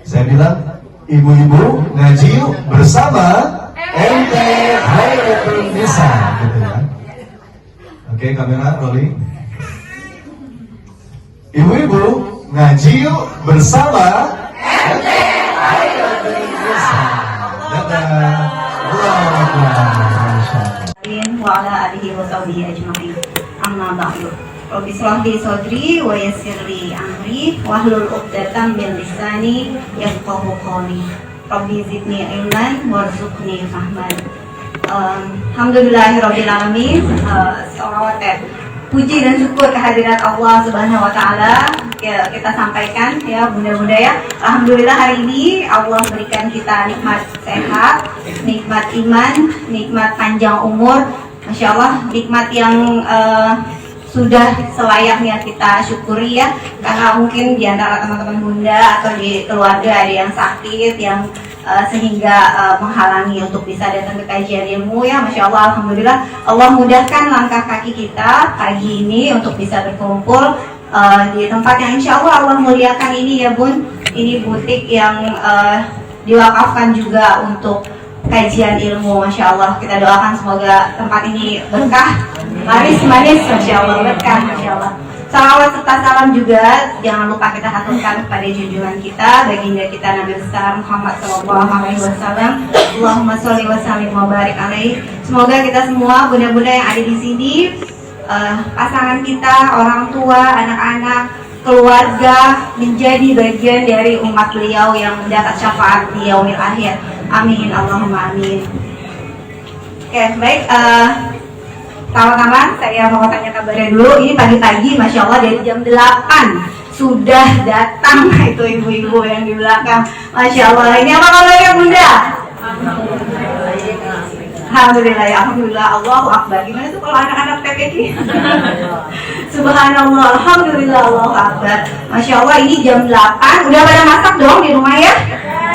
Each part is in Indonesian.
Saya bilang, ibu-ibu ngaji yuk bersama MT Khairatul Nisa, gitu ya. Oke, kamera rolling. Ibu-ibu ngaji yuk bersama MT Khairatul Nisa. Dadah. Allahu Akbar. Wa ala alihi wa sahbihi ajma'in. Amma ba'du. Rabbi shrah li sadri wa yassir li amri wahlul 'uqdatam min lisani yafqahu qawli. Rabbi zidni ilman warzuqni fahman. Alhamdulillahirabbil alamin. Shalawat puji dan syukur kehadirat Allah Subhanahu wa taala ya, kita sampaikan ya bunda-bunda ya. Alhamdulillah hari ini Allah berikan kita nikmat sehat, nikmat iman, nikmat panjang umur. Masya Allah, nikmat yang sudah selayaknya kita syukuri ya. Karena mungkin di antara teman-teman bunda atau di keluarga ada yang sakit, yang sehingga menghalangi untuk bisa datang ke kajian ilmu ya. Masya Allah, Alhamdulillah Allah mudahkan langkah kaki kita pagi ini untuk bisa berkumpul di tempat yang insya Allah muliakan ini ya bun. Ini butik yang diwakafkan juga untuk kajian ilmu. Masya Allah, kita doakan semoga tempat ini berkah, laris manis, Masya Allah, berkah, Masya Allah. Salawat serta salam juga jangan lupa kita haturkan kepada junjungan kita, baginda kita Nabi besar Muhammad SAW. Allahumma sholli wa sallim wa barik alaihi. Semoga kita semua bunda-bunda yang ada di sini, pasangan kita, orang tua, anak-anak, keluarga menjadi bagian dari umat beliau yang mendapat syafaat di yaumil akhir. Amin, Allahumma amin. Oke, baik. Pertama-tama saya mau tanya kabarnya dulu. Ini pagi-pagi, Masya Allah dari jam 8 sudah datang itu ibu-ibu yang di belakang. Masya Allah, ini apa kabarnya bunda? Alhamdulillah ya, Alhamdulillah, Allahu Akbar. Gimana tuh kalau anak-anak PPK? Subhanallah, Alhamdulillah, Allahu Akbar. Masya Allah, ini jam 8. Udah pada masak dong di rumah ya?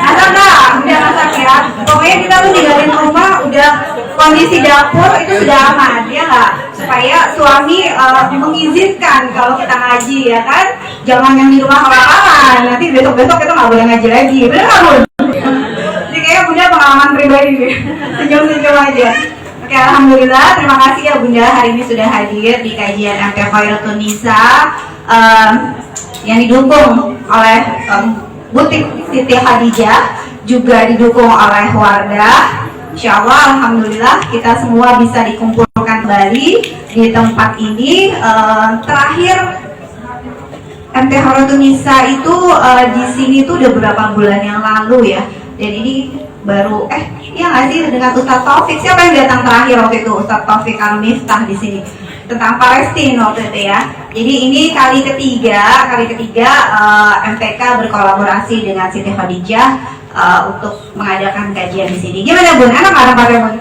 Masak nggak? Udah masak ya? Pokoknya kita tuh tinggalin rumah, udah kondisi dapur itu sudah aman ya nggak? Supaya suami mengizinkan kalau kita ngaji ya kan? Jangan yang di rumah kelaparan, nanti besok-besok kita nggak boleh ngaji lagi. Bener nggak bun? Jadi kayaknya bunda pengalaman pribadi nih. Senyum-senyum aja. Oke, Alhamdulillah, terima kasih ya bunda hari ini sudah hadir di kajian MT Khairatul Nisa yang didukung oleh butik Siti Khadijah, juga didukung oleh Wardah. Insya Allah, Alhamdulillah kita semua bisa dikumpulkan kembali di tempat ini. Terakhir MT Khairatul Nisa itu di sini tuh udah berapa bulan yang lalu ya. Dan ini baru iya nggak sih dengan Ustadz Taufik. Siapa yang datang terakhir waktu itu? Ustadz Taufik Al-Miftah di sini tentang Palestina waktu itu ya. Jadi ini kali ketiga MTK berkolaborasi dengan Siti Khadijah untuk mengadakan kajian di sini. Gimana bun? Enak nggak tempatnya bun?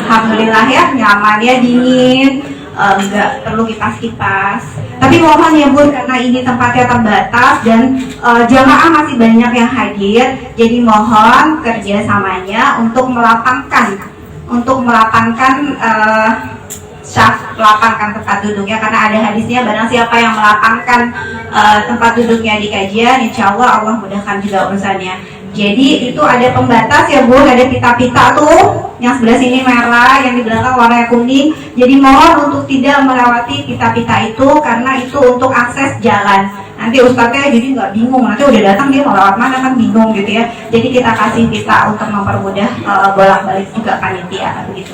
Alhamdulillah ya, nyaman ya, dingin, nggak perlu kipas-kipas. Tapi mohon ya bun, karena ini tempatnya terbatas dan jamaah masih banyak yang hadir, jadi mohon kerjasamanya untuk melapangkan melapangkan tempat duduknya, karena ada hadisnya barang siapa yang melapangkan tempat duduknya di kajian, insya Allah Allah mudahkan juga urusannya. Jadi itu ada pembatas ya bun, ada pita-pita tuh, yang sebelah sini merah, yang di belakang warna kuning. Jadi mohon untuk tidak melewati pita-pita itu, karena itu untuk akses jalan. Nanti ustadznya jadi nggak bingung, nanti udah datang dia mau lewat mana kan bingung gitu ya. Jadi kita kasih pita untuk mempermudah bolak-balik juga panitia begitu.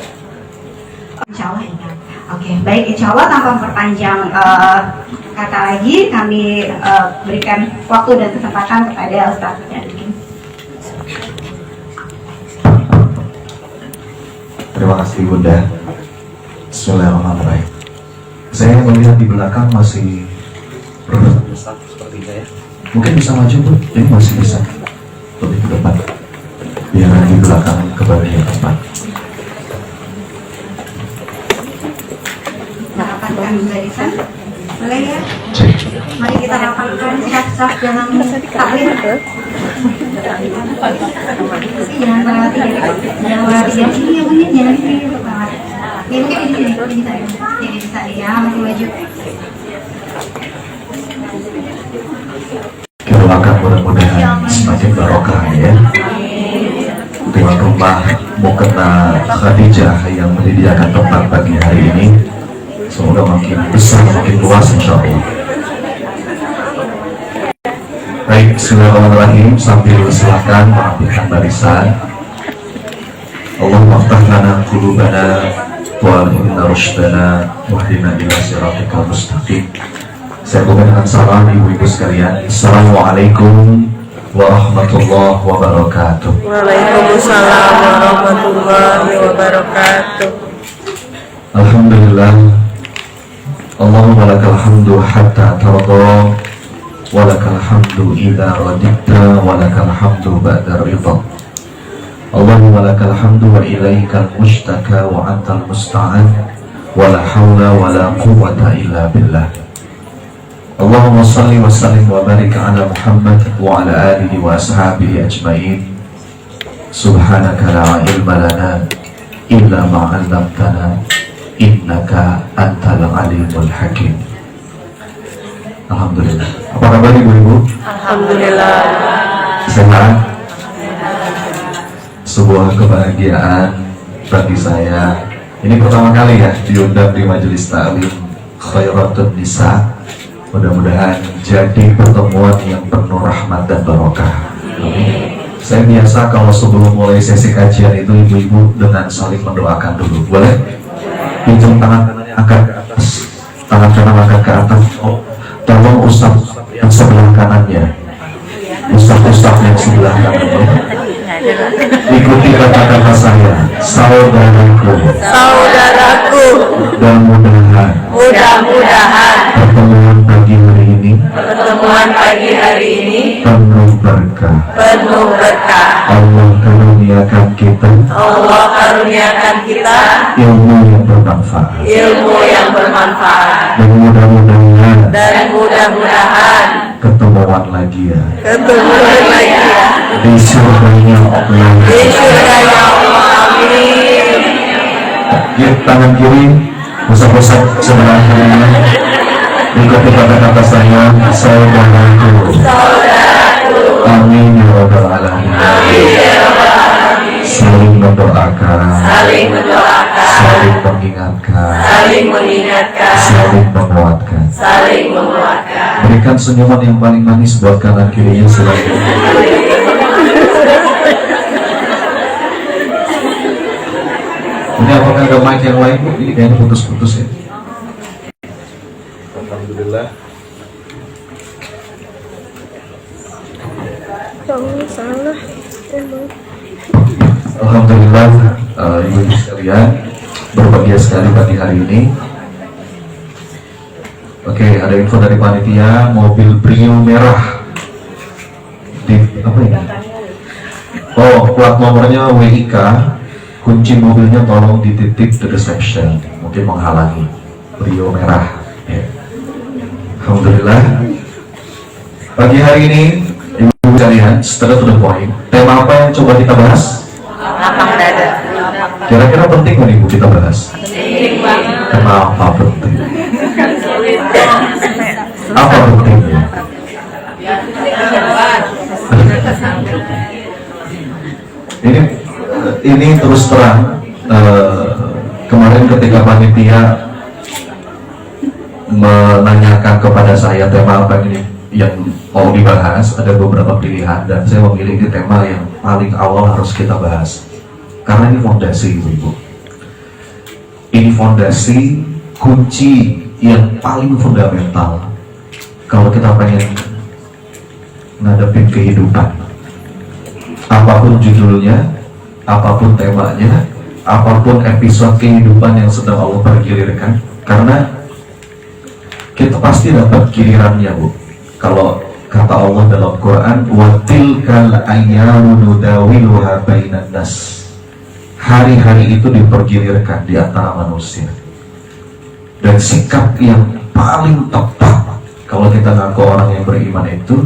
Insya Allah ingat. Oke, baik, insya Allah tanpa memperpanjang kata lagi, kami berikan waktu dan kesempatan kepada Ustadz Jadin. Terima kasih bunda. Bismillahirrahmanirrahim. Saya melihat di belakang masih besar sepertinya ya. Mungkin bisa maju bun, ini masih bisa lebih ke depan. Biar di belakang kembali ke depan. Rapatkan barisan, boleh ya? Mari kita rapatkan saf-saf dalam taklim. Jangan melewati jam sini ya bun, jangan sini. Ya mungkin di sini, jadi bisa ya, masih maju. Kita doakan mudah-mudahan mukena Khadijah yang menyediakan tempat pagi hari ini. Semoga makin besar, makin luas insya Allah. Baik, bismillahirrahmanirrahim. Sambil silakan merapikan barisan. Allahumma ftah lana qulubana wa alhimna rushdana wahdina ila siratikal mustaqim. Saya buka dengan salam ibu-ibu sekalian. Assalamualaikum warahmatullahi wabarakatuh. Waalaikumsalam warahmatullahi wabarakatuh. Alhamdulillah. Allahumma lakal hamdu hatta tarda, wa lakal hamdu idza radita, wa lakal hamdu ba'da ridha. Allahumma lakal hamdu wa ilaikal mushtaka wa antal musta'an, wa la hawla wa la quwwata illa billah. Allahumma salli wa sallim wa barik ala Muhammad wa ala alihi wa ashabihi ajma'in. Subhanaka la ilma lana illa ma 'allamtana innaka antal alimul hakim. Alhamdulillah. Apa kabar ibu-ibu? Alhamdulillah. Sehat? Sebuah kebahagiaan bagi saya. Ini pertama kali ya diundang di majelis ta'lim Khairatun Nisa. Mudah-mudahan jadi pertemuan yang penuh rahmat dan barokah. Saya biasa kalau sebelum mulai sesi kajian itu ibu-ibu dengan saling mendoakan dulu. Boleh? Pinjam tangan kanannya angkat ke atas, tangan kanan angkat ke atas. Oh, tolong ustaz yang sebelah kanannya, ustaz yang sebelah kanannya, ikuti kata-kata saya, saudaraku, dan mudah-mudahan pertemuan pagi hari ini penuh berkah. Allah karuniakan kita ilmu yang bermanfaat, dan mudah-mudahan ketemuan lagi ya di surganya Allah. Tangan kiri pusat-pusat sebelah kiri, ikuti kata-kata saya, saudaraku. Amin ya rabbal alamin. Saling mendoakan, saling mengingatkan, saling menguatkan. Berikan senyuman yang paling manis buat kanan kirinya selain. Ini apakah ada mic yang lain? Ini kayaknya putus-putus ya. Alhamdulillah. Alhamdulillah, ibu-ibu sekalian, berbahagia sekali pagi hari ini. Oke, ada info dari panitia, mobil Brio merah di apa ini? Oh, plat nomornya WIK, kunci mobilnya tolong dititip di reception, mungkin menghalangi. Brio merah. Ya. Alhamdulillah. Pagi hari ini, ibu sekalian, straight to the point. Tema apa yang coba kita bahas? Kira-kira penting nggak ibu kita bahas? Kenapa penting? Apa pentingnya? Ini terus terang, kemarin ketika panitia menanyakan kepada saya tema apa ini yang mau dibahas, ada beberapa pilihan dan saya memilih tema yang paling awal harus kita bahas karena ini fondasi ibu-ibu. Ini fondasi kunci yang paling fundamental kalau kita pengen ngadepin kehidupan, apapun judulnya, apapun temanya, apapun episode kehidupan yang sedang Allah pergilirkan, karena kita pasti dapat gilirannya bu. Kalau kata Allah dalam Quran, watilkal ayyamu nudawiluha bainan nas, hari-hari itu dipergilirkan di antara manusia. Dan sikap yang paling tepat kalau kita ngaku orang yang beriman itu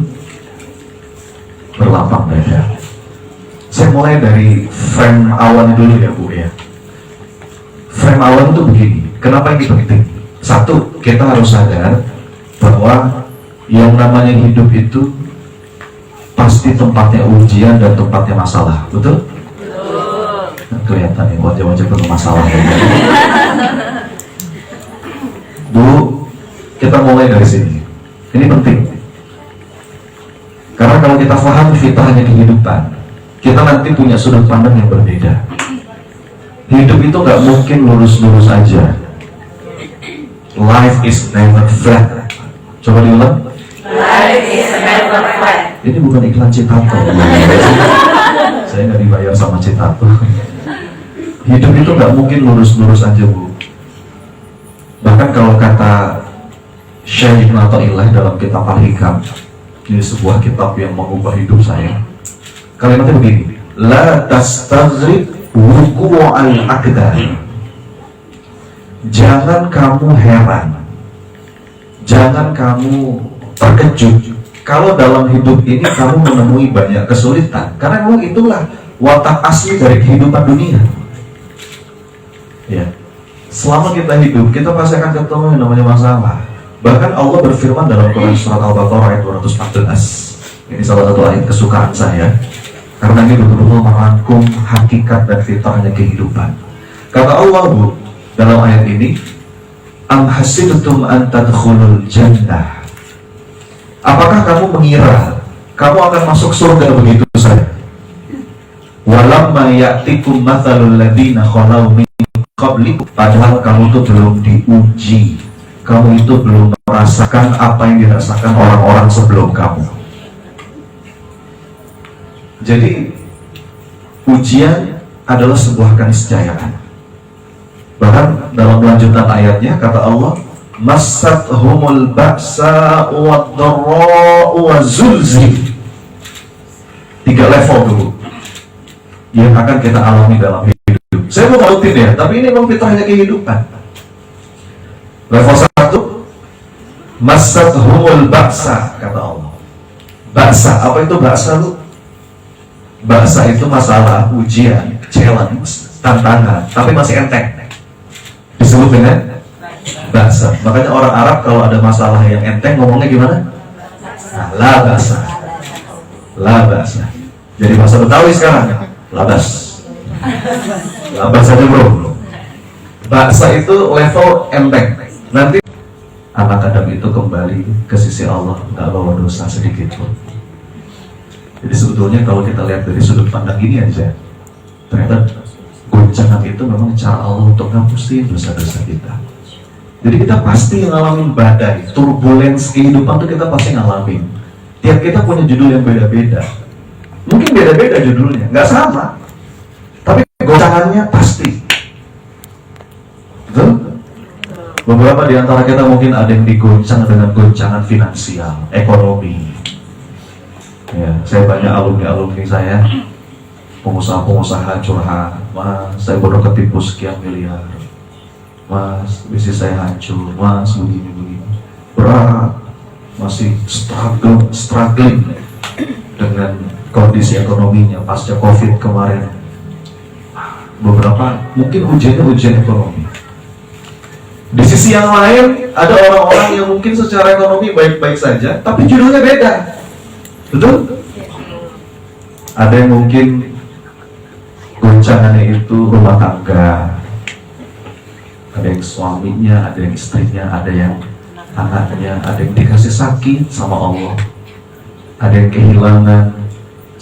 berlapang dada. Saya mulai dari frame awal dulu ya bu ya. Frame awal itu begini, kenapa ini penting? Satu, kita harus sadar bahwa yang namanya hidup itu pasti tempatnya ujian dan tempatnya masalah, betul? kelihatan ya wajah-wajah penuh masalah ya. Bu, kita mulai dari sini. Ini penting. Karena kalau kita paham fitrahnya kehidupan, kita nanti punya sudut pandang yang berbeda. Hidup itu nggak mungkin lurus-lurus aja. Life is never flat. Coba diulang. Life is never flat. Ini bukan iklan Citato. Saya nggak dibayar sama Citato. Hidup itu nggak mungkin lurus-lurus aja, Bu. Bahkan kalau kata Syekh Ibnu Athaillah dalam kitab Al-Hikam, ini sebuah kitab yang mengubah hidup saya. Kalimatnya begini: La tastaghrib wuqu'al aqdar. Jangan kamu heran, jangan kamu terkejut kalau dalam hidup ini kamu menemui banyak kesulitan, karena memang itulah watak asli dari kehidupan dunia. Ya, selama kita hidup, kita pasti akan ketemu yang namanya masalah. Bahkan Allah berfirman dalam Quran surat Al-Baqarah ayat 214. Ini salah satu ayat kesukaan saya, karena ini betul-betul merangkum hakikat dan fitrahnya kehidupan. Kata Allah, Bu, dalam ayat ini, am hasibtum an tadkhulul jannah. Apakah kamu mengira kamu akan masuk surga begitu saja? Walamma ya'tikum mathalul ladzina khalau min qablikum. Padahal kamu itu belum diuji, kamu itu belum merasakan apa yang dirasakan orang-orang sebelum kamu. Jadi ujian adalah sebuah keniscayaan. Bahkan dalam lanjutan ayatnya kata Allah, massathumul ba'sa wad-dharra'u wazulzil. 3 level dulu yang akan kita alami dalam hidup. Saya mau ngautin ya, tapi ini memang fitrahnya kehidupan. Level 1, massathumul ba'sa, kata Allah. Ba'sa, apa itu ba'sa lu? Ba'sa itu masalah, ujian, challenge, tantangan, tapi masih enteng. Disebut dengan ba'sa. Makanya orang Arab kalau ada masalah yang enteng ngomongnya gimana? Nah, la ba'sa. La ba'sa. Jadi bahasa Betawi sekarang, labas. Labas aja bro. Ba'sa itu level enteng. Nanti anak Adam itu kembali ke sisi Allah, nggak bawa dosa sedikit pun. Jadi sebetulnya kalau kita lihat dari sudut pandang ini aja, ternyata goncangan itu memang cara Allah untuk ngapusin dosa-dosa kita. Jadi kita pasti ngalamin badai, turbulence kehidupan tuh kita pasti ngalamin. Tiap kita punya judul yang beda-beda. Mungkin beda-beda judulnya, nggak sama. Tapi goncangannya pasti. Betul? Beberapa di antara kita mungkin ada yang digoncang dengan goncangan finansial, ekonomi. Ya, saya banyak alumni saya, pengusaha-pengusaha curhat, Mas, saya baru ketipu sekian miliar, Mas, bisnis saya hancur, Mas, begini-begini, berat, masih struggling dengan kondisi ekonominya pasca COVID kemarin. Beberapa mungkin ujian ekonomi. Di sisi yang lain ada orang-orang yang mungkin secara ekonomi baik-baik saja, tapi judulnya beda. Betul? Ada yang mungkin goncangannya itu rumah tangga, ada yang suaminya, ada yang istrinya, ada yang anaknya, ada yang dikasih sakit sama Allah, ada yang kehilangan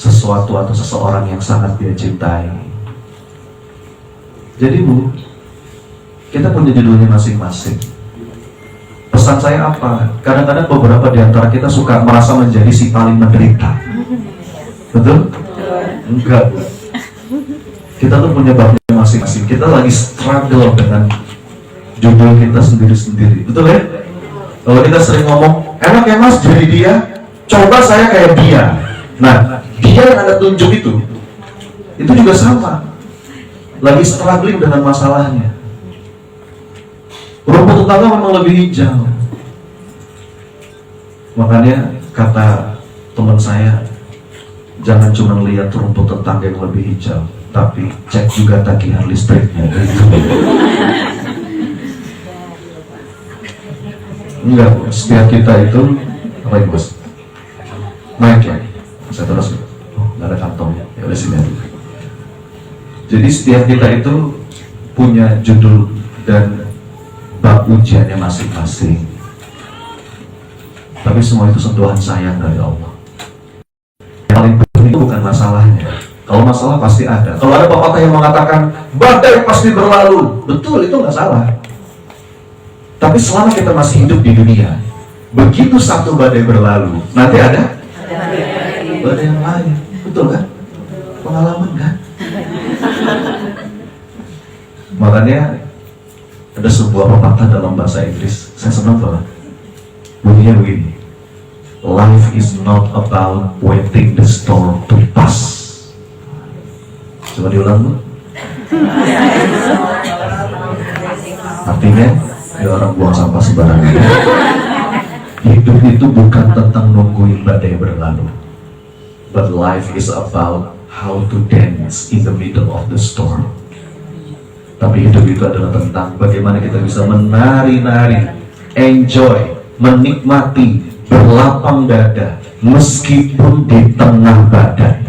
sesuatu atau seseorang yang sangat dia cintai. Jadi Bu, kita punya judulnya masing-masing. Pesan saya apa? Kadang-kadang beberapa di antara kita suka merasa menjadi si paling menderita. Betul? Enggak, Bu. Kita tuh punya babnya masing-masing. Kita lagi struggle dengan judul kita sendiri-sendiri. Betul ya? Kalau kita sering ngomong, enak ya Mas jadi dia, coba saya kayak dia. Nah, dia yang Anda tunjuk itu juga sama. Lagi struggling dengan masalahnya. Rumput tetangga memang lebih hijau. Makanya kata teman saya, jangan cuma lihat rumput tetangga yang lebih hijau, tapi cek juga tagihan listriknya. Enggak, setiap kita itu apa ya bos? Naik ya. Saya terus, oh, nggak ada kantongnya. Ya udah sini aja. Jadi setiap kita itu punya judul dan bab ujiannya masing-masing. Tapi semua itu sentuhan sayang dari Allah. Yang paling penting itu bukan masalahnya. Kalau masalah pasti ada. Kalau ada pepatah yang mengatakan badai pasti berlalu, betul, itu nggak salah. Tapi selama kita masih hidup di dunia, begitu satu badai berlalu, nanti ada badai yang lain, betul kan? Pengalaman kan? Makanya ada sebuah pepatah dalam bahasa Inggris, saya senang banget. Bunyinya begini: life is not about waiting the storm to pass. Coba diulang Bu. Artinya, ada orang buang sampah sembarangan. Hidup itu bukan tentang nungguin badai berlalu, but life is about how to dance in the middle of the storm. Tapi hidup itu adalah tentang bagaimana kita bisa menari-nari, enjoy, menikmati, berlapang dada meskipun di tengah badai.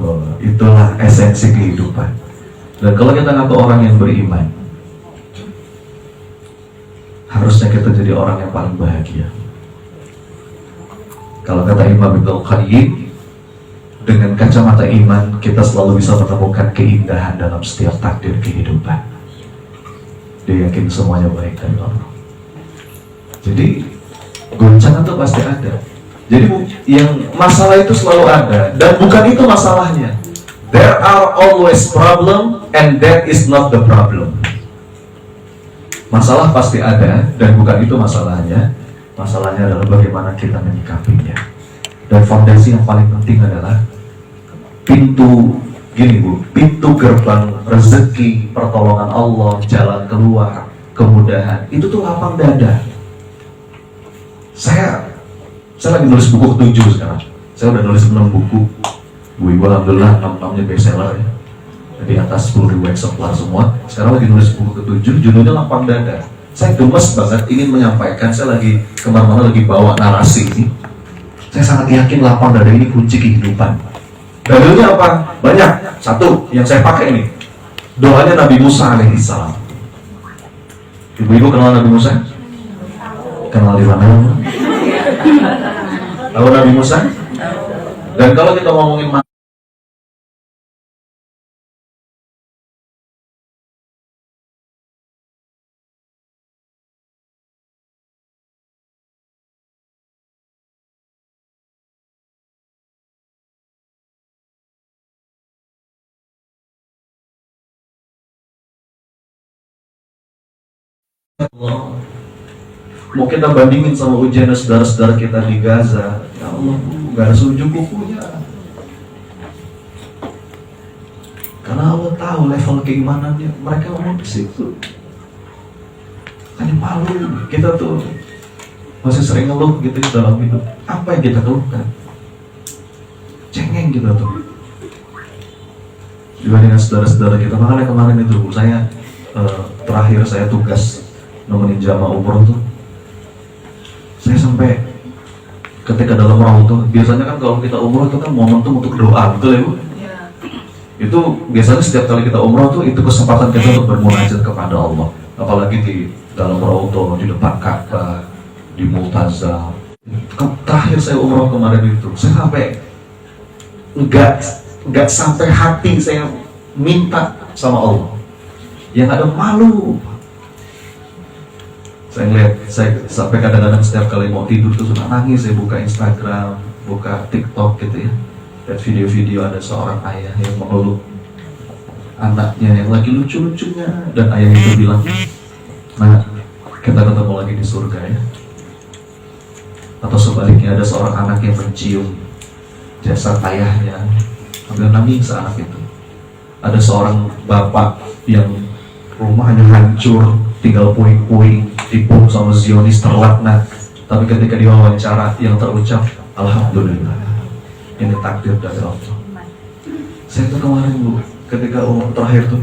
Oh, itulah esensi kehidupan. Dan kalau kita ngaku orang yang beriman, harusnya kita jadi orang yang paling bahagia. Kalau kata Imam Ibnul Qayyim, dengan kacamata iman kita selalu bisa menemukan keindahan dalam setiap takdir kehidupan. Dia yakin semuanya baik dari Allah. Jadi goncangan itu pasti ada. Jadi yang masalah itu selalu ada, dan bukan itu masalahnya. There are always problem and that is not the problem. Masalah pasti ada dan bukan itu masalahnya. Masalahnya adalah bagaimana kita menyikapinya. Dan fondasi yang paling penting adalah pintu, gini Bu, pintu gerbang rezeki, pertolongan Allah, jalan keluar, kemudahan, itu tuh lapang dada. Saya lagi nulis buku ke-7 sekarang. Saya udah nulis 6 buku. Bu Ibu alhamdulillah 6-6-nya bestseller ya. Di atas 10.000 eksemplar semua. Sekarang lagi nulis buku ke-7, judulnya Lapang Dada. Saya gemes banget ingin menyampaikan, saya lagi kemana-mana lagi bawa narasi ini. Saya sangat yakin lapang dada ini kunci kehidupan. Dalilnya apa? Banyak. Satu, yang saya pakai ini, doanya Nabi Musa alaihissalam. Ibu-ibu kenal Nabi Musa? Kenal di mana? Tahu Nabi Musa? Dan kalau kita ngomongin Allah, mau kita bandingin sama ujian saudara-saudara kita di Gaza, ya Allah, gak ada sujud kukunya. Karena Allah tahu level keimanannya, mereka mau di situ. Kan malu, kita tuh masih sering ngeluh gitu dalam hidup. Apa yang kita keluhkan? Cengeng kita tuh. Juga dengan saudara-saudara kita. Makanya kemarin itu saya terakhir saya tugas nemenin jamaah umroh tuh, saya sampai ketika dalam umroh tuh, biasanya kan kalau kita umroh itu kan momentum untuk doa, betul ya Bu? Ya. Itu biasanya setiap kali kita umroh tuh itu kesempatan kita untuk bermunajat kepada Allah. Apalagi di dalam umroh tuh, di depan Ka'bah, di Multazam. Terakhir saya umroh kemarin itu, saya sampai nggak sampai hati saya minta sama Allah. Yang ada malu. Saya ngeliat, saya sampai kadang-kadang setiap kali mau tidur tuh suka nangis. Saya buka Instagram, buka TikTok gitu ya, dan video-video ada seorang ayah yang meluk anaknya yang lagi lucu-lucunya, dan ayah itu bilang, nah kita ketemu lagi di surga ya. Atau sebaliknya ada seorang anak yang mencium jasad ayahnya, sambil nangis anak itu. Ada seorang bapak yang rumahnya hancur, tinggal puing-puing, dibom sama Zionis, terlaknat. Tapi ketika diwawancara yang terucap, alhamdulillah, ini takdir dari Allah. Saya tuh kemarin Bu, ketika umur terakhir tuh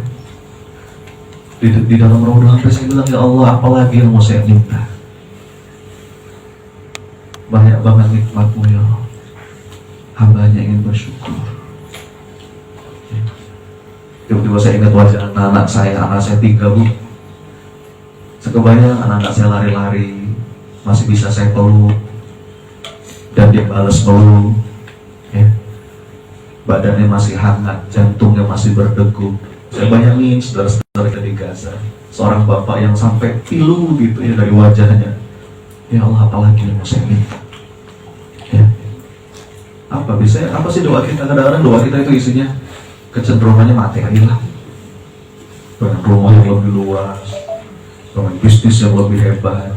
di dalam roh saya bilang, ya Allah, apalagi yang mau saya minta? Banyak banget nikmat-Mu ya Allah. Hambanya ingin bersyukur. tiba-tiba saya ingat wajah anak saya 3 Bu. Sekebayang anak-anak saya lari-lari, masih bisa saya peluk, dan dia balas peluk, ya. Badannya masih hangat, jantungnya masih berdegup. Saya bayangin saudara-saudara kita di Gaza, seorang bapak yang sampai pilu gitu ya dari wajahnya. Ya Allah, apalagi yang mau saya minta? Ya. Apa sih doa kita? Kadang-kadang doa kita itu isinya kecenderungannya materi lah. Pengen rumah yang lebih luas, pengen bisnis yang lebih hebat.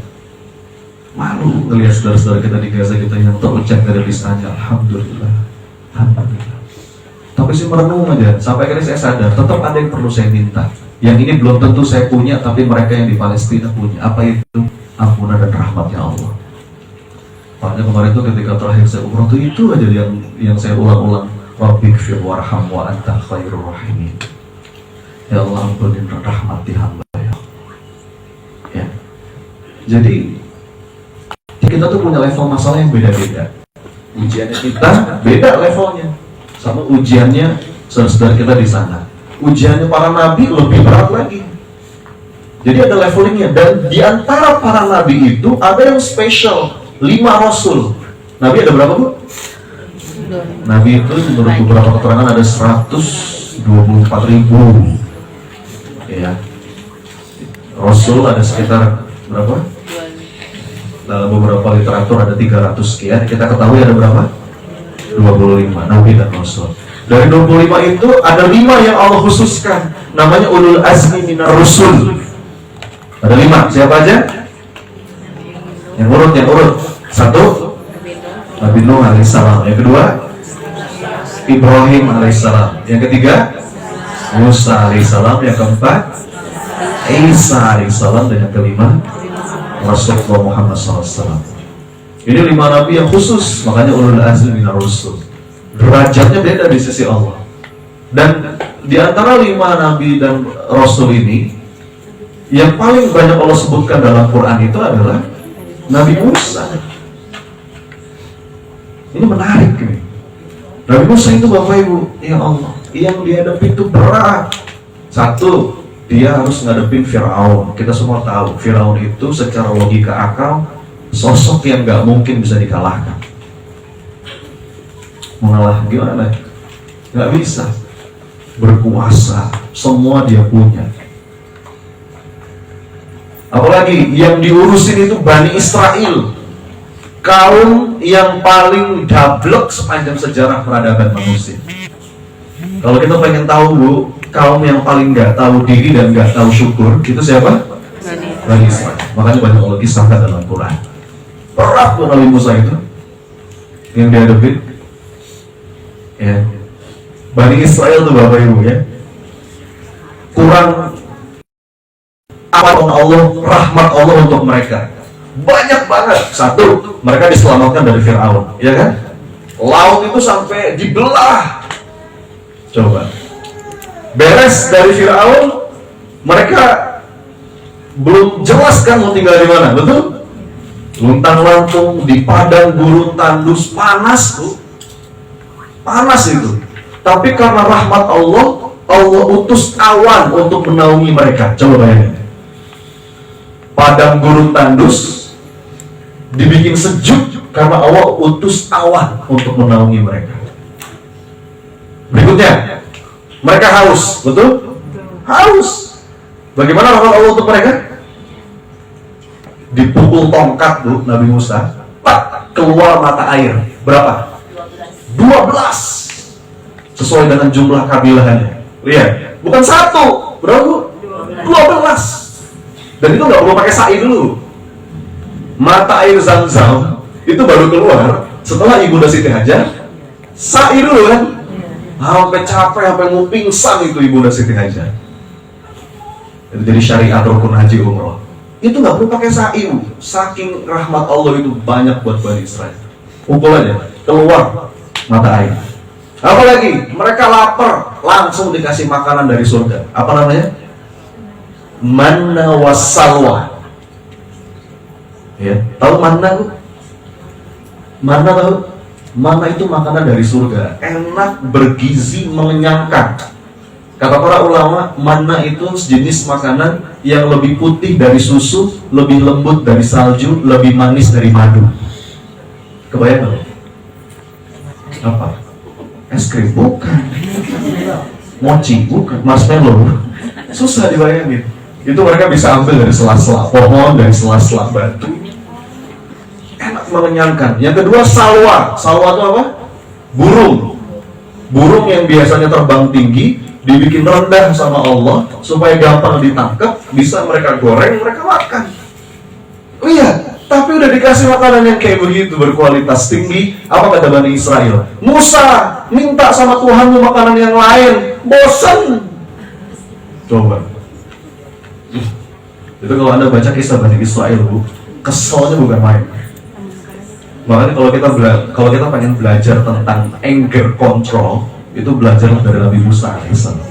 Malu ngelihat saudara-saudara kita di Gaza kita yang terucap dari lisannya, Alhamdulillah, Alhamdulillah. Tapi sih merenung aja, sampai akhirnya saya sadar, tetap ada yang perlu saya minta. Yang ini belum tentu saya punya, tapi mereka yang di Palestina punya. Apa itu? Ampunan dan rahmatnya Allah. Makanya kemarin itu ketika terakhir saya umrah itu aja yang saya ulang-ulang. Rabbighfir warham wa anta khairur rahimin. Ya Allah, ampunin rahmati hamba ya. Ya. Jadi kita tuh punya level masalah yang beda-beda. Ujiannya kita beda levelnya sama ujiannya saudara kita di sana. Ujiannya para nabi lebih berat lagi. Jadi ada levelingnya, dan di antara para nabi itu ada yang spesial, 5 rasul. Nabi ada berapa Bu? Nabi itu menurut beberapa keterangan ada 124.000. Ya. Rasul ada sekitar berapa? Dalam beberapa literatur ada 300 sekian. Kita ketahui ada berapa? 25 nabi dan rasul. Dari 25 itu ada 5 yang Allah khususkan, namanya ulul azmi minar rusul. Ada 5, siapa aja? Yang urut. 1 Nabi Nuh alaihissalam. Yang kedua Ibrahim alaihissalam. Yang ketiga Musa alaihissalam. Yang keempat Isa alaihissalam. Dan yang kelima Rasulullah Muhammad SAW. Ini 5 nabi yang khusus, makanya ulul azmi minar rusul. Derajatnya beda di sisi Allah. Dan di antara 5 nabi dan rasul ini, yang paling banyak Allah sebutkan dalam Quran itu adalah Nabi Musa. Ini menarik nih. Nabi Musa itu Bapak Ibu, ya Allah, yang dihadapi itu berat. 1, dia harus ngadepin Firaun. Kita semua tahu Firaun itu secara logika akal sosok yang gak mungkin bisa dikalahkan. Mengalah gimana? Gak bisa. Berkuasa, semua dia punya. Apalagi yang diurusin itu Bani Israel, kaum yang paling dablek sepanjang sejarah peradaban manusia. Kalau kita pengen tahu Bu, kaum yang paling gak tahu diri dan gak tahu syukur, itu siapa? Bani Israel. Makanya banyak Allah kisahkan dalam Quran. Berat tuh Nabi Musa itu yang dihadapi. Ya. Bani Israel tuh Bapak Ibu ya, kurang apa Allah, rahmat Allah untuk mereka banyak banget. 1, mereka diselamatkan dari Firaun, ya kan? Laut itu sampai dibelah. Coba beres dari Firaun, mereka belum jelas kan mau tinggal di mana, betul? Luntang-lantung di padang gurun tandus, panas tuh, panas itu. Tapi karena rahmat Allah, Allah utus awan untuk menaungi mereka. Coba bayangin, padang gurun tandus dibikin sejuk karena Allah utus awan untuk menaungi mereka. Berikutnya, mereka haus, betul? Haus. Bagaimana rahmat Allah untuk mereka? Dipukul tongkat Bu, Nabi Musa, keluar mata air. Berapa? 12. Sesuai dengan jumlah kabilahnya. Lihat, bukan 1, berapa Bu? 12. Dan itu nggak perlu pakai sa'i dulu. Mata air Zam-Zam itu baru keluar setelah Ibunda Siti Hajar sa'i dulu kan. Sampai capek, sampai mau pingsan itu Ibunda Siti Hajar. Itu jadi syariat rukun haji umroh. Itu nggak perlu pakai sa'i. Saking rahmat Allah itu banyak buat Bani Israel. Pukul aja, keluar mata air. Apalagi mereka lapar, langsung dikasih makanan dari surga. Apa namanya? Manna wassalwa. Ya, tahu manna tuh? Manna tahu? Manna itu makanan dari surga, enak, bergizi, mengenyangkan. Kata para ulama, manna itu sejenis makanan yang lebih putih dari susu, lebih lembut dari salju, lebih manis dari madu. Kebayang nggak? Apa? Es krim? Bukan. Mochi? Bukan. Marshmallow? Susah dibayangin. Itu mereka bisa ambil dari sela-sela pohon, dari sela-sela batu. Enak, mengenyangkan. Yang kedua, salwa. Salwa itu apa? Burung. Burung yang biasanya terbang tinggi dibikin rendah sama Allah supaya gampang ditangkap, bisa mereka goreng, mereka makan. Oh iya, tapi udah dikasih makanan yang kayak begitu berkualitas tinggi. Apa kata Bani Israel? Musa, minta sama Tuhanmu makanan yang lain, bosan. Coba. Itu kalau Anda baca kisah Bani Israel, Bu, keselnya bukan main. Makanya kalau kita pengen belajar tentang anger control, itu belajar dari Nabi Musa alaihissalam.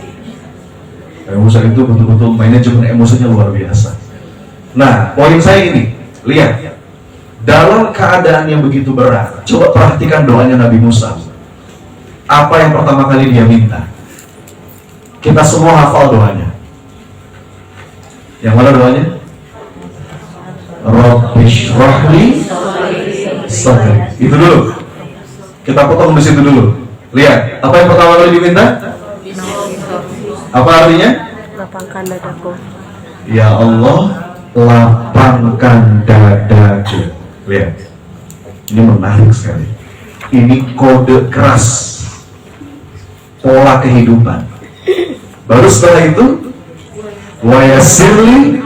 Nabi Musa itu betul-betul manajemen emosinya luar biasa. Nah, poin saya ini, lihat, dalam keadaan yang begitu berat, coba perhatikan doanya Nabi Musa. Apa yang pertama kali dia minta? Kita semua hafal doanya. Yang mana doanya? Rabbi shrahli sadri. Itu dulu. Kita potong di situ dulu. Lihat, apa yang pertama kali diminta? Apa artinya? Lapangkan dadaku. Ya Allah, lapangkan dadaku. Lihat, ini menarik sekali. Ini kode keras, pola kehidupan. Baru setelah itu, wa yassirli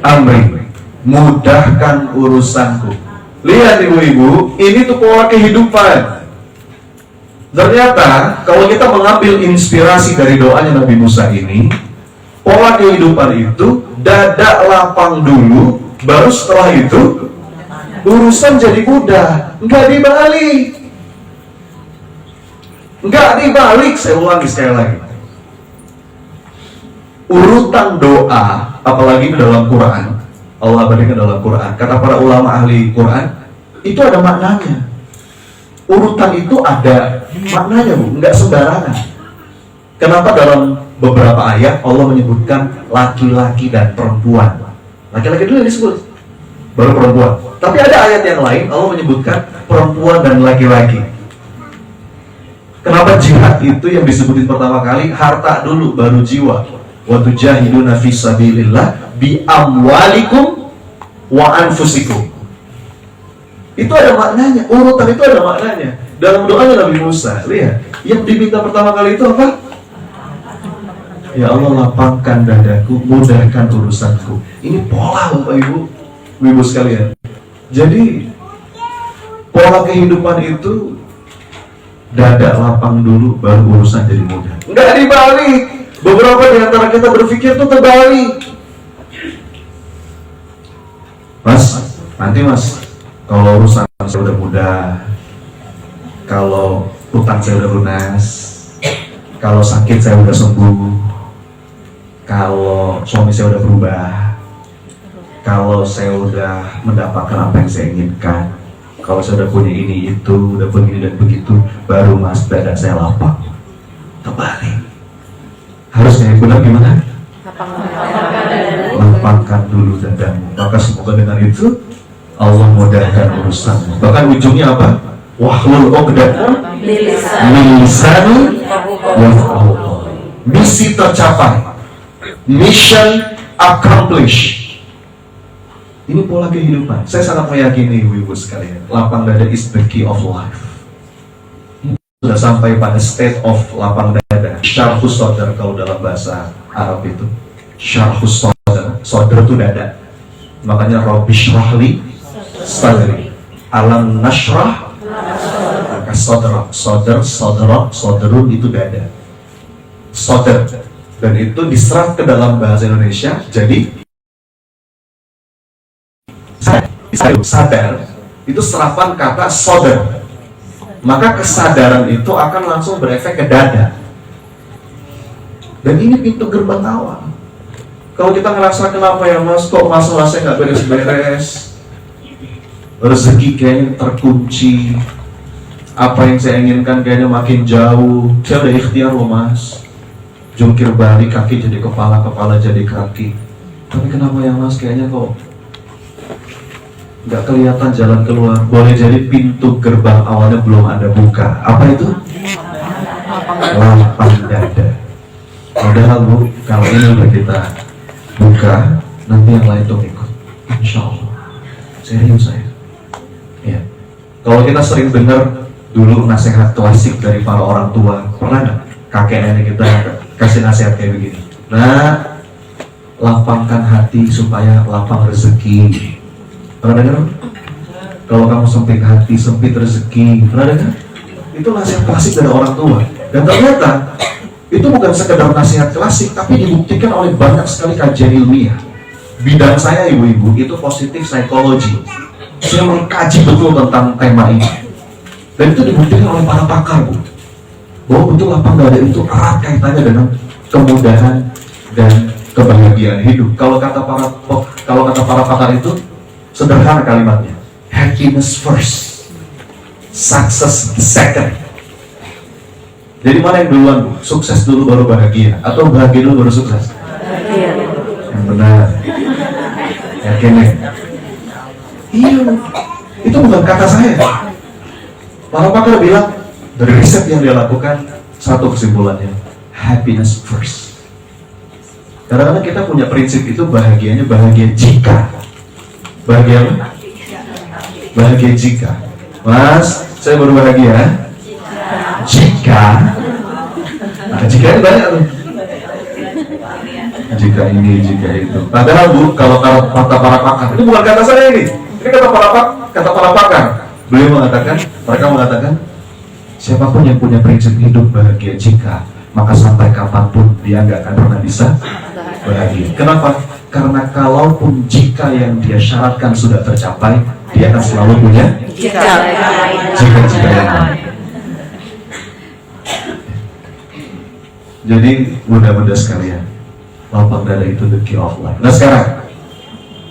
amri, mudahkan urusanku. Lihat ibu-ibu, ini tuh pola kehidupan. Ternyata kalau kita mengambil inspirasi dari doanya Nabi Musa ini, pola kehidupan itu dada lapang dulu, baru setelah itu urusan jadi mudah. Nggak dibalik. Saya ulangi sekali lagi. Urutan doa, apalagi dalam Quran, Allah berikan dalam Quran, kata para ulama ahli Quran, itu ada maknanya. Urutan itu ada maknanya, Bu, nggak sembarangan. Kenapa dalam beberapa ayat Allah menyebutkan laki-laki dan perempuan? Laki-laki dulu disebut, baru perempuan. Tapi ada ayat yang lain Allah menyebutkan perempuan dan laki-laki. Kenapa jihad itu yang disebutin pertama kali? Harta dulu, baru jiwa. Wa tujahiduna fi sabilillah bi amwalikum wa anfusikum. Itu ada maknanya, urutan itu ada maknanya. Dalam doanya Nabi Musa, lihat, yang diminta pertama kali itu apa? Ya Allah, lapangkan dadaku, mudahkan urusanku. Ini pola, Bapak Ibu, Ibu sekalian. Jadi pola kehidupan itu dada lapang dulu, baru urusan jadi mudah. Enggak dibalik. Beberapa di antara kita berpikir tuh terbalik. Mas, nanti Mas, kalau urusan saya udah mudah, kalau utang saya udah lunas, kalau sakit saya udah sembuh, kalau suami saya udah berubah, kalau saya udah mendapatkan apa yang saya inginkan, kalau saya udah punya ini itu, udah begini dan begitu, baru Mas dada saya lapang. Terbalik. Harusnya benar gimana? Lapangkan dulu dadamu. Maka semoga dengan itu Allah mudahkan urusan. Bahkan ujungnya apa? Wahlul 'uqdatam min lisani yafqahu. Misi tercapai. Mission accomplished. Ini pola kehidupan. Saya sangat meyakini ibu-ibu sekalian, lapang dada is the key of life. Sudah sampai pada state of lapang dada. Syarhus sodar kalau dalam bahasa Arab itu. Syarhus sodar. Sodar itu dada. Makanya Rabbi shrahli sadri. Alam nashrah maka sodarun itu dada. Sodar. Dan itu diserap ke dalam bahasa Indonesia jadi sadar. Itu serapan kata sodar. Maka kesadaran itu akan langsung berefek ke dada. Dan ini pintu gerbang awal. Kalau kita ngerasa kenapa ya Mas, kok masalah saya nggak beres-beres, rezeki kayaknya terkunci, apa yang saya inginkan kayaknya makin jauh. Saya udah ikhtiar loh Mas, jungkir balik, kaki jadi kepala, kepala jadi kaki. Tapi kenapa ya Mas, kayaknya kok nggak kelihatan jalan keluar? Boleh jadi pintu gerbang awalnya belum Anda buka. Apa itu? Lapang dada. Padahal Bu, kalau ini udah kita buka, nanti yang lain tuh ikut. Insya Allah. Serius saya. Ya. Kalau kita sering dengar dulu nasihat klasik dari para orang tua, pernah nggak kakek nenek kita kasih nasihat kayak begini? Nah, lapangkan hati supaya lapang rezeki. Pernah dengar? Kalau kamu sempit hati, sempit rezeki. Pernah dengar? Itu nasihat klasik dari orang tua. Dan ternyata itu bukan sekedar nasihat klasik, tapi dibuktikan oleh banyak sekali kajian ilmiah. Bidang saya ibu-ibu itu positif psikologi. Saya mengkaji betul tentang tema ini. Dan itu dibuktikan oleh para pakar, Bu, bahwa betul lapang dada itu erat kaitannya dengan kemudahan dan kebahagiaan hidup. Kalau kata para pakar itu sederhana kalimatnya, happiness first, success second. Jadi mana yang duluan, Bu? Sukses dulu baru bahagia, atau bahagia dulu baru sukses? Bahagia. Yang benar. Yakin ya? Iya, itu bukan kata saya. Para pakar bilang, dari riset yang dia lakukan, satu kesimpulannya, happiness first. Kadang-kadang kita punya prinsip itu bahagianya bahagia jika. Bahagia apa? Bahagia jika. Mas, saya baru bahagia jika. Nah, jika ini banyak tuh. Jika ini, jika itu. Padahal Bu, kalau kata para pakar, ini bukan kata saya ini. Ini kata para pakar. Beliau mengatakan, mereka mengatakan, siapapun yang punya prinsip hidup bahagia jika, maka sampai kapanpun dia nggak akan pernah bisa bahagia. Kenapa? Karena kalaupun jika yang dia syaratkan sudah tercapai, dia akan selalu punya jika yang lain. Jadi mudah-mudahan sekalian, lapang dada itu the key of life. Nah sekarang,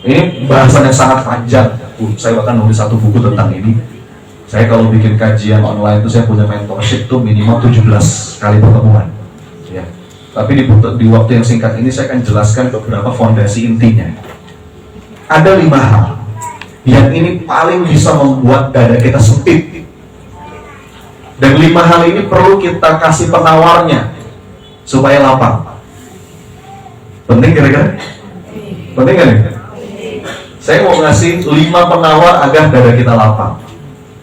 ini bahasan yang sangat panjang. Saya bahkan nulis satu buku tentang ini. Saya kalau bikin kajian online itu saya punya mentorship tuh minimal 17 kali pertemuan. Ya. Tapi di waktu yang singkat ini saya akan jelaskan beberapa fondasi intinya. Ada 5 hal yang ini paling bisa membuat dada kita sempit. Dan 5 hal ini perlu kita kasih penawarnya supaya lapang. Penting kira-kira? Penting kan ya? Saya mau ngasih 5 penawar agar dada kita lapang.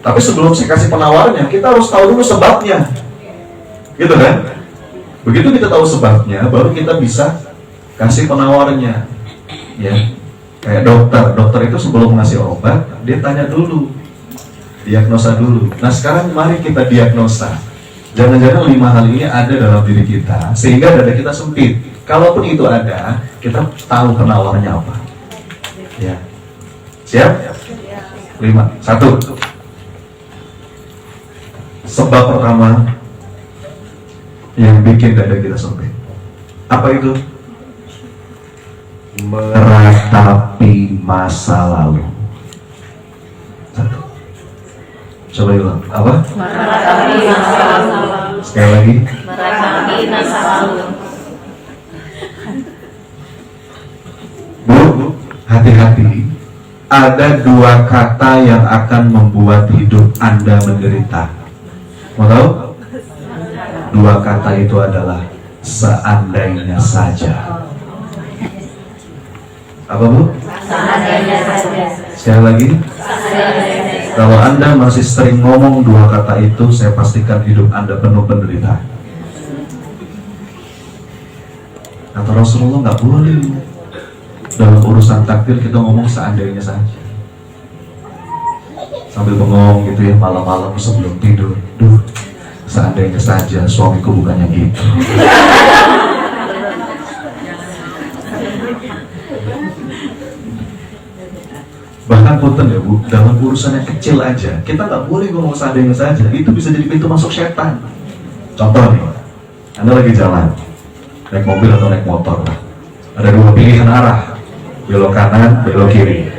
Tapi sebelum saya kasih penawarnya, kita harus tahu dulu sebabnya. Gitu kan? Begitu kita tahu sebabnya, baru kita bisa kasih penawarnya. Ya. Kayak dokter itu sebelum ngasih obat, dia tanya dulu. Diagnosa dulu. Nah sekarang mari kita diagnosa. Jangan-jangan 5 hal ini ada dalam diri kita, sehingga dada kita sempit. Kalaupun itu ada, kita tahu penawarnya apa. Ya. Siap? 5. 1. Sebab pertama yang bikin dada kita sempit, apa itu? Meratapi masa lalu. 1. Coba ulang. Apa? Meratapi masa lalu. Sekali lagi. Meratapi masa lalu. Bu, hati-hati. Ada 2 kata yang akan membuat hidup Anda menderita. Mau tahu? 2 kata itu adalah seandainya saja. Apa Bu? Seandainya saja. Sekali lagi. Kalau Anda masih sering ngomong 2 kata itu, saya pastikan hidup Anda penuh penderitaan. Kata Rasulullah nggak boleh dalam urusan takdir kita ngomong seandainya saja. Sambil bengong gitu ya malam-malam sebelum tidur. Duh, seandainya saja suamiku bukannya gitu. Bahkan punten ya Bu, dalam urusan yang kecil aja kita nggak boleh ngomong seandainya saja. Itu bisa jadi pintu masuk setan. Contoh nih, Anda lagi jalan, naik mobil atau naik motor, ada 2 pilihan arah, belok kanan, belok kiri.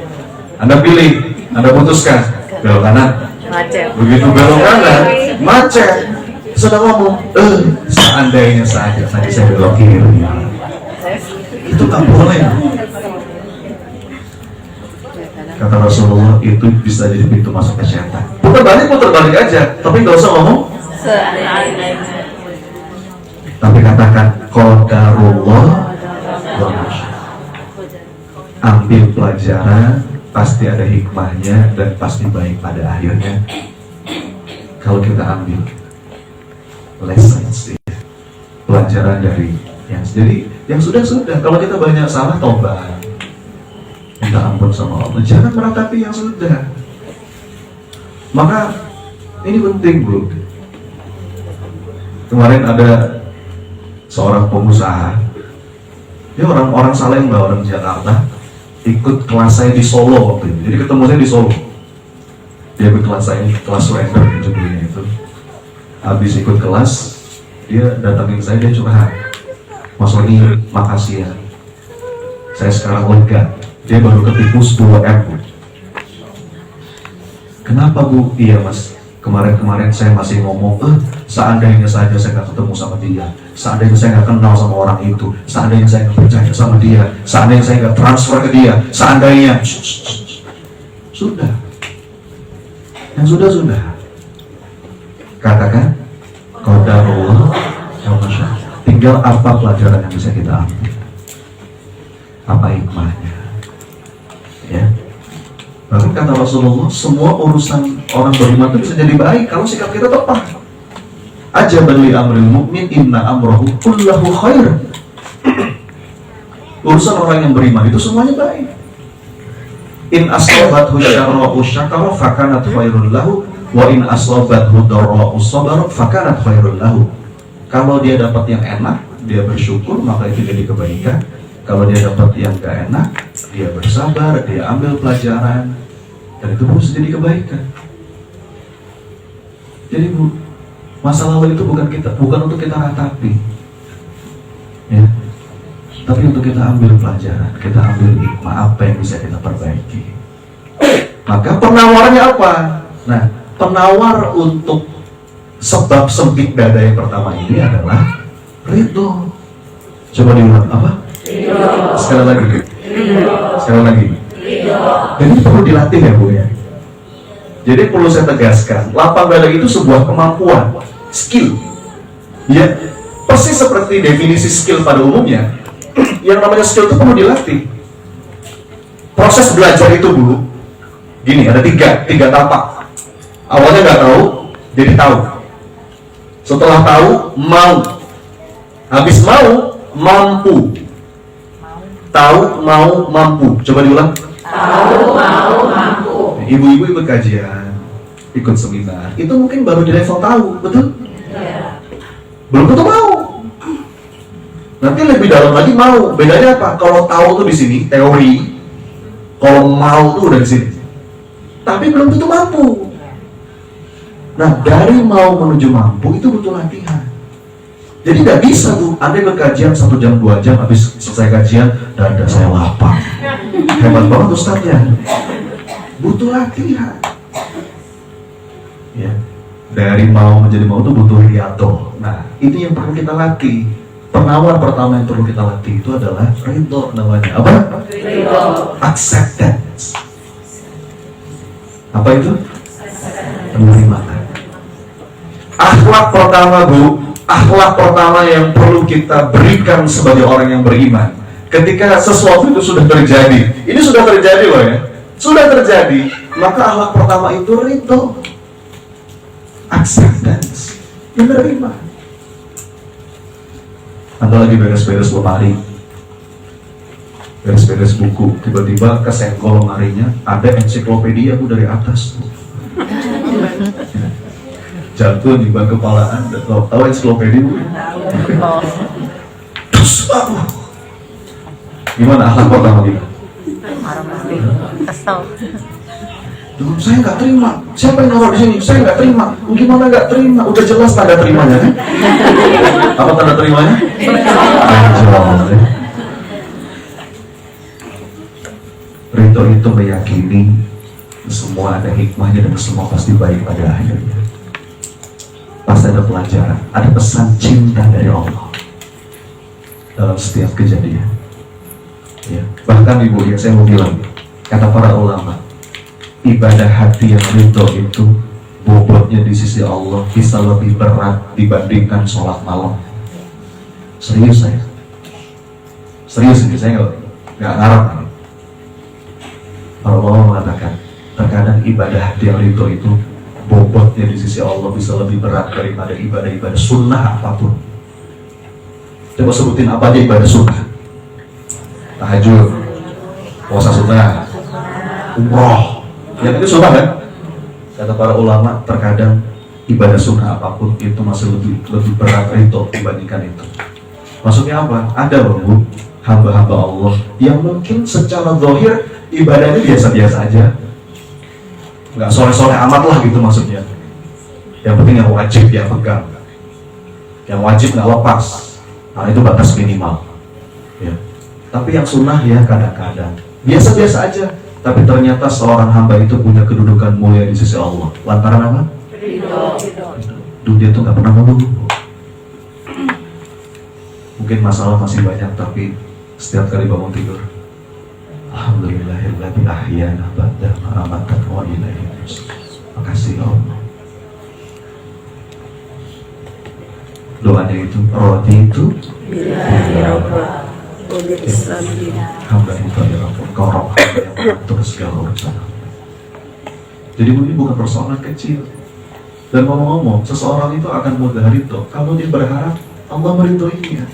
Anda pilih, Anda putuskan belok kanan. Macet. Begitu belok kanan, macet. Sudah ngomong, seandainya saja tadi saya belok kiri. Itu tak boleh. Kata Rasulullah, itu bisa jadi pintu masuk ke setan. Putar balik aja, tapi nggak usah ngomong. Tapi katakan qadarullah wa masya'. Ambil pelajaran, pasti ada hikmahnya dan pasti baik pada akhirnya. Kalau kita ambil lessons, pelajaran dari yang sudah. Kalau kita banyak salah, tobat, minta ampun sama Allah. Jangan meratapi yang sudah. Maka ini penting, Bu. Kemarin ada seorang pengusaha, dia orang Salemba, orang Jakarta, ikut kelas saya di Solo waktu itu. Jadi ketemu saya di Solo. Dia ikut kelas saya, kelas render judulnya itu. Habis ikut kelas, dia datangin saya, dia curhat. Mas Roni, makasih ya. Saya sekarang lega. Dia baru ketipu 10M. Kenapa Bu? Iya Mas, kemarin saya masih ngomong, seandainya saja saya nggak ketemu sama dia, seandainya saya nggak kenal sama orang itu, seandainya saya nggak percaya sama dia, seandainya saya nggak transfer ke dia, seandainya. Sudah. Yang sudah. Katakan qadarullah wa masya'. Tinggal apa pelajaran yang bisa kita ambil, apa hikmahnya, ya. Bahkan kata Rasulullah, semua urusan orang beriman itu bisa jadi baik kalau sikap kita tepat. Ajaban li amril mu'min inna amrahu kullahu khair. Urusan orang yang beriman itu semuanya baik. In asabathu syarra'u syakara fakanat khairul lahu wa in asabathu darra'u sabara fakanat khairul lahu. Kalau dia dapat yang enak, dia bersyukur, maka itu jadi kebaikan. Kalau dia dapat yang gak enak, dia bersabar, dia ambil pelajaran, dan itu bisa jadi kebaikan. Jadi Bu, masa lalu itu bukan untuk kita ratapi, ya, tapi untuk kita ambil pelajaran, kita ambil hikmah apa yang bisa kita perbaiki. Maka penawarannya apa? Nah, penawar untuk sebab sempit dada yang pertama ini adalah ridho. Coba diulang, apa? Ridho. Sekali lagi. Dan ini perlu dilatih ya Bu ya. Jadi perlu saya tegaskan, lapang dada itu sebuah kemampuan, skill. Ya, persis seperti definisi skill pada umumnya. Yang namanya skill itu perlu dilatih. Proses belajar itu Bu, gini, ada tiga tapak. Awalnya nggak tahu, jadi tahu. Setelah tahu, mau. Habis mau, mampu. Tahu, mau, mampu. Coba diulang. Tahu, mau, mampu. Ibu-ibu ikut kajian, ikut seminar, itu mungkin baru di level tahu, betul? Ya. Belum tentu mau. Nanti lebih dalam lagi mau. Bedanya apa? Kalau tahu tuh di sini teori, kalau mau tuh udah di sini. Tapi belum tentu mampu. Nah, dari mau menuju mampu itu butuh latihan. Jadi nggak bisa tuh, Anda ikut kajian 1 jam 2 jam, habis selesai kajian, dada saya lapang. Hebat banget Ustaznya. Butuh latihan. Ya. Dari mau menjadi mau itu butuh riadoh. Nah, ini yang perlu kita latih. Penawar pertama yang perlu kita latih itu adalah ridho namanya. Apa? Ridho. Acceptance. Apa itu? Penerimaan. Akhlak pertama Bu, akhlak pertama yang perlu kita berikan sebagai orang yang beriman. Ketika sesuatu itu sudah terjadi, ini sudah terjadi loh ya, sudah terjadi, maka akhlak pertama itu ridho, acceptance, menerima. Anda lagi beres-beres lemari, beres-beres buku, tiba-tiba kesenggol lemarinya, ada ensiklopedia Bu dari atas. Jatuh di bak kepalaan, tahu ensiklopedia Bu? Terus gimana akhlak pertama kita? Kesel. Duh, saya nggak terima. Siapa yang naruh di sini? Saya nggak terima. Gimana nggak terima? Udah jelas tanda terimanya kan? Apa tanda terimanya? Ridho itu meyakini semua ada hikmahnya dan semua pasti baik pada akhirnya. pasti ada pelajaran, ada pesan cinta dari Allah dalam setiap kejadian. Ya. Bahkan ibu, ya saya mau bilang, kata para ulama, ibadah hati yang ridho itu bobotnya di sisi Allah bisa lebih berat dibandingkan sholat malam. Serius saya, serius ini, saya nggak ngarap. Para ulama mengatakan, terkadang ibadah hati yang ridho itu bobotnya di sisi Allah bisa lebih berat daripada ibadah-ibadah sunnah apapun. Coba sebutin apa aja ibadah sunnah. Tahajud, puasa sunnah, umroh, yang itu sunnah kan? Kata para ulama, terkadang ibadah sunnah apapun itu masih lebih berat ridho dibandingkan itu. Maksudnya apa? Ada loh Bu, hamba-hamba Allah yang mungkin secara zahir ibadahnya biasa-biasa aja, nggak soleh-soleh amat lah gitu maksudnya. Yang penting yang wajib dia pegang, yang wajib nggak lepas. Nah itu batas minimal. Ya. Tapi yang sunnah ya kadang-kadang biasa-biasa aja. Tapi ternyata seorang hamba itu punya kedudukan mulia di sisi Allah. Lantaran apa? Dunia itu nggak pernah menunggu. Mungkin masalah masih banyak, tapi setiap kali bangun tidur, alhamdulillahilladzi ahyana ba'da ma amatana wa ilaihi nusyur. Makasih ya Allah. Doanya itu roti itu hamba itu ya Rabbul Karam, yang mengatur segala urusan. Jadi ini bukan persoalan kecil. Dan ngomong-ngomong, seseorang itu akan mudah ridho kalau dia berharap Allah meridhoinya.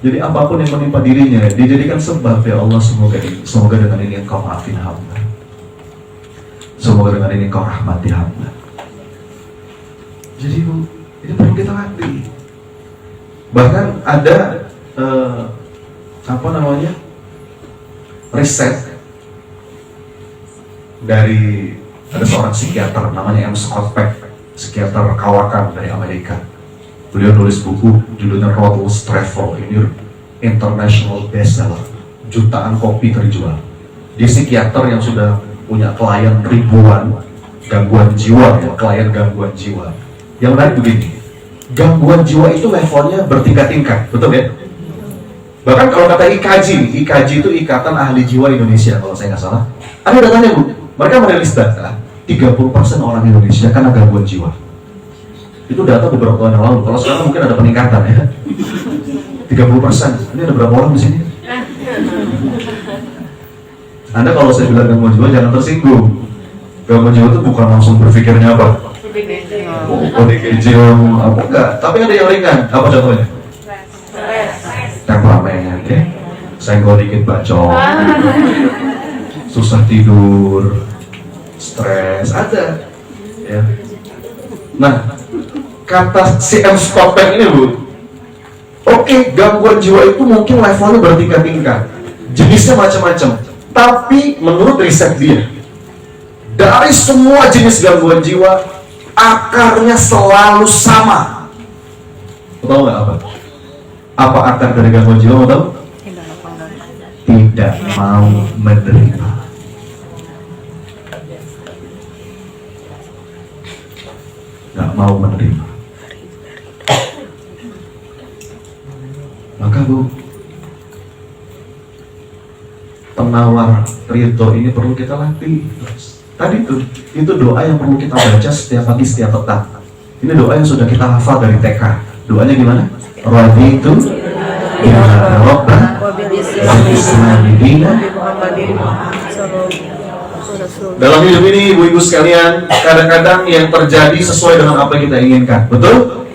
Jadi apapun yang menimpa dirinya dijadikan sebab, ya Allah, semoga dengan ini Engkau maafin hamba, semoga dengan ini Engkau rahmati hamba. Jadi Bu, ini perlu kita latih. Bahkan ada riset dari ada seorang psikiater namanya M. Scott Peck, psikiater kawakan dari Amerika. Beliau nulis buku judulnya Roadless Travel, ini international bestseller, jutaan kopi terjual. Dia psikiater yang sudah punya klien ribuan gangguan jiwa, ya, klien gangguan jiwa. Yang menarik begini, gangguan jiwa itu levelnya bertingkat-tingkat, betul ya? Bahkan kalau kata IKJ itu Ikatan Ahli Jiwa Indonesia kalau saya nggak salah, ada datanya Bu, mereka merilis data 30% orang Indonesia karena gangguan jiwa. Itu data beberapa tahun yang lalu. Kalau sekarang mungkin ada peningkatan ya. 30%. Ini ada berapa orang di sini? Anda kalau saya bilang gangguan jiwa jangan tersinggung. Gangguan jiwa itu bukan langsung berpikirnya apa? ODGJ apa enggak? Tapi ada yang ringan. Apa contohnya? Temperamen, ya. Senggol dikit bacot, susah tidur, stres, ada. Ya. Nah, kata si M. Scott Peck ini Bu, oke, gangguan jiwa itu mungkin levelnya bertingkat-tingkat, jenisnya macam-macam. Tapi menurut riset dia, dari semua jenis gangguan jiwa, akarnya selalu sama. Tahu nggak apa? Apa akar dari gangguan jiwa? Mau tahu? Tidak mau menerima. Nggak mau menerima. Maka Bu, penawar ridho ini perlu kita latih. Tadi itu doa yang perlu kita baca setiap pagi, setiap petang. Ini doa yang sudah kita hafal dari TK. Doanya gimana? Raditu ya Rabbah wal Islami dinan. Dalam hidup ini ibu-ibu sekalian, kadang-kadang yang terjadi sesuai dengan apa yang kita inginkan. Betul?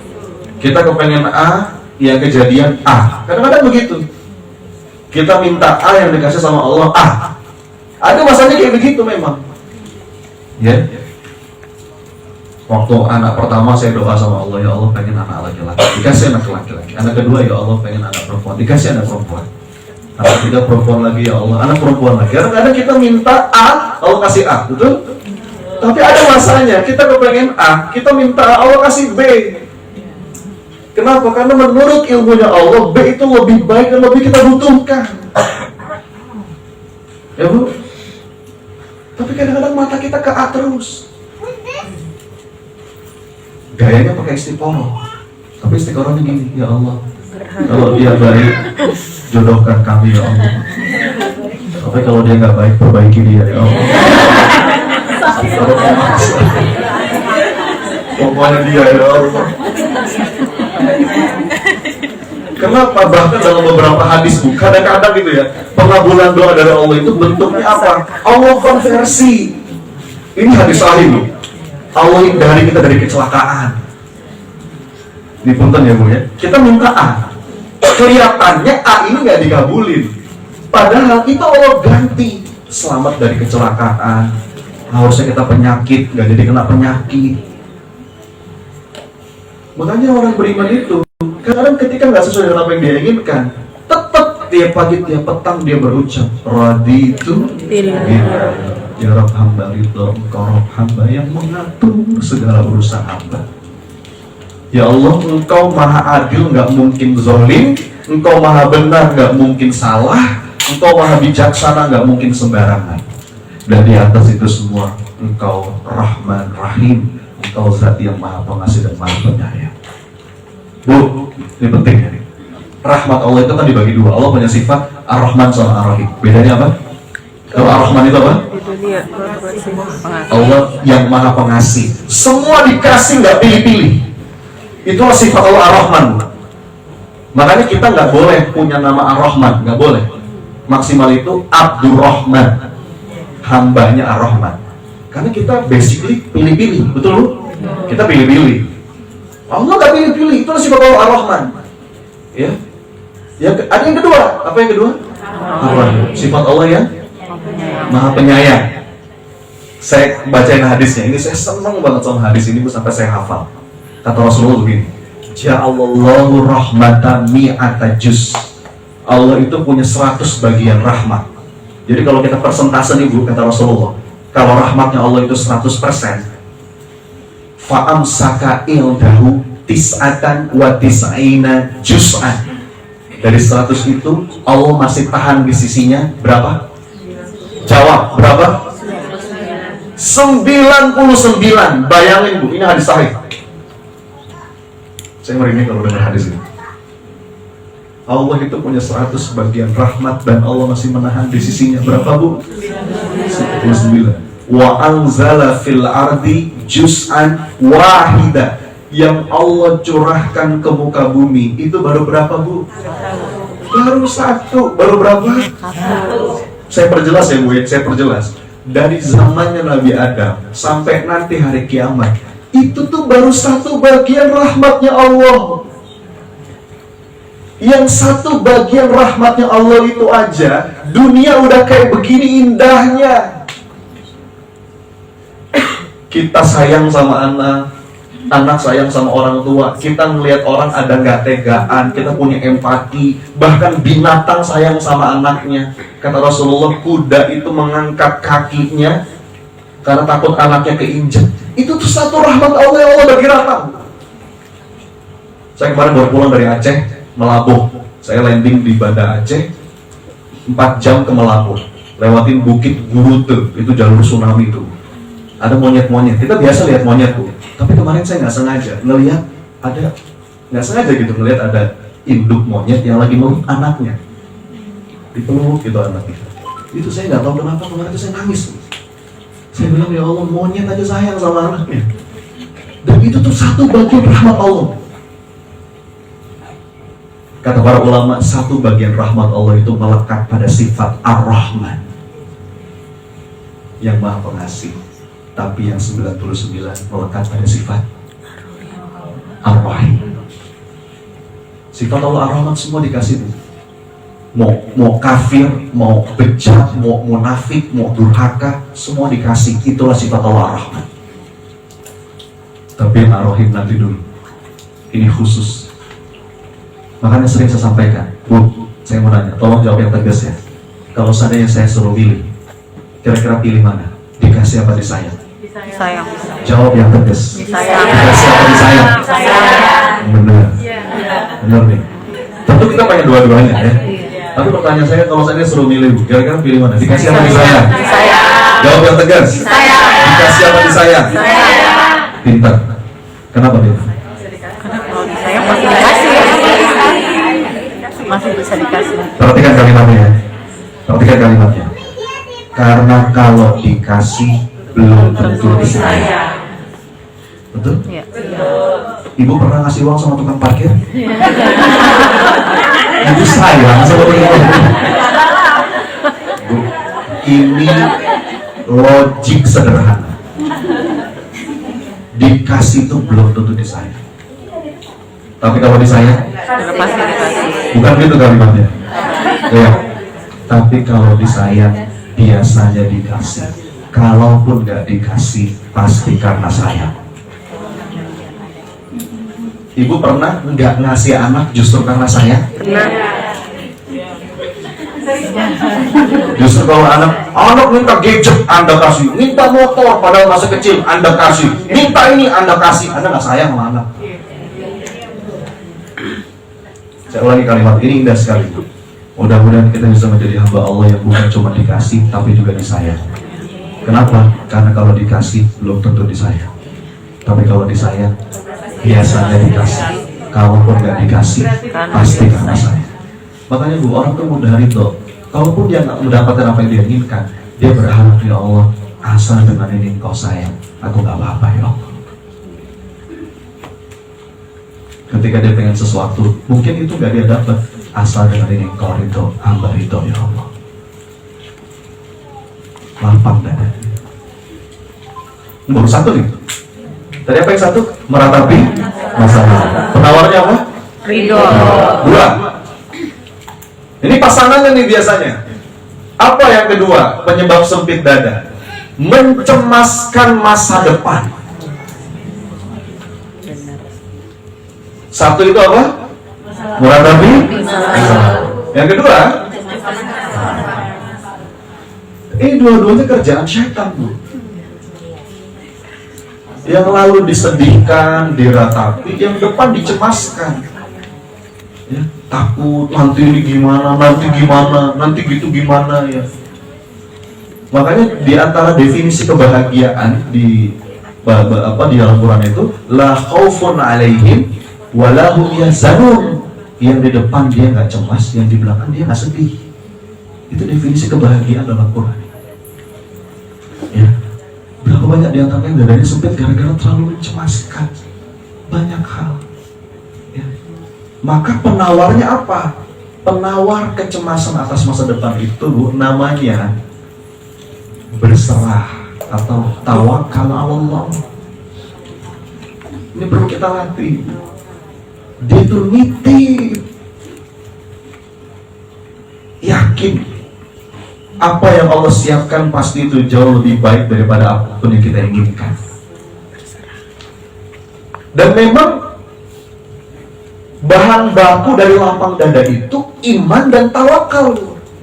Kita kepengen A, yang kejadian A. Kadang-kadang begitu. Kita minta A yang dikasih sama Allah A. Ada masanya kayak begitu memang. Ya. Waktu anak pertama saya doa sama Allah, ya Allah pengen anak laki-laki, dikasih anak laki-laki. Anak kedua, ya Allah pengen anak perempuan, dikasih anak perempuan. Anak ketiga perempuan lagi, ya Allah anak perempuan lagi. Kadang-kadang kita minta A, Allah kasih A, betul? Tapi ada masanya kita kepengen A, kita minta A, Allah kasih B. Kenapa? Karena menurut ilmunya Allah, B itu lebih baik dan lebih kita butuhkan. Ya Bu? Tapi kadang-kadang mata kita ke A terus. gayanya pakai istiqoroh, tapi istiqorohnya gini, ya Allah, kalau dia baik, jodohkan kami ya Allah. Tapi kalau dia nggak baik, perbaiki dia ya Allah. Pokoknya dia ya Allah. Kenapa? Bahkan dalam beberapa hadis bu, kadang-kadang gitu ya, pengabulan doa dari Allah itu bentuknya apa? Allah konversi. Ini hadis sahih bu. Allah hindari kita dari kecelakaan. Ini punten ya bu ya. Kita minta A. Kelihatannya A ini nggak dikabulin. Padahal itu Allah ganti. Selamat dari kecelakaan. Harusnya kita penyakit, nggak jadi kena penyakit. Makanya orang beriman itu kadang ketika nggak sesuai dengan apa yang dia inginkan, tetap tiap pagi tiap petang dia berucap raditu billah. Ya Rabb, hamba ridho, Engkau Rabb hamba yang mengatur segala urusan hamba. Ya Allah, Engkau maha adil, nggak mungkin zalim. Engkau maha benar, nggak mungkin salah. Engkau maha bijaksana, nggak mungkin sembarangan. Dan di atas itu semua Engkau Rahman Rahim. Engkau zat yang maha pengasih dan maha penyayang. Bu, ini penting ya. Rahmat Allah itu kan dibagi dua. Allah punya sifat Ar-Rahman sama Ar-Rahim. Bedanya apa? Kalau Ar-Rahman itu apa? Allah yang maha pengasih. Semua dikasih, nggak pilih-pilih. Itulah sifat Allah Ar-Rahman. Makanya kita nggak boleh punya nama Ar-Rahman, nggak boleh. Maksimal itu Abdurrahman, hambanya Ar-Rahman. Karena kita basically pilih-pilih, betul lu? Kita pilih-pilih. Allah nggak pilih-pilih, itulah sifat Allah Ar-Rahman. Ya. Ada yang kedua, apa yang kedua? Ar-Rahim. Sifat Allah yang maha penyayang. Saya bacain hadisnya, ini saya senang banget sama hadis ini sampai saya hafal. Kata Rasulullah begini, Ja'alallahu rahmatan mi'ata juz. Allah itu punya 100 bagian rahmat. Jadi kalau kita persentase nih bu, kata Rasulullah, kalau rahmatnya Allah itu 100%, fa'amsaka ildahu tis'atan wa tis'ina juz'an. Dari 100 itu Allah masih tahan di sisinya berapa? Jawab, berapa? 99. Bayangin bu, ini hadis sahih. Saya merinding kalau dengar hadis ini. Allah itu punya 100 bagian rahmat dan Allah masih menahan di sisinya berapa bu? 99. Wa anzala fil ardi juz'an wahida. Yang Allah curahkan ke muka bumi itu baru berapa bu? Baru 1. Baru berapa? 1. Saya perjelas ya bu ya, saya perjelas. Dari zamannya Nabi Adam sampai nanti hari kiamat, itu tuh baru 1 bagian rahmatnya Allah. Yang 1 bagian rahmatnya Allah itu aja, dunia udah kayak begini indahnya. Kita sayang sama anak sayang sama orang tua, kita ngelihat orang ada nggak tegaan, kita punya empati. Bahkan binatang sayang sama anaknya. Kata Rasulullah, kuda itu mengangkat kakinya karena takut anaknya keinjak. Itu tuh 1 rahmat Allah yang Allah bagi rahmat. Saya kemarin baru pulang dari Aceh, Melabuh. Saya landing di Banda Aceh, 4 jam ke Melabuh, lewatin Bukit Gurute, itu jalur tsunami itu. Ada monyet-monyet, kita biasa lihat monyet tuh. Tapi kemarin saya nggak sengaja ngelihat ada, nggak sengaja gitu ngelihat ada induk monyet yang lagi meluk anaknya, dipeluk gitu anaknya. Itu saya nggak tahu kenapa kemarin itu saya nangis. Saya bilang ya Allah, monyet aja sayang sama anaknya. Dan itu tuh 1 bagian rahmat Allah. Kata para ulama, 1 bagian rahmat Allah itu melekat pada sifat Ar-Rahman, yang maha pengasih. Tapi yang 99 melekat pada sifat Ar-Rahim. Sifat Allah Ar-Rahman semua dikasih tuh. Mau kafir, mau bejat, mau munafik, mau durhaka, semua dikasih. Itulah sifat Allah Ar-Rahman. Tapi yang Ar-Rahim nanti dulu. Ini khusus. Makanya sering saya sampaikan, Bu, saya mau nanya, tolong jawab yang tegas ya. Kalau seandainya saya suruh pilih, kira-kira pilih mana? Dikasih apa disayang? Disayang. Jawab yang tegas. Disayang. Dikasih apa disayang? Disayang. Benar. Benar nih. Tentu kita pengen dua-duanya ya. Tapi pertanyaan saya, kalau saya suruh milih, kira-kira pilih mana? Dikasih apa disayang? Disayang. Jawab yang tegas. Disayang. Dikasih apa disayang? Disayang. Pintar. Kenapa dia? Karena kalau disayang pasti dikasih. Masih bisa dikasih. Perhatikan kalimatnya ya. Perhatikan kalimatnya. Karena kalau dikasih belum tentu disayang. Betul? Iya. Ibu pernah ngasih uang sama tukang parkir? Ibu sayang sama tukang parkir. Bu, ini logik sederhana. Dikasih itu belum tentu disayang. Tapi kalau disayang, Sudah pasti dikasih. bukan gitu kalimatnya. Ya. Tapi kalau disayang, biasanya dikasih. Kalaupun nggak dikasih, pasti karena sayang. Ibu pernah nggak ngasih anak justru karena sayang? Justru kalau anak minta gadget, Anda kasih. Minta motor, padahal masih kecil, Anda kasih. Minta ini, Anda kasih. Anda nggak sayang sama anak. Saya ulangi kalimat ini, indah sekali. Mudah-mudahan kita bisa menjadi hamba Allah yang bukan cuma dikasih, tapi juga disayang. Kenapa? Karena kalau dikasih, belum tentu disayang. Tapi kalau disayang, biasanya dikasih. Kalaupun nggak dikasih, pasti karena sayang. Makanya Bu, orang tuh mudah ridho. Kalaupun dia nggak mendapatkan apa yang dia inginkan, dia berharap, ya Allah, asal dengan ini Engkau sayang, aku nggak apa-apa ya Allah. Ketika dia pengen sesuatu, mungkin itu nggak dia dapat, asal dengan ini Engkau ridho, hamba ridho ya Allah. Lapang dada. Baru satu nih. Tadi apa yang satu? Meratapi masalah. Penawarnya apa? Ridho. Dua. Ini pasangannya nih biasanya. Apa yang kedua? Penyebab sempit dada. Mencemaskan masa depan. Satu itu apa? Meratapi masalah. Yang kedua, ini dua-duanya kerjaan syaitan, Bu. Yang lalu disedihkan, diratapi, yang depan dicemaskan. Ya, takut nanti ini gimana, nanti gitu gimana ya. Makanya di antara definisi kebahagiaan di dalam Quran itu la khaufun alaihim wa la hum yahzanun. Yang di depan dia nggak cemas, yang di belakang dia nggak sedih. Itu definisi kebahagiaan dalam Quran. Ya. Berapa banyak di antara yang dadanya sempit gara-gara terlalu mencemaskan banyak hal. Ya. Maka penawarnya apa? Penawar kecemasan atas masa depan itu, Bu, namanya berserah atau tawakal Allah. Ini perlu kita latih. Dia itu nitip, yakin apa yang Allah siapkan pasti itu jauh lebih baik daripada apapun yang kita inginkan. Dan memang bahan baku dari lapang dada itu iman dan tawakal,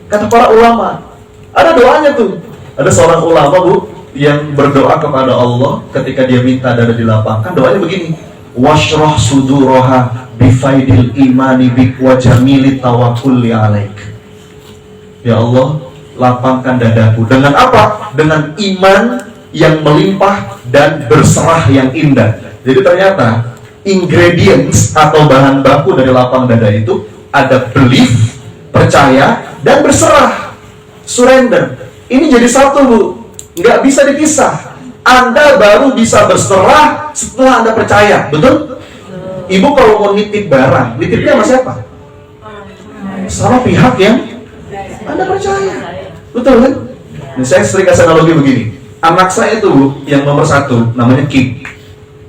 kata para ulama. Ada doanya tuh. Ada seorang ulama, Bu, yang berdoa kepada Allah ketika dia minta dada dilapangkan. Doanya begini: washrah suduraha bifaidil imani bik wa jamili tawakkulli alaik. Ya Allah, lapangkan dadaku dengan apa? Dengan iman yang melimpah dan berserah yang indah. Jadi ternyata ingredients atau bahan baku dari lapang dada itu ada belief, percaya, dan berserah, surrender. Ini jadi satu, Bu, nggak bisa dipisah. Anda baru bisa berserah setelah Anda percaya, betul? Ibu kalau mau nitip barang, nitipnya sama siapa? Sama pihak yang Anda percaya, betul kan? Nah, saya sering kasih analogi begini. Anak saya itu, Bu, yang nomor 1, namanya Kim.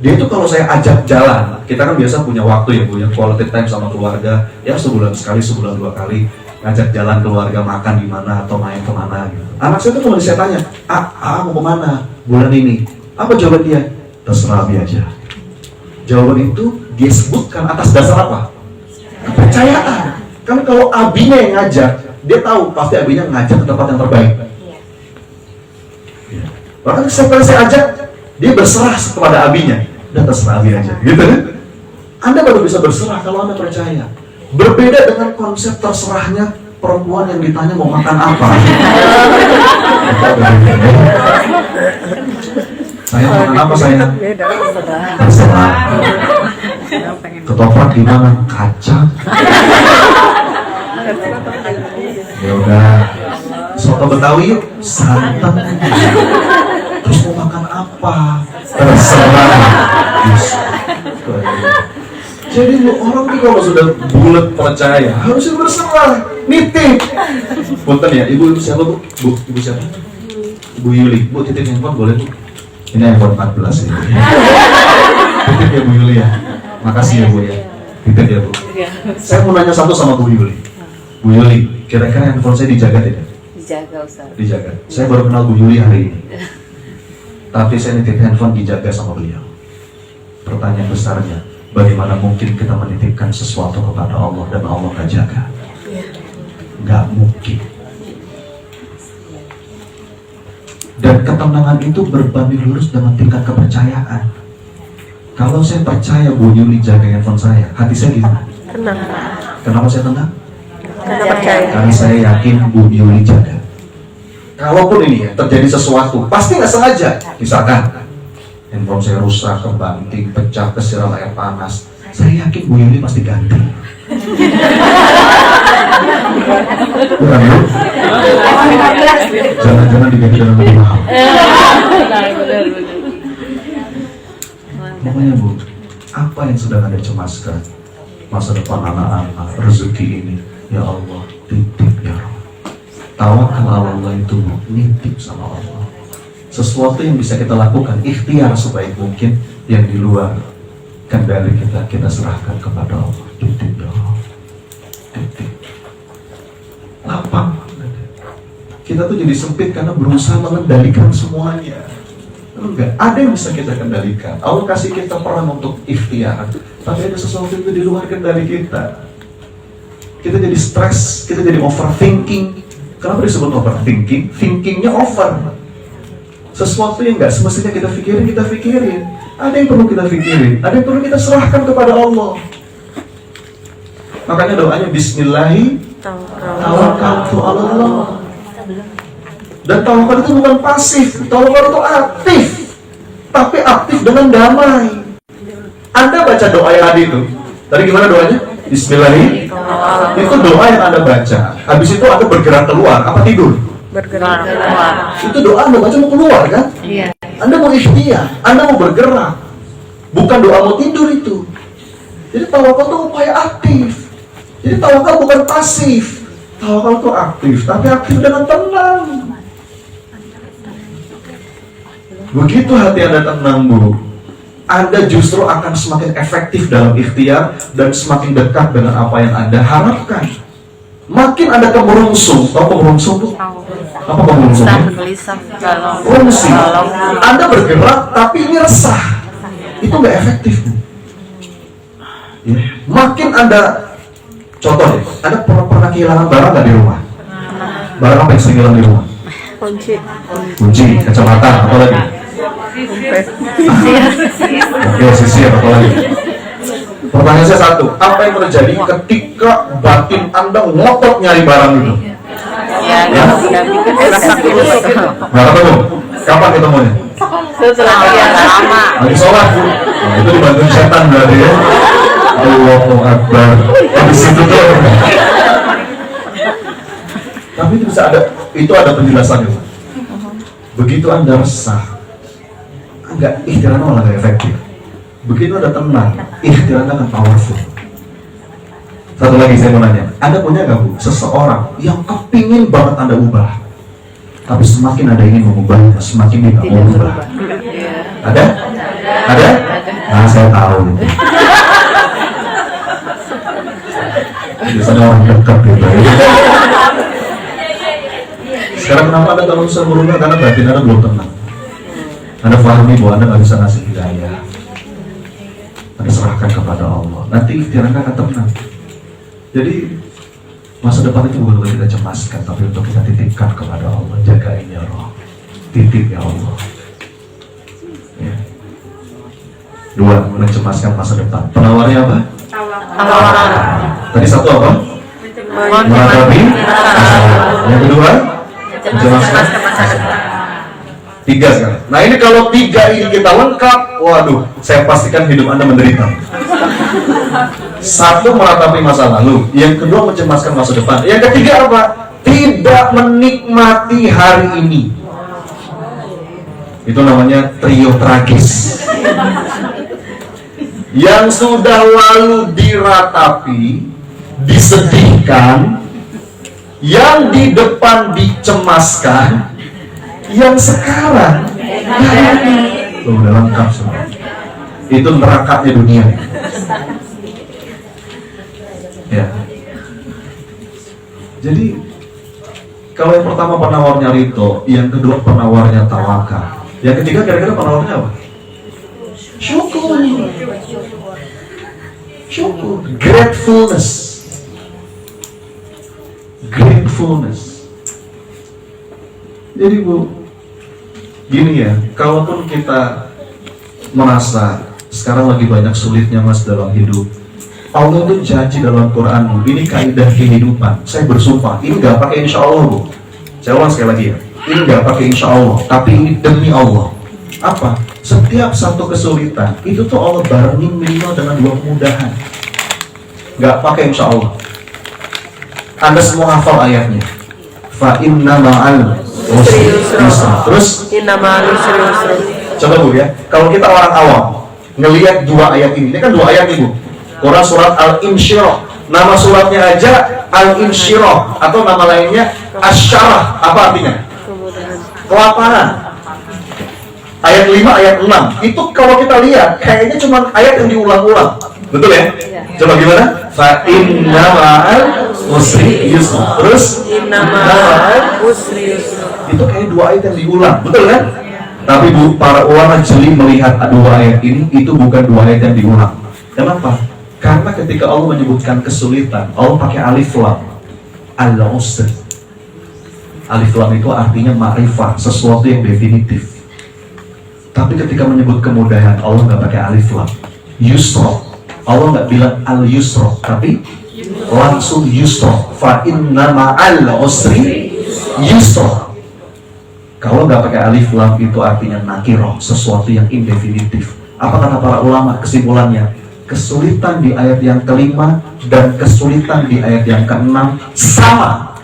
Dia itu kalau saya ajak jalan, kita kan biasa punya waktu ya, punya quality time sama keluarga, ya sebulan sekali, sebulan 2 kali, ngajak jalan keluarga, makan di mana atau main kemana gitu. Anak saya tuh kalau saya tanya, mau kemana bulan ini? Apa jawaban dia? Terserah Abi aja. Jawaban itu dia sebutkan atas dasar apa? Kepercayaan. Kan kalau abinya yang ngajak, dia tahu pasti abinya ngajak ke tempat yang terbaik. Bahkan setelah saya ajak, dia berserah kepada abinya. Dan terserah abi aja, gitu kan? Anda baru bisa berserah kalau Anda percaya. Berbeda dengan konsep terserahnya perempuan yang ditanya mau makan apa. Saya makan apa saya? Terserah. Ketoprak gimana? Kacang. Ya udah. Soto Betawi yuk, santan. Terus mau makan apa? Terserah. Jadi orang nih kalau sudah bulat percaya harusnya berserah, nitip. Punten ya, ibu siapa bu? Ibu siapa? Ibu Yuli. Bu titip handphone boleh bu? Ini iPhone 14 ini. Titip ya Bu Yuli ya. Makasih ya Bu ya. Titip ya Bu. Saya mau nanya satu sama Bu Yuli. Bu Yuli, kira-kira handphone saya dijaga tidak? Dijaga Ustaz. Dijaga. Saya baru kenal Bu Yuli hari ini. Tapi saya nitip handphone dijaga sama beliau. Pertanyaan besarnya, bagaimana mungkin kita menitipkan sesuatu kepada Allah dan Allah gak jaga? Gak mungkin. Dan ketenangan itu berbanding lurus dengan tingkat kepercayaan. Kalau saya percaya Bu Yuli jaga handphone saya, hati saya gimana? Tenang. Kenapa saya tenang? Karena percaya. Karena saya yakin Bu Yuli jaga. Kalaupun ini ya, terjadi sesuatu, pasti nggak sengaja. Misalkan handphone saya rusak, kebanting, pecah, kesiram air panas, saya yakin Bu Yuli pasti ganti. Bukan Bu? Jangan-jangan diganti dengan lebih mahal. Pokoknya Bu, apa yang sedang Anda cemaskan? Masa depan anak-anak, rezeki ini, ya Allah, titip ya Allah. Tawakal Allah itu nitip sama Allah. Sesuatu yang bisa kita lakukan, ikhtiar sebaik mungkin, yang di luar kendali kita serahkan kepada Allah. Titip ya Allah. Titip. Lapang. Kita tuh jadi sempit karena berusaha mengendalikan semuanya. Enggak, ada yang bisa kita kendalikan. Allah kasih kita peran untuk ikhtiar, tapi ada sesuatu itu di luar kendali kita. Kita jadi stres, kita jadi overthinking. Kenapa disebut overthinking? Thinkingnya over. Sesuatu yang nggak semestinya kita pikirin. Ada yang perlu kita pikirin, ada yang perlu kita serahkan kepada Allah. Makanya doanya Bismillahi tawakkaltu 'ala Allah. Dan tawakal itu bukan pasif, tawakal itu aktif. Tapi aktif dengan damai. Anda baca doa yang tadi itu. Tadi gimana doanya? Bismillahi. Itu doa yang Anda baca. Habis itu Anda bergerak keluar, apa tidur? Bergerak. Itu doa Anda baca mau keluar kan? Iya. Anda mau ikhtiar, Anda mau bergerak. Bukan doa mau tidur itu. Jadi tawakal itu upaya aktif. Jadi tawakal bukan pasif. Tawakal itu aktif, tapi aktif dengan tenang. Begitu hati Anda tenang Bu, Anda justru akan semakin efektif dalam ikhtiar dan semakin dekat dengan apa yang Anda harapkan. Makin Anda kemerungsung, tahu kemerungsung Bu? Apa kemerungsung? Gelisah kalau Fungsi. Anda bergerak tapi ini resah. Itu nggak efektif Bu. Ya. Makin Anda, contoh deh, Anda pernah kehilangan barang nggak di rumah? Barang apa yang sering hilang di rumah? Kunci, kacamata, apa lagi? Oke, sisir, apa lagi? Pertanyaan saya satu, apa yang terjadi ketika batin Anda ngotot nyari barang itu? ya rasa kurus. Nggak ketemu? Kapan ketemunya? Setelah lama. Lagi sholat Bu. Nah, itu dibantuin setan berarti ya. Allahu Akbar. Habis itu tuh. Tapi itu bisa ada penjelasannya. Begitu Anda resah, ikhtiar Anda malah gak efektif. Begitu Anda tenang, ikhtiar Anda akan powerful. Satu lagi saya mau nanya, Anda punya gak Bu, seseorang yang kepingin banget Anda ubah, tapi semakin Anda ingin mengubahnya, semakin dia gak mau ubah? Ada? Ada? Nah, saya tahu. Biasanya orang dekat gitu ya. Sekarang kenapa Anda terlalu susah berubah? Karena batin Anda belum tenang. Anda pahami bahwa Anda gak bisa ngasih hidayah. Anda serahkan kepada Allah. Nanti ikhtiar Anda akan tenang. Jadi masa depan itu bukan untuk kita cemaskan, tapi untuk kita titipkan kepada Allah. Jagain ya Allah. Titip ya Allah. Ya. Dua, mencemaskan masa depan. Penawarnya apa? Tawaran. Tadi satu apa? Menghadapi. Yang kedua, mencemaskan masa depan. 3 sekarang. Nah ini kalau 3 ini kita lengkap, waduh, saya pastikan hidup Anda menderita. 1, meratapi masa lalu. Yang kedua, mencemaskan masa depan. Yang ketiga apa? Tidak menikmati hari ini. Itu namanya trio tragis. Yang sudah lalu diratapi, disedihkan, yang di depan dicemaskan, yang sekarang udah lengkap semua. Itu nerakanya dunia. Ya. Jadi kalau yang pertama penawarnya Rito, yang kedua penawarnya tawakal, yang ketiga kira-kira penawarnya apa? Syukur. Syukur. Gratefulness. Jadi Bu, gini ya, kalaupun kita merasa sekarang lagi banyak sulitnya Mas dalam hidup, Allah itu janji dalam Quran, ini kaidah kehidupan. Saya bersumpah, ini gak pakai insya Allah Bu. Saya ulang sekali lagi ya, ini gak pakai insya Allah, tapi ini demi Allah. Apa? Setiap satu kesulitan itu tuh Allah barengin minimal dengan 2 kemudahan. Gak pakai insya Allah. Anda semua hafal ayatnya. Fa inna ma'al usri yusra. Terus Inna ma'al usri yusra. coba Bu ya, kalau kita orang awam ngelihat 2 ayat ini kan 2 ayat nih Bu. Quran surat Al-Insyirah. Nama suratnya aja Al-Insyirah, atau nama lainnya Asyarah. Apa artinya? Kelaparan. Ayat 5, ayat 6. Itu kalau kita lihat kayaknya cuma ayat yang diulang-ulang. Betul ya? Coba gimana? Fa inna ma'al usri yusra. Terus Inna ma'al usri yusra. itu kayak 2 ayat yang diulang, betul kan? Tapi Bu, para ulama jeli melihat 2 ayat ini itu bukan 2 ayat yang diulang. Kenapa? Karena ketika Allah menyebutkan kesulitan, Allah pakai alif lam, al-usri. Alif lam itu artinya ma'rifah, sesuatu yang definitif. Tapi ketika menyebut kemudahan, Allah nggak pakai alif lam, yusra. Allah nggak bilang al-yusra, tapi langsung yusra. Fa inna ma'al usri yusra. Kalau nggak pakai alif lam itu artinya nakirah, sesuatu yang indefinitif. Apa kata para ulama? Kesimpulannya, kesulitan di ayat yang kelima dan kesulitan di ayat yang keenam sama,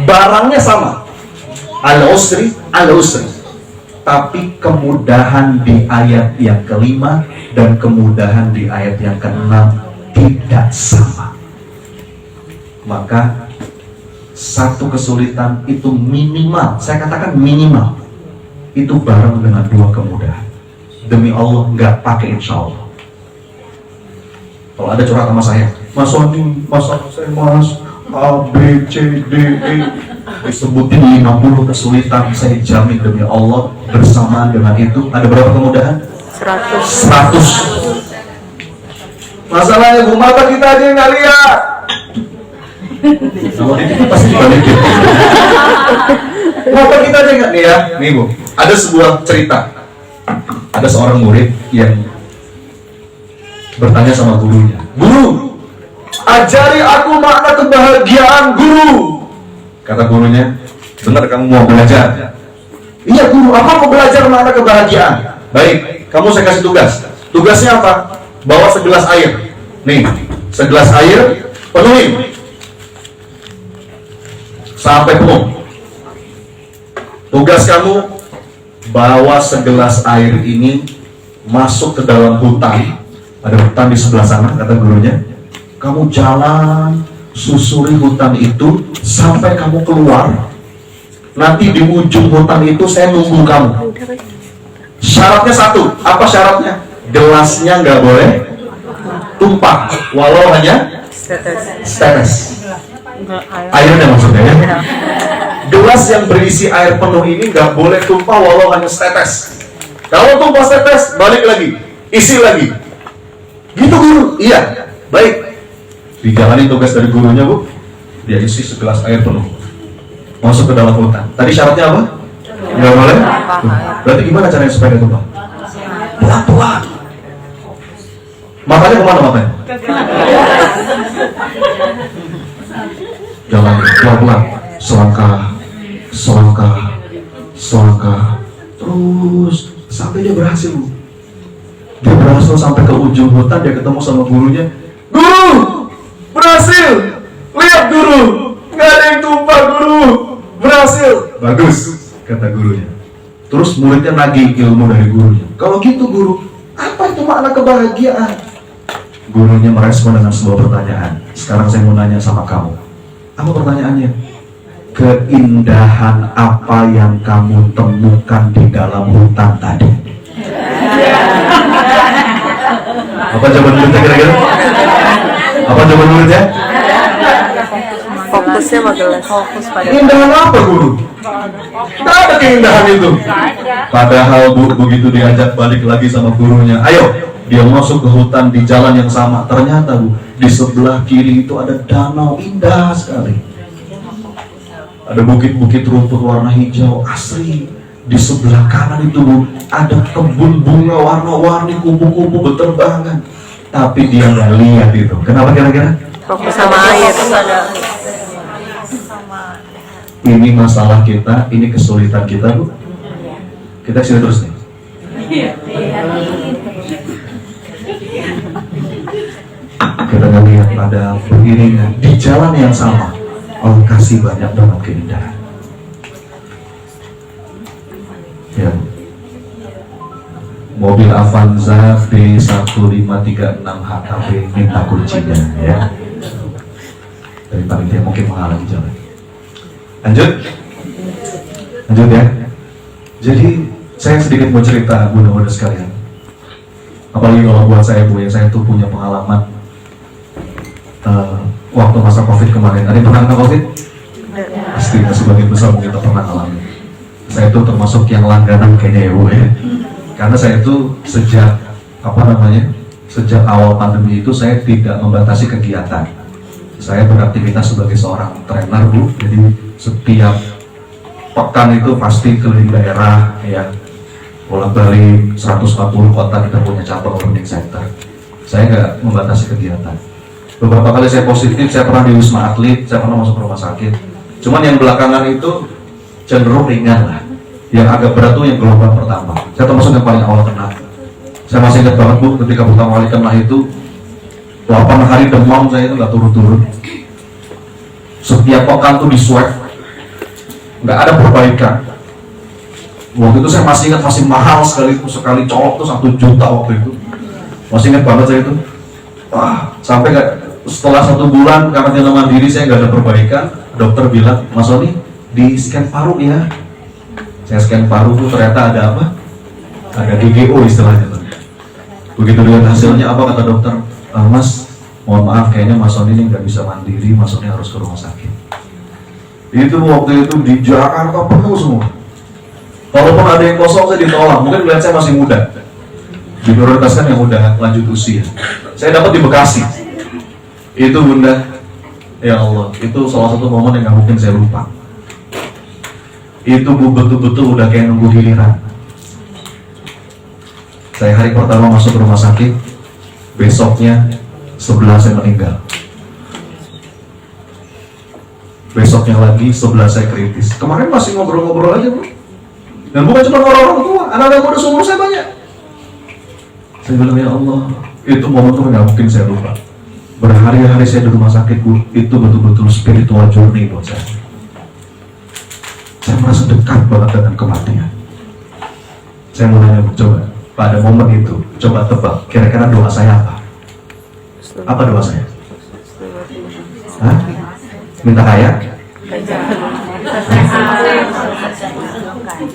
barangnya sama. Al-usri, tapi kemudahan di ayat yang kelima dan kemudahan di ayat yang keenam tidak sama. Maka satu kesulitan itu minimal, saya katakan minimal, itu bareng dengan 2 kemudahan. Demi Allah nggak pakai insya Allah. Kalau ada curhat sama saya, Mas Wani, masalah saya Mas A, B, C, D, E, disebutin 50 kesulitan, saya jamin demi Allah bersamaan dengan itu ada berapa kemudahan? 100. Masalahnya Bu, mata kita aja nggak lihat. Kalau itu pasti dibalikin. Mata kita aja nggak nih ya. Nih Bu, ada sebuah cerita. Ada seorang murid yang bertanya sama gurunya, "Guru, ajari aku makna kebahagiaan, Guru." Kata gurunya, "Benar kamu mau belajar?" "Iya Guru, aku mau belajar makna kebahagiaan." "Baik, kamu saya kasih tugas. Tugasnya apa? Bawa segelas air. Nih, segelas air penuhin sampai penuh. Tugas kamu bawa segelas air ini masuk ke dalam hutan. Ada hutan di sebelah sana," kata gurunya. "Kamu jalan, susuri hutan itu sampai kamu keluar. Nanti di ujung hutan itu saya nunggu kamu. Syaratnya 1, apa syaratnya? Gelasnya nggak boleh tumpah, walau hanya setetes. Airnya maksudnya ya. Gelas yang berisi air penuh ini nggak boleh tumpah walau hanya setetes. Kalau tumpah setetes, balik lagi, isi lagi. Gitu Guru?" "Iya." "Baik." Dijalani tugas dari gurunya Bu, dia isi segelas air penuh, masuk ke dalam hutan. Tadi syaratnya apa? Nggak boleh. Berarti gimana caranya supaya tumpah? Pelan-pelan. Matanya kemana matanya? Jalan pelan-pelan, selangkah, selangkah, terus sampai dia berhasil, Bu. Dia berhasil sampai ke ujung hutan, dia ketemu sama gurunya. Guru, berhasil. Lihat guru, nggak ada yang tumpah guru. Berhasil. Bagus, kata gurunya. Terus muridnya nagih ilmu dari gurunya. Kalau gitu guru, apa itu makna kebahagiaan? Gurunya merespon dengan sebuah pertanyaan. Sekarang saya mau nanya sama kamu. Apa pertanyaannya? Keindahan apa yang kamu temukan di dalam hutan tadi? Apa jawaban muridnya kira-kira? Apa jawaban muridnya? Fokusnya magelas. Fokus pada Keindahan apa guru? Tidak ada keindahan itu. Padahal Bu, begitu diajak balik lagi sama gurunya, ayo, dia masuk ke hutan di jalan yang sama. Ternyata Bu, di sebelah kiri itu ada danau indah sekali. Ada bukit-bukit rumput warna hijau asri. Di sebelah kanan itu Bu, ada kebun bunga warna-warni, kupu-kupu berterbangan. Tapi dia nggak lihat itu. Kenapa kira-kira? fokus sama air. Ini masalah kita, ini kesulitan kita Bu. Kita sini terus nih. Kita nggak lihat ada beriringan di jalan yang sama. Allah kasih banyak banget keindahan. Ya. Mobil Avanza B1536 HKP minta kuncinya ya. Dari panitia mungkin menghalangi jalan. Lanjut ya. Jadi saya sedikit mau cerita bunda-bunda sekalian. Apalagi kalau buat saya Bu, ya saya tuh punya pengalaman waktu masa COVID kemarin. Ada yang pernah kena COVID? Pasti sebagian besar mungkin pernah alami. Saya itu termasuk yang langganan kayaknya ya Bu ya. Karena saya itu sejak awal pandemi itu saya tidak membatasi kegiatan. Saya beraktivitas sebagai seorang trainer Bu. Jadi setiap pekan itu pasti keliling daerah ya. Bolak-balik 140 kota kita punya cabang learning center. Saya nggak membatasi kegiatan. Beberapa kali saya positif, saya pernah di Wisma Atlet, saya pernah masuk rumah sakit. Cuman yang belakangan itu cenderung ringan lah. Yang agak berat tuh yang gelombang pertama. Saya termasuk yang paling awal kena. Saya masih ingat banget Bu, ketika pertama kali kena itu 8 hari demam saya itu nggak turun-turun. Setiap pekan tuh di swab, nggak ada perbaikan. Waktu itu saya masih ingat, masih mahal sekali colok tuh 1 juta waktu itu. Masih ingat banget saya itu. Wah, sampai setelah 1 bulan karantina mandiri saya nggak ada perbaikan. Dokter bilang, Mas Sony di scan paru ya. Saya scan paru tuh ternyata ada apa? Ada GGO istilahnya tuh. Begitu lihat hasilnya apa kata dokter? Mas, mohon maaf kayaknya Mas Sony ini nggak bisa mandiri, Mas Sony harus ke rumah sakit. Itu waktu itu di Jakarta penuh semua. Walaupun ada yang kosong saya ditolak. Mungkin melihat saya masih muda. Diprioritaskan yang udah lanjut usia. Saya dapat di Bekasi. Itu Bunda, ya Allah, itu salah satu momen yang nggak mungkin saya lupa. Itu Bu betul-betul udah kayak nunggu giliran. Saya hari pertama masuk rumah sakit, besoknya sebelah saya meninggal. Besoknya lagi sebelah saya kritis. Kemarin masih ngobrol-ngobrol aja Bu. Dan bukan cuma orang-orang tua, anak-anak muda seumur saya banyak. Saya bilang ya Allah, itu momen nggak mungkin saya lupa. Berhari-hari saya di rumah sakit Bu, itu betul-betul spiritual journey buat saya. Saya merasa dekat banget dengan kematian. Saya mau nanya Bu, coba pada momen itu, coba tebak, kira-kira doa saya apa? Apa doa saya? Hah? Minta kaya?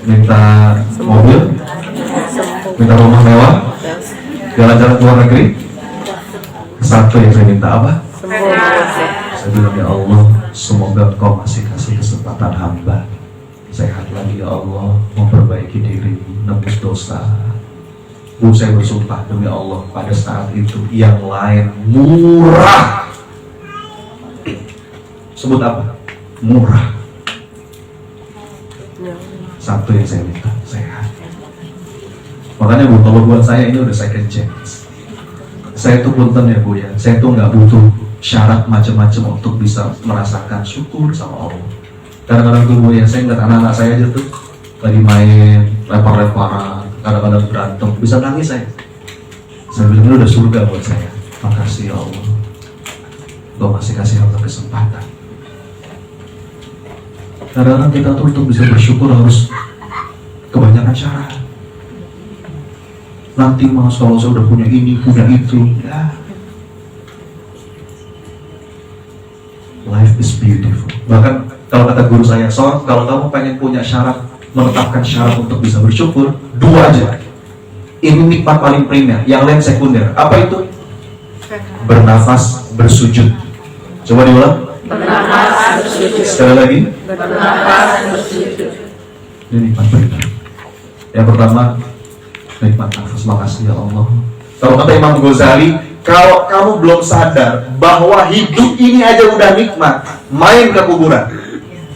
Minta mobil? Minta rumah mewah? Jalan-jalan ke luar negeri? Satu yang saya minta apa? Saya bilang ya Allah, semoga Engkau masih kasih kesempatan hamba sehat lagi ya Allah, memperbaiki diri, nebus dosa. Bu, saya bersumpah demi Allah, pada saat itu yang lain murah. Sebut apa? Murah. Satu yang saya minta, sehat. Makanya Bu, kalau buat saya ini udah second chance. Saya tuh punten ya Bu ya, saya tuh nggak butuh syarat macam-macam untuk bisa merasakan syukur sama Allah. Kadang-kadang tuh Bu ya, saya ngeliat anak-anak saya aja tuh lagi main lempar-lemparan, kadang-kadang berantem, bisa nangis saya. Saya bilang, ini udah surga buat saya. Makasih ya Allah, Kau masih kasih Allah kesempatan. Kadang-kadang kita tuh untuk bisa bersyukur harus kebanyakan syarat. Nanti mas kalau saya udah punya ini, punya itu, ya. Life is beautiful. Bahkan kalau kata guru saya, so, kalau kamu pengen punya syarat, menetapkan syarat untuk bisa bersyukur, 2 aja. Ini nikmat paling primer, yang lain sekunder. Apa itu? Bernafas, bersujud. Coba diulang. Bernafas, bersujud. Sekali lagi. Bernafas, bersujud. Ini nikmat primer. Yang pertama, nikmat nafas. Makasih ya Allah. Kalau kata Imam Ghazali, kalau kamu belum sadar bahwa hidup ini aja udah nikmat, main ke kuburan.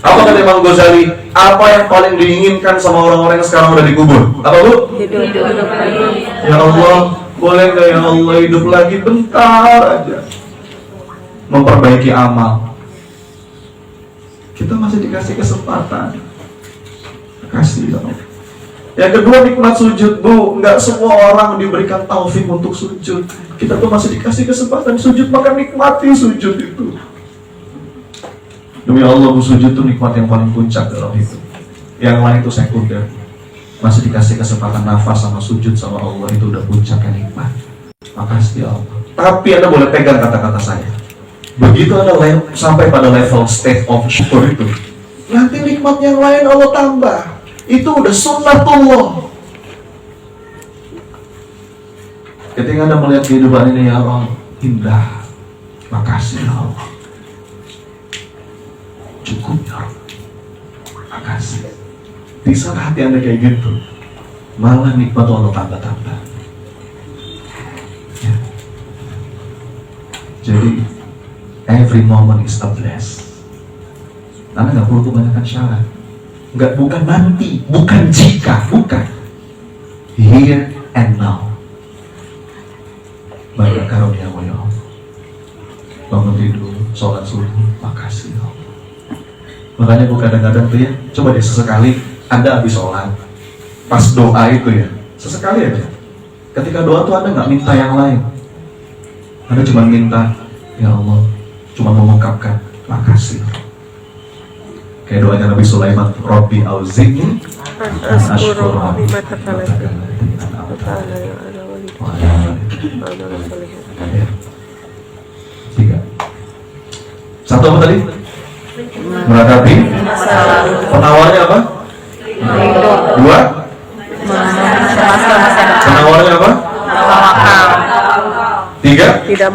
Apa kata Imam Ghazali? Apa yang paling diinginkan sama orang-orang yang sekarang udah dikubur? Apa bu? Hidup lagi. Ya Allah, boleh nggak ya Allah hidup lagi bentar aja, memperbaiki amal. Kita masih dikasih kesempatan. Kasih ya Allah. Yang kedua, nikmat sujud bu. Nggak semua orang diberikan taufik untuk sujud. Kita tuh masih dikasih kesempatan sujud, maka nikmati sujud itu. Demi Allah, sujud itu nikmat yang paling puncak dalam hidup. Yang lain itu sekunder. Masih dikasih kesempatan nafas sama sujud sama Allah, itu udah puncaknya nikmat. Makasih ya Allah. Tapi Anda boleh pegang kata-kata saya. Begitu Anda sampai pada level state of syukur itu, nanti nikmat yang lain Allah tambah. Itu udah sunnatullah. Ketika Anda melihat kehidupan ini, ya Allah, indah. Makasih ya Allah. Cukup ya Allah. Makasih. Di saat hati Anda kayak gitu, malah nikmat Allah tambah-tambah. Ya. Jadi every moment is a bless. Anda nggak perlu kebanyakan syarat. Bukan nanti, bukan jika, bukan. Here and now. Banyak karuniamu ya Allah. Bangun tidur, sholat subuh, makasih ya Allah. Makanya gue kadang-kadang tuh ya, coba deh sesekali Anda habis sholat, pas doa itu ya, sesekali aja. Ketika doa tuh Anda nggak minta yang lain. Anda cuma minta, ya Allah, cuma mengungkapkan makasih. Kayak doanya Nabi Sulaiman, Rabbi auzi'ni Ashkuru nikmataka allati an'amta Ya. 3. Satu apa tadi? Meratapi. Penawarnya apa? 2. Penawarnya apa? 3. Tidak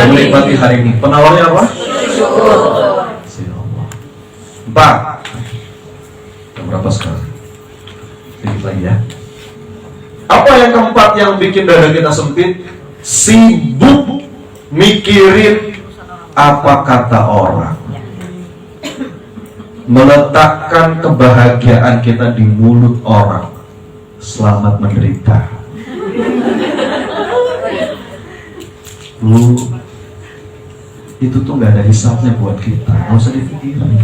menikmati hari ini. Penawarnya apa? syukur. 4. Jam berapa sekarang? Sedikit lagi ya. Apa yang keempat yang bikin dada kita sempit? Sibuk mikirin apa kata orang. Meletakkan kebahagiaan kita di mulut orang. Selamat menderita. Lu itu tuh gak ada hisapnya buat kita. Gak usah dipikirin.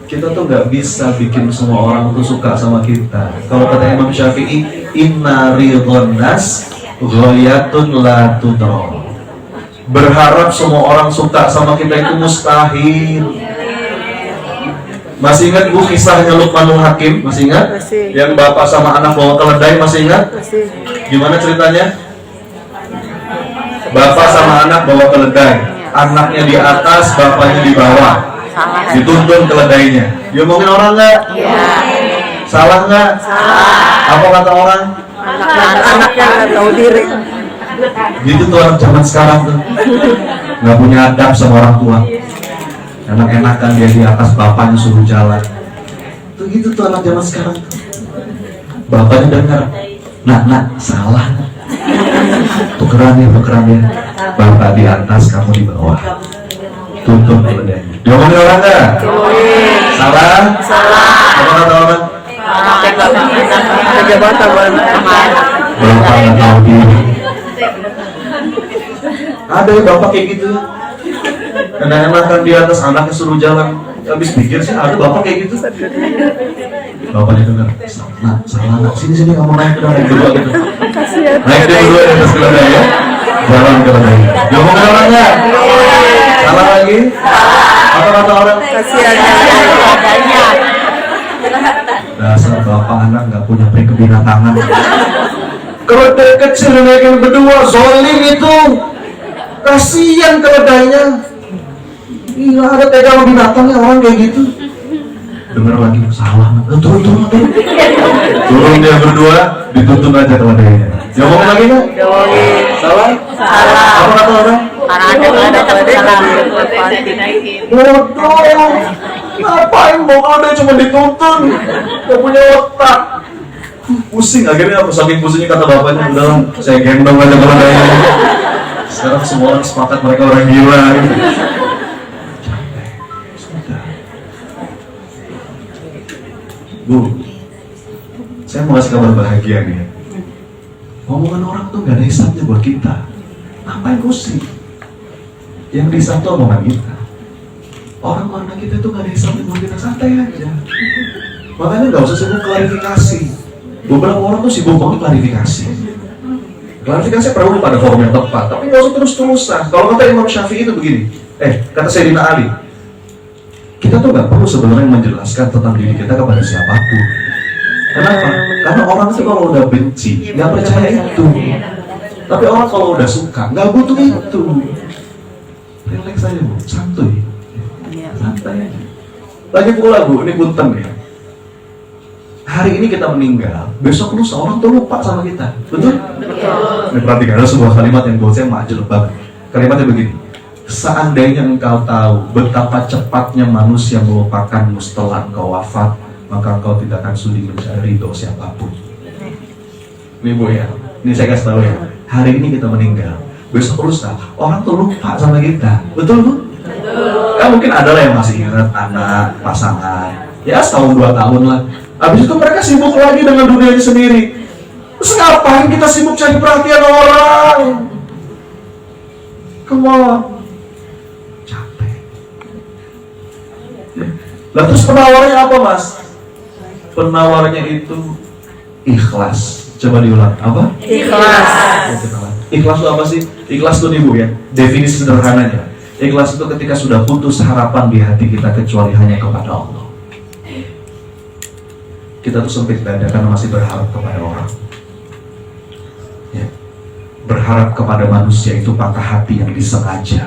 Kita tuh gak bisa bikin semua orang tuh suka sama kita. Kalau kata Imam Syafi'i, inna ridhon nas ghayatun la tudra. Berharap semua orang suka sama kita itu mustahil. Masih ingat bu kisahnya Luqmanul Hakim? Masih ingat? Masih. Yang bapak sama anak bawa keledai, masih ingat? Masih. Gimana ceritanya? Bapak sama anak bawa keledai, anaknya di atas, bapaknya di bawah. Dituntun keledainya. Diomongin orang nggak? Iya. Salah nggak? Salah. Apa kata orang? Anak-anaknya nggak tahu diri. Gitu tuh orang zaman sekarang tuh, nggak punya adab sama orang tua. Enak-enakan dia di atas, bapaknya suruh jalan. Tuh gitu tuh anak zaman sekarang tuh. Bapaknya dengar, nak salah. Tukeran ya. Bapak di atas, kamu di bawah. Tuntun keledainya. Diomongin orang nggak? Salah? Apa kata orang? Kejabatan Bapak nggak tahu diri. Ada ya bapak kayak gitu. enak-enakan di atas, anaknya suruh jalan. Habis pikir sih ada bapak kayak gitu. Bapaknya dengar, salah nak, sini kamu naik berdua gitu. Naik dia berdua di atas keledai ya, jalan keledai. Dia mau keledainya, salah lagi. Apa kata orang? Kasihan. Dasar bapak anak nggak punya peri kebinatangan. Keledai kecil naikin berdua, zolim itu. Kasihan keledainya. Gila, ada tega sama binatangnya orang kayak gitu. Dengar lagi, salah. Turun. Turun dia berdua, dituntun aja keledainya. Ngomong lagi nggak? Salah? Apa kata orang? Ada salah. Bodoh ya. Ngapain mau keledai cuma dituntun? Gak punya otak. Pusing, akhirnya aku saking pusingnya kata bapaknya, udahlah saya gendong aja keledainya. Sekarang semua orang sepakat mereka orang gila gitu. Bu, saya mau kasih kabar bahagia nih. Omongan orang tuh gak ada hisapnya buat kita. Ngapain pusing? Yang dihisap tuh omongan kita. Orang kita tuh gak ada hisapnya buat kita, santai aja. Makanya gak usah sibuk klarifikasi. Beberapa orang tuh sibuk banget klarifikasi. Klarifikasi perlu pada forum yang tepat, tapi gak usah terus-terusan. Kalau kata Imam Syafi'i itu begini, kata Sayyidina Ali, kita tuh gak perlu sebenarnya menjelaskan tentang diri kita kepada siapapun. Kenapa? Karena orang itu kalau udah benci, gak percaya itu. Tapi orang kalau udah suka, gak butuh itu. Relax aja Bu, santuy. Santai aja. Lagi pula Bu, ini punten ya. Hari ini kita meninggal, besok lusa orang tuh lupa sama kita. Betul? Ini perhatikan, ada sebuah kalimat yang buat saya majel banget. Kalimatnya begini, seandainya engkau tahu betapa cepatnya manusia melupakanmu setelah engkau wafat, maka engkau tidak akan sudi mencari ridho siapapun. Ini Bu ya, ini saya kasih tahu ya. Hari ini kita meninggal, besok lusa orang tuh lupa sama kita. Betul Bu? Kan mungkin ada lah yang masih ingat anak, pasangan, ya setahun 2 tahun lah. Habis itu mereka sibuk lagi dengan dunianya sendiri. Terus ngapain kita sibuk cari perhatian orang? Come on. Capek. Lah terus penawarnya apa Mas? Penawarnya itu ikhlas. Coba diulang, apa? Ikhlas. Ikhlas itu apa sih? Ikhlas itu nih Bu ya, definisi sederhananya. Ikhlas itu ketika sudah putus harapan di hati kita kecuali hanya kepada Allah. Kita tuh sempit dada karena masih berharap kepada orang ya. Berharap kepada manusia itu patah hati yang disengaja.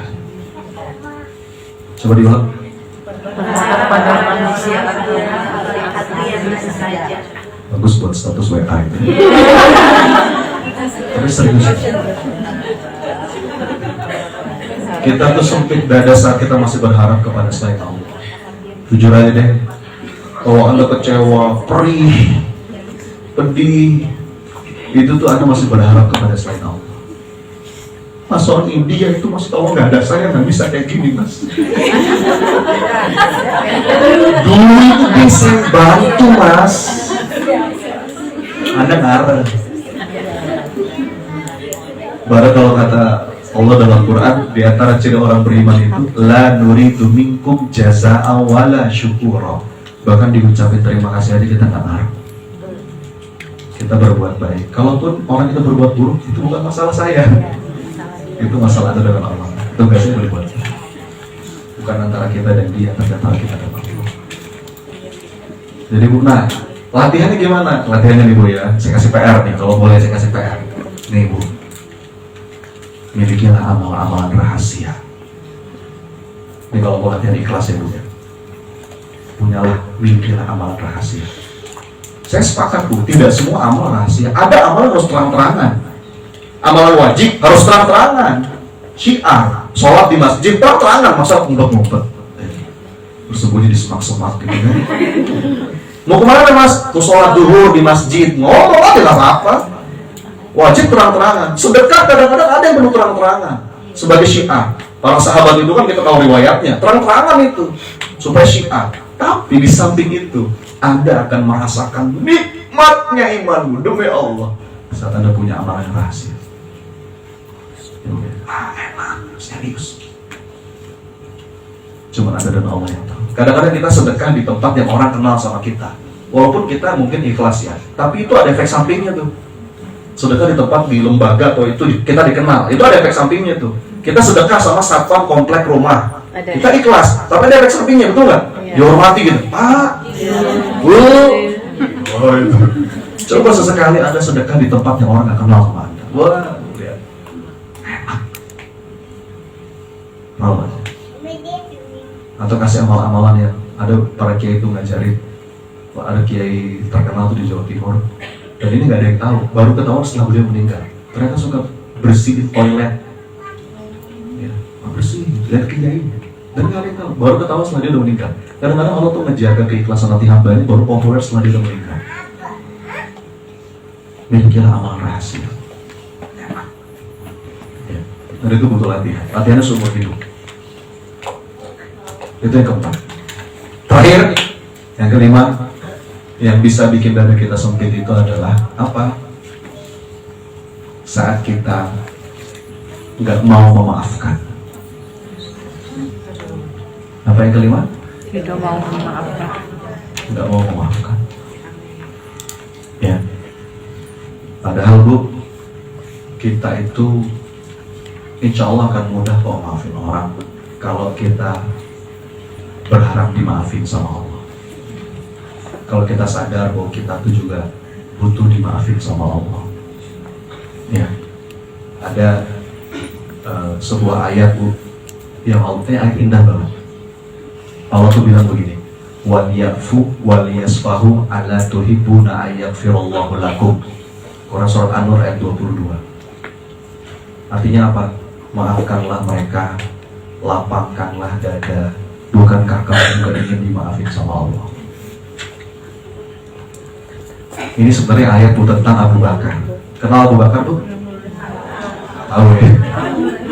Coba diulang. Berharap pada manusia hati yang disengaja. Bagus buat status WA itu. Tapi serius, kita tuh sempit dada saat kita masih berharap kepada selain Allah. Jujur aja deh, kalau Anda kecewa, perih, pedih, itu tuh Anda masih berharap kepada selain Allah. Mas, orang India itu masih tahu nggak ada saya nggak bisa kayak gini Mas. Dulu itu bisa bantu Mas. Anda ngarep. Baru kalau kata Allah dalam Quran, di antara ciri orang beriman itu la nuridu minkum jazaa'a wala syukura. Bahkan diucapin terima kasih aja kita nggak ngarep. Kita berbuat baik. Kalaupun orang itu berbuat buruk, itu bukan masalah saya. Itu masalah Anda dengan Allah. Itu biasanya boleh buat. Bukan antara kita dan dia, tapi antara kita dan Allah. Jadi Bu, nah latihannya gimana? Latihannya nih Bu ya, saya kasih PR nih. Kalau boleh saya kasih PR. Nih Bu, milikilah amal-amalan rahasia. Ini kalau mau latihan ikhlas ya Bu ya. Punyalah, milikilah amalan rahasia. Saya sepakat Bu, tidak semua amal rahasia. Ada amalan harus terang-terangan. Amalan wajib harus terang-terangan. Syiar, sholat di masjid terang-terangan, masa ngumpet-ngumpet, bersembunyi di semak-semak gitu kan. Mau kemana Mas? Mau sholat duhur di masjid, ngomong aja gak apa-apa. Wajib terang-terangan. Sedekah kadang-kadang ada yang perlu terang-terangan sebagai syiar. Para sahabat itu kan kita tahu riwayatnya, terang-terangan itu supaya syiar. Tapi di samping itu Anda akan merasakan nikmatnya imanmu demi Allah saat Anda punya amalan yang rahasia. Enak, serius. Cuma Anda dan Allah yang tahu. Kadang-kadang kita sedekah di tempat yang orang kenal sama kita. Walaupun kita mungkin ikhlas ya, tapi itu ada efek sampingnya tuh. Sedekah di tempat di lembaga atau itu kita dikenal, itu ada efek sampingnya tuh. Kita sedekah sama satpam komplek rumah, kita ikhlas, tapi ada efek sampingnya, betul nggak? Dihormati gitu, Pak, oh itu. Coba sesekali Anda sedekah di tempat yang orang nggak kenal sama Anda. Wah, lihat. Mau nggak? Atau kasih amalan-amalan yang ada para kiai itu ngajarin. Ada kiai terkenal tuh di Jawa Timur, dan ini nggak ada yang tahu, baru ketahuan setelah beliau meninggal. Ternyata suka bersihin toilet, ya, bersih, lihat kiai, dan nggak ada yang tahu, baru ketahuan setelah dia udah meninggal. Kadang-kadang Allah tuh menjaga keikhlasan hati hambanya baru populer setelah dia udah meninggal. Milikilah amal rahasia. Ya. Dan itu butuh latihan. Latihannya seumur hidup. Itu yang keempat. Terakhir, yang kelima, yang bisa bikin dada kita sempit itu adalah apa? Saat kita nggak mau memaafkan. Apa yang kelima? Tidak mau memaafkan. Nggak mau memaafkan. Ya. Padahal Bu, kita itu insya Allah akan mudah kok maafin orang kalau kita berharap dimaafin sama Allah. Kalau kita sadar bahwa kita tuh juga butuh dimaafin sama Allah. Ya, ada sebuah ayat Bu, yang ayat indah banget. Allah tuh bilang begini, wal yafu wal yasfahu ala tuhibbuna ayyaghfirallahu lakum. Quran surat An-Nur ayat 22. Artinya apa? Maafkanlah mereka, lapangkanlah dada. Bukankah kamu juga ingin dimaafin sama Allah? Ini sebenarnya ayat Bu tentang Abu Bakar. Kenal Abu Bakar Bu? Tahu ya?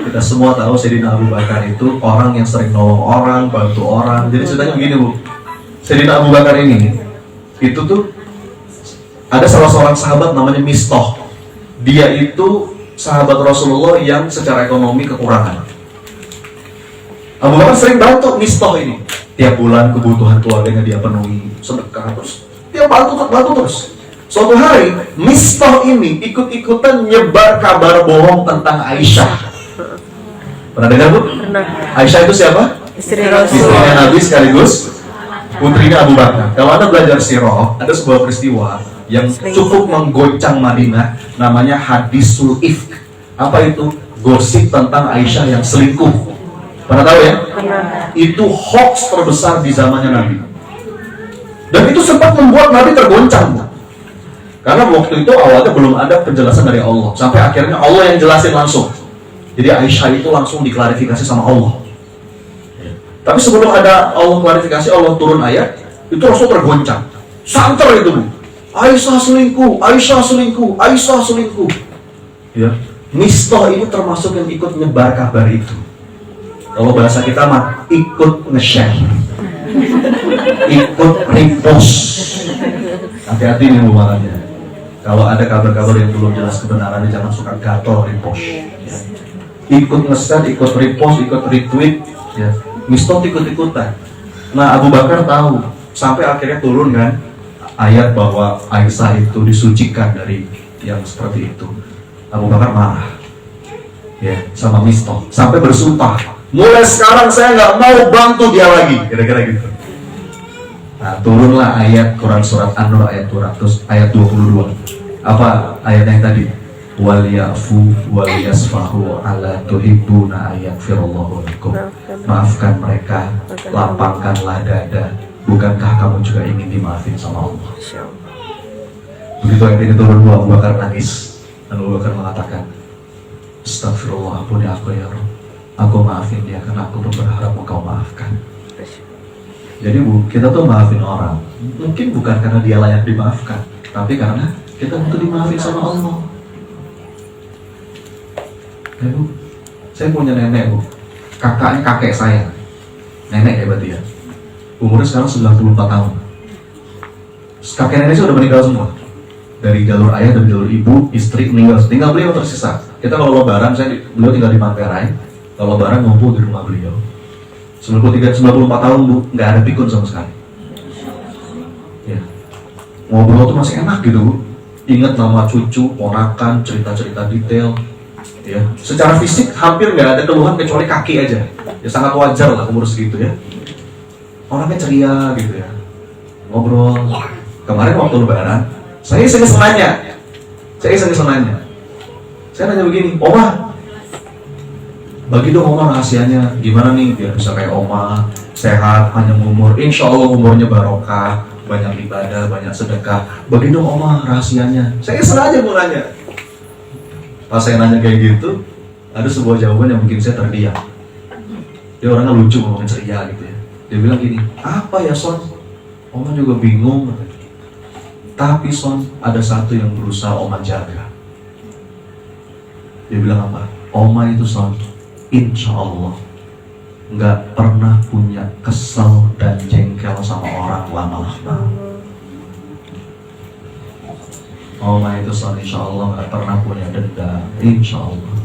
Kita semua tahu Sayyidina Abu Bakar itu orang yang sering nolong orang, bantu orang. Jadi ceritanya begini Bu, Sayyidina Abu Bakar ini itu tuh ada salah seorang sahabat namanya Mistoh. Dia itu sahabat Rasulullah yang secara ekonomi kekurangan. Abu Bakar sering bantu Mistoh ini. Tiap bulan kebutuhan keluarganya dia penuhi, sedekah terus. Dia bantu terus. Suatu hari, Mistoh ini ikut-ikutan nyebar kabar bohong tentang Aisyah. Pernah dengar Bu? Pernah. Aisyah itu siapa? Istri Istrinya Nabi sekaligus putrinya Abu Bakar. Kalau Anda belajar sirah, ada sebuah peristiwa yang cukup menggoncang Madinah, namanya hadisul ifk. Apa itu? Gosip tentang Aisyah yang selingkuh. Pernah tahu ya? Pernah. Itu hoax terbesar di zamannya Nabi. Dan itu sempat membuat Nabi tergoncang. Karena waktu itu awalnya belum ada penjelasan dari Allah. Sampai akhirnya Allah yang jelasin langsung. Jadi Aisyah itu langsung diklarifikasi sama Allah. Tapi sebelum ada Allah klarifikasi, Allah turun ayat, itu langsung tergoncang. Santer itu Bu. Aisyah selingkuh, Aisyah selingkuh, Aisyah selingkuh. Ya. Mistoh ini termasuk yang ikut nyebar kabar itu. Kalau bahasa kita mah ikut nge-share, ikut repost. Hati-hati nih Bu makanya. Kalau ada kabar-kabar yang belum jelas kebenarannya, jangan suka gatel repost. Ya. Ikut nge-share, ikut repost, ikut retweet. Ya. Mistoh ikut-ikutan. Nah Abu Bakar tahu, sampai akhirnya turun kan ayat bahwa Aisyah itu disucikan dari yang seperti itu. Abu Bakar marah, ya, sama Mistoh, sampai bersumpah, mulai sekarang saya nggak mau bantu dia lagi, kira-kira gitu. Nah, turunlah ayat Quran surat An-Nur ayat 22. Apa ayatnya yang tadi? Wal yafu wal yasfahu ala tuhibbuna ayaghfirallahu lakum. Maafkan mereka, lapangkanlah dada. Bukankah kamu juga ingin dimaafin sama Allah? Begitu ayat ini turun, Abu Bakar nangis. Dan Abu Bakar mengatakan, astagfirullah, ampuni aku ya Rabb. Aku maafin dia karena aku berharap engkau maafkan. Jadi Bu, kita tuh maafin orang mungkin bukan karena dia layak dimaafkan, tapi karena kita butuh dimaafin sama Allah. Ya Bu, saya punya nenek Bu, kakaknya kakek saya. Nenek ya berarti ya. Umurnya sekarang 94 tahun. Kakek nenek sudah meninggal semua. Dari jalur ayah dan jalur ibu, istri meninggal. Tinggal beliau tersisa. Kita kalau lebaran, beliau tinggal di Manggarai. Kalau lebaran ngumpul di rumah beliau. 94 tahun bu, nggak ada pikun sama sekali. Ya. Ngobrol tuh masih enak gitu bu. Ingat nama cucu, ponakan, cerita-cerita detail. Ya. Secara fisik hampir nggak ada keluhan kecuali kaki aja. Ya sangat wajar lah umur segitu ya. Orangnya ceria gitu ya. Ngobrol. Kemarin waktu lebaran, saya iseng-iseng nanya. Saya nanya begini, Oma, bagi dong Oma rahasianya gimana nih biar bisa kayak Oma, sehat, panjang umur, insya Allah umurnya barokah, banyak ibadah, banyak sedekah. Bagi dong Oma rahasianya. Saya sengaja mau nanya. Pas saya nanya kayak gitu, ada sebuah jawaban yang bikin saya terdiam. Dia orangnya lucu, ngomongin ceria gitu ya. Dia bilang gini, apa ya Son? Oma juga bingung. Tapi Son, ada satu yang berusaha Oma jaga. Dia bilang apa? Oma itu Son, insya Allah nggak pernah punya kesel dan jengkel sama orang lama-lama. Oma itu Son, insya Allah nggak pernah punya dendam, insya Allah.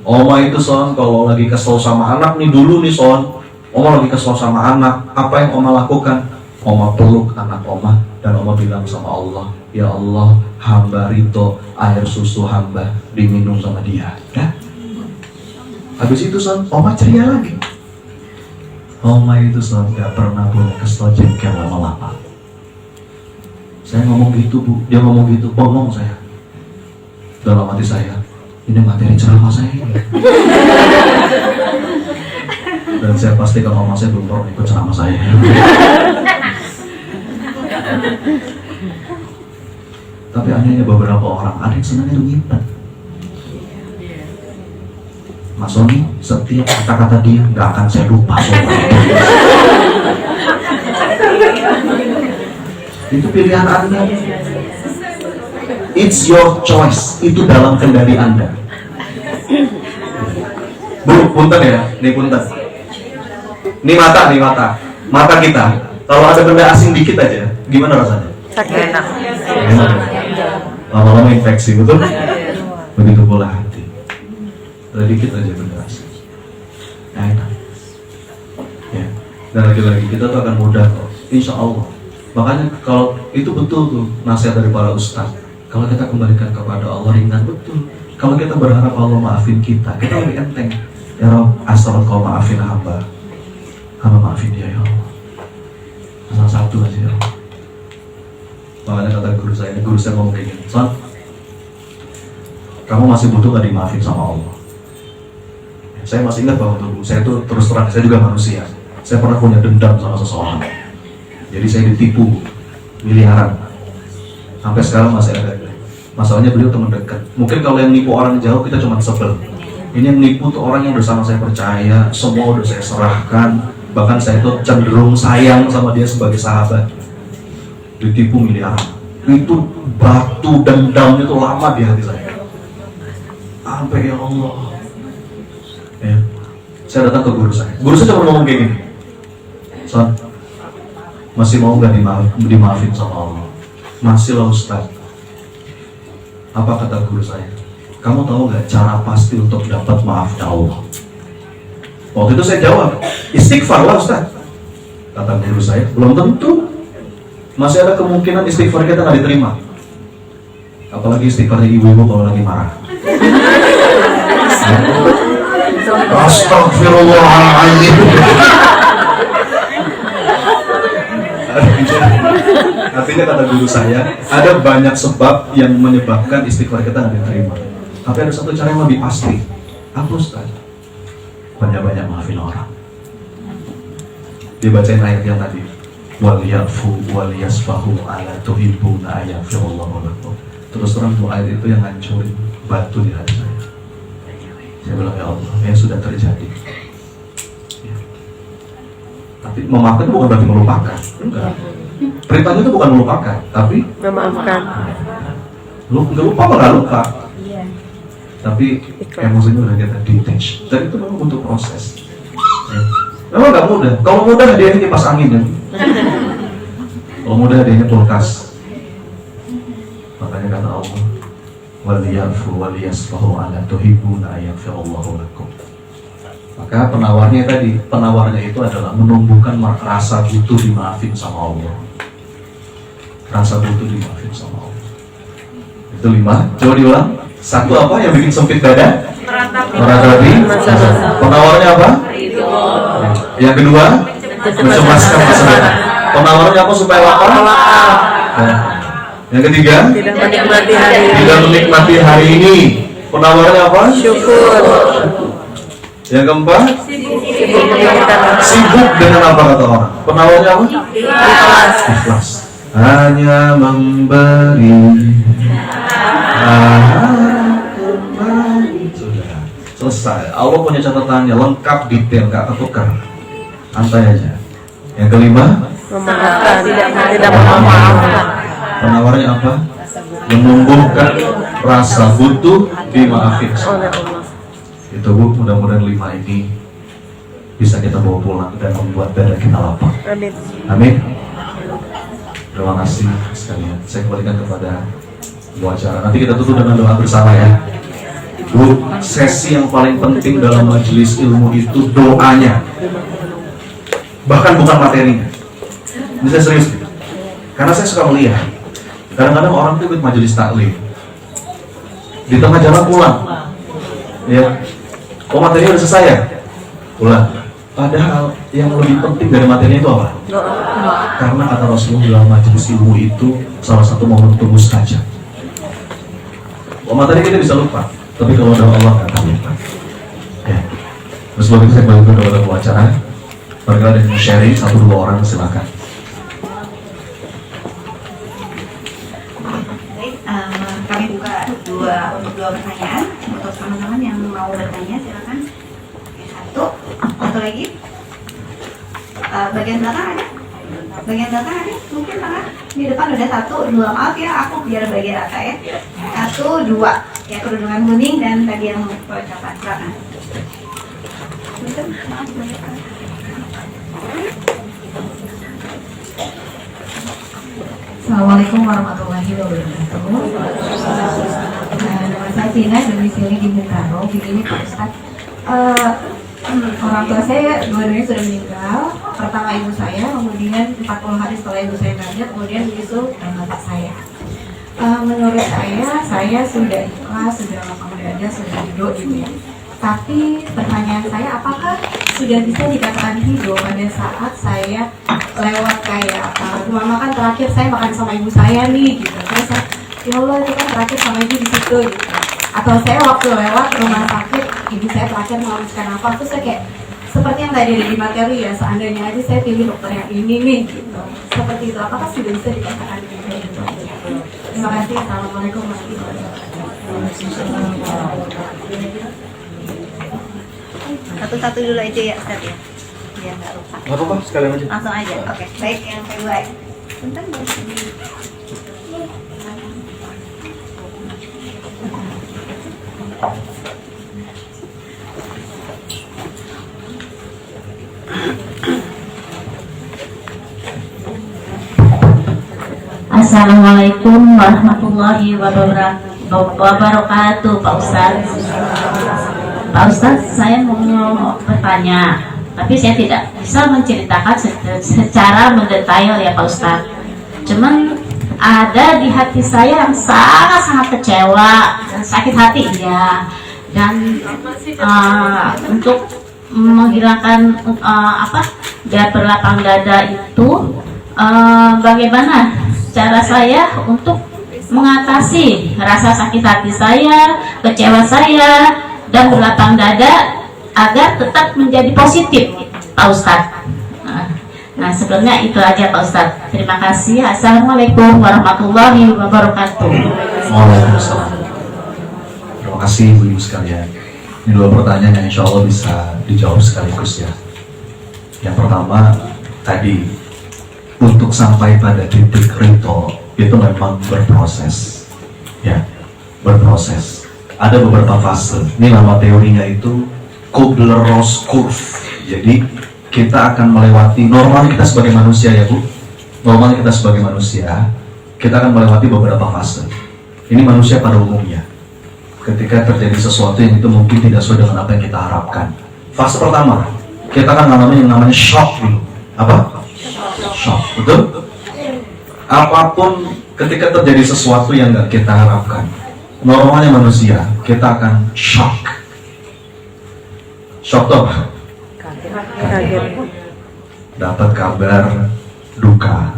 Oma itu Son, kalau lagi kesel sama anak nih dulu nih Son, Oma lagi kesel sama anak, apa yang Oma lakukan? Oma peluk anak Oma dan Oma bilang sama Allah, ya Allah, hamba ridho air susu hamba diminum sama dia. Ya? Habis itu Son, Oma ceria lagi. Oma itu Son gak pernah punya kesel jengkel lama-lama. Saya ngomong gitu bu, dia ngomong gitu, bongong saya. Dalam hati saya, ini materi ceramah saya ini. Dan saya pastikan Oma saya belum pernah ikut ceramah saya. Tapi anehnya beberapa orang ada yang senangnya ngintip. Mas Sony, setiap kata-kata dia nggak akan saya lupa. Itu pilihan Anda. It's your choice. Itu dalam kendali Anda. Bu, punten ya, nih punten. Nih mata. Mata kita. Kalau ada benda asing dikit aja, gimana rasanya? Sakit enak. Enak. Lama-lama infeksi, betul? Begitu pula hati. Ada dikit aja benda asing. Enak. Ya. Dan lagi-lagi kita tuh akan mudah kok. Insya Allah. Makanya kalau itu betul tuh nasihat dari para ustaz. Kalau kita kembalikan kepada Allah ringan betul. Kalau kita berharap Allah maafin kita lebih enteng. Ya Rob, asal kau maafin hamba maafin dia ya Allah. Asal satu aja ya Allah. Makanya kata guru saya ngomong kayak gini, Son, kamu masih butuh gak dimaafin sama Allah? Saya masih ingat bahwa saya itu terus terang, saya juga manusia. Saya pernah punya dendam sama seseorang. Jadi saya ditipu miliaran. Sampai sekarang masih ada. Masalahnya beliau teman dekat. Mungkin kalau yang nipu orang jauh kita cuma sebel. Ini yang nipu tuh orang yang bersama saya percaya, semua udah saya serahkan. Bahkan saya tuh cenderung sayang sama dia sebagai sahabat. Ditipu miliaran. Itu batu dendamnya tuh lama di hati saya. Sampai ya Allah. Ya. Saya datang ke guru saya. Guru saya cuma ngomong kayak gini. Son, masih mau gak dimaafin sama Allah? Masih lah Ustaz. Apa kata guru saya? Kamu tahu gak cara pasti untuk dapat maafnya Allah? Waktu itu saya jawab, istighfar lah Ustaz. Kata guru saya, belum tentu. Masih ada kemungkinan istighfar kita gak diterima. Apalagi istighfarnya ibu-ibu kalau lagi marah. Astagfirullahaladzim. Artinya kata guru saya, ada banyak sebab yang menyebabkan istighfar kita nggak diterima. Tapi ada satu cara yang lebih pasti. Apa Ustaz? Banyak-banyak maafin orang. Dibacain ayat yang tadi. Wal yafu wal yasfahu ala tuhibbuna ayaghfirullahu lakum. Terus terang tuh ayat itu yang ngancurin batu di hati saya. Saya bilang ya Allah, yang sudah terjadi. Ya. Tapi memaafkan itu bukan berarti melupakan. Enggak. Perintahnya itu bukan melupakan, tapi Memaafkan. lu nggak lupa apa nggak lupa. Tapi emosinya udah kita detach. Dan itu memang butuh proses. Ya. Memang nggak mudah. Kalau mudah dia ini kipas angin ya. Kalau mudah dia ini kulkas. Makanya kata Allah, waliyafu waliyasfahu ala tuhibbuna ayaghfirullahu lakum. Maka penawarnya itu adalah menumbuhkan rasa butuh dimaafin sama Allah. Rasa butuh dimaafin sama Allah. Itu 5. Coba diulang. 1 apa yang bikin sempit dada? Meratapi. Penawarnya apa? Yang kedua, mencemaskan masa depan. Penawarnya apa supaya lapar? Yang ketiga, Tidak menikmati hari ini. tidak menikmati hari ini. Penawarnya apa? Syukur. Yang keempat, sibuk dengan apa kata orang? Penawarnya apa? Ikhlas. Ikhlas. Hanya memberi. Sudah selesai. Allah punya catatannya lengkap, detail, nggak ketukar. Santai aja. Yang kelima, Memaafkan. Tidak memaafkan. penawarnya apa? Menumbuhkan rasa butuh dimaafin. Oleh Allah. Itu Bu, mudah-mudahan 5 ini bisa kita bawa pulang dan membuat dada kita lapang. Amin. Amin. Terima kasih sekalian. Saya kembalikan kepada Bu acara. Nanti kita tutup dengan doa bersama ya. Bu, sesi yang paling penting dalam majelis ilmu itu doanya. Bahkan bukan materinya. Ini saya serius. Karena saya suka melihat. Kadang-kadang orang itu ikut majelis taklim. Di tengah jalan pulang. Ya. Oh, materinya udah selesai ya? Pulang. Padahal yang lebih penting dari materinya itu apa? Karena kata Rasulullah dalam majelis ilmu itu salah satu momentum mustajab. Oh, materi kita bisa lupa, tapi kalau doa Allah nggak akan lupa. Ya. Terus sebelum itu saya kembali kepada pembicara. Mereka ada yang sharing 1-2 orang, silakan. Baik, kami buka dua pertanyaan untuk teman-teman yang mau bertanya, silakan. Satu lagi. Bagian belakang ada? Bagian belakang ada? Mungkin tengah. Di depan udah 1, 2. Maaf ya, aku biar bagi rata ya. 1, 2. Ya, kerudungan kuning dan tadi yang percakapan. Silakan. Maaf, Assalamualaikum warahmatullahi wabarakatuh. Nama saya Tina, domisili di Bintaro. Begini Pak Ustadz, orang tua saya dua-duanya sudah meninggal. Pertama ibu saya, kemudian 40 hari setelah ibu saya meninggal, kemudian menyusul bapak saya. Menurut saya sudah ikhlas, sudah lapang dada, sudah hidup gitu ya. Tapi pertanyaan saya, apakah sudah bisa dikatakan hidup pada saat saya lewat kayak rumah makan terakhir saya makan sama ibu saya nih gitu. Terus saya, ya Allah itu kan terakhir sama ibu di situ gitu. Atau saya waktu lewat rumah sakit ibu saya terakhir menghabiskan apa, terus saya kayak seperti yang tadi ada di materi ya, seandainya aja saya pilih dokter yang ini nih gitu. Seperti itu, apakah sudah bisa dikatakan gitu? Terima kasih. Assalamualaikum warahmatullahi wabarakatuh. Satu-satu dulu aja ya Ustaz ya, biar nggak lupa. Nggak apa-apa, sekalian aja. Langsung aja. Oke, baik, yang kedua. Bentar, Bu. Assalamualaikum warahmatullahi wabarakatuh, Pak Ustadz. Pak Ustadz, saya mau bertanya, tapi saya tidak bisa menceritakan secara mendetail ya Pak Ustadz. Cuman ada di hati saya yang sangat-sangat kecewa dan sakit hati ya. Dan untuk menghilangkan biar berlapang dada itu, bagaimana cara saya untuk mengatasi rasa sakit hati saya, kecewa saya, dan berlapang dada agar tetap menjadi positif, Pak Ustadz. Nah, sebelumnya itu aja Pak Ustadz. Terima kasih. Assalamualaikum warahmatullahi wabarakatuh. Waalaikumsalam. Terima kasih ibu-ibu sekalian. Ini 2 pertanyaan yang insya Allah bisa dijawab sekaligus ya. Yang pertama tadi, untuk sampai pada titik ridho itu memang berproses, ya, berproses. Ada beberapa fase. Ini nama teorinya itu Kubler-Ross curve. Jadi kita akan melewati, normal kita sebagai manusia ya Bu, normal kita sebagai manusia, kita akan melewati beberapa fase. Ini manusia pada umumnya. Ketika terjadi sesuatu yang itu mungkin tidak sesuai dengan apa yang kita harapkan, Fase pertama, kita akan ngalamin yang namanya shock dulu. Apa? Shock, betul? Apapun ketika terjadi sesuatu yang nggak kita harapkan, normalnya manusia, kita akan shock. Shock tuh apa? Kaget. Dapat kabar duka,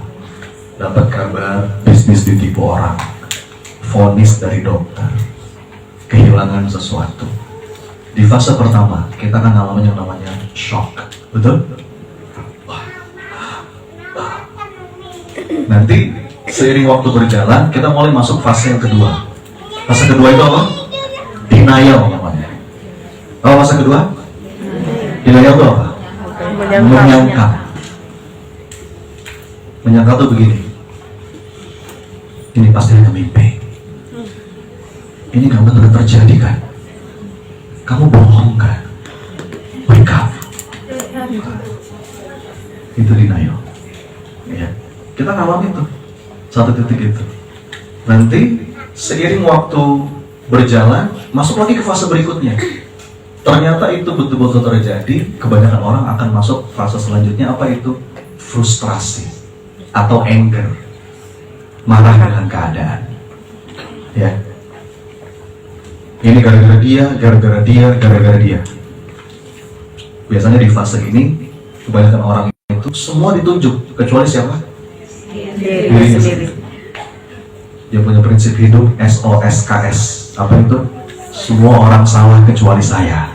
dapat kabar bisnis ditipu orang, vonis dari dokter, kehilangan sesuatu. Di fase pertama, kita akan ngalamin yang namanya shock, betul? Nanti seiring waktu berjalan, kita mulai masuk fase yang kedua. Fase kedua itu apa? Denial namanya. Apa fase kedua? Denial itu apa? Menyangkal. Menyangkal tuh begini. Ini pasti hanya mimpi. Ini gak benar terjadi kan? Kamu bohong kan? Wake up. Itu denial. Ya. Kita ngalamin tuh satu titik itu. Nanti seiring waktu berjalan, masuk lagi ke fase berikutnya. Ternyata itu betul-betul terjadi. Kebanyakan orang akan masuk fase selanjutnya, apa itu? Frustrasi atau anger, marah dengan keadaan. Ya. Ini gara-gara dia, gara-gara dia, gara-gara dia. Biasanya di fase ini, kebanyakan orang itu semua ditunjuk, kecuali siapa? Dirinya sendiri. Dia punya prinsip hidup SOSKS. Apa itu? Semua orang salah kecuali saya.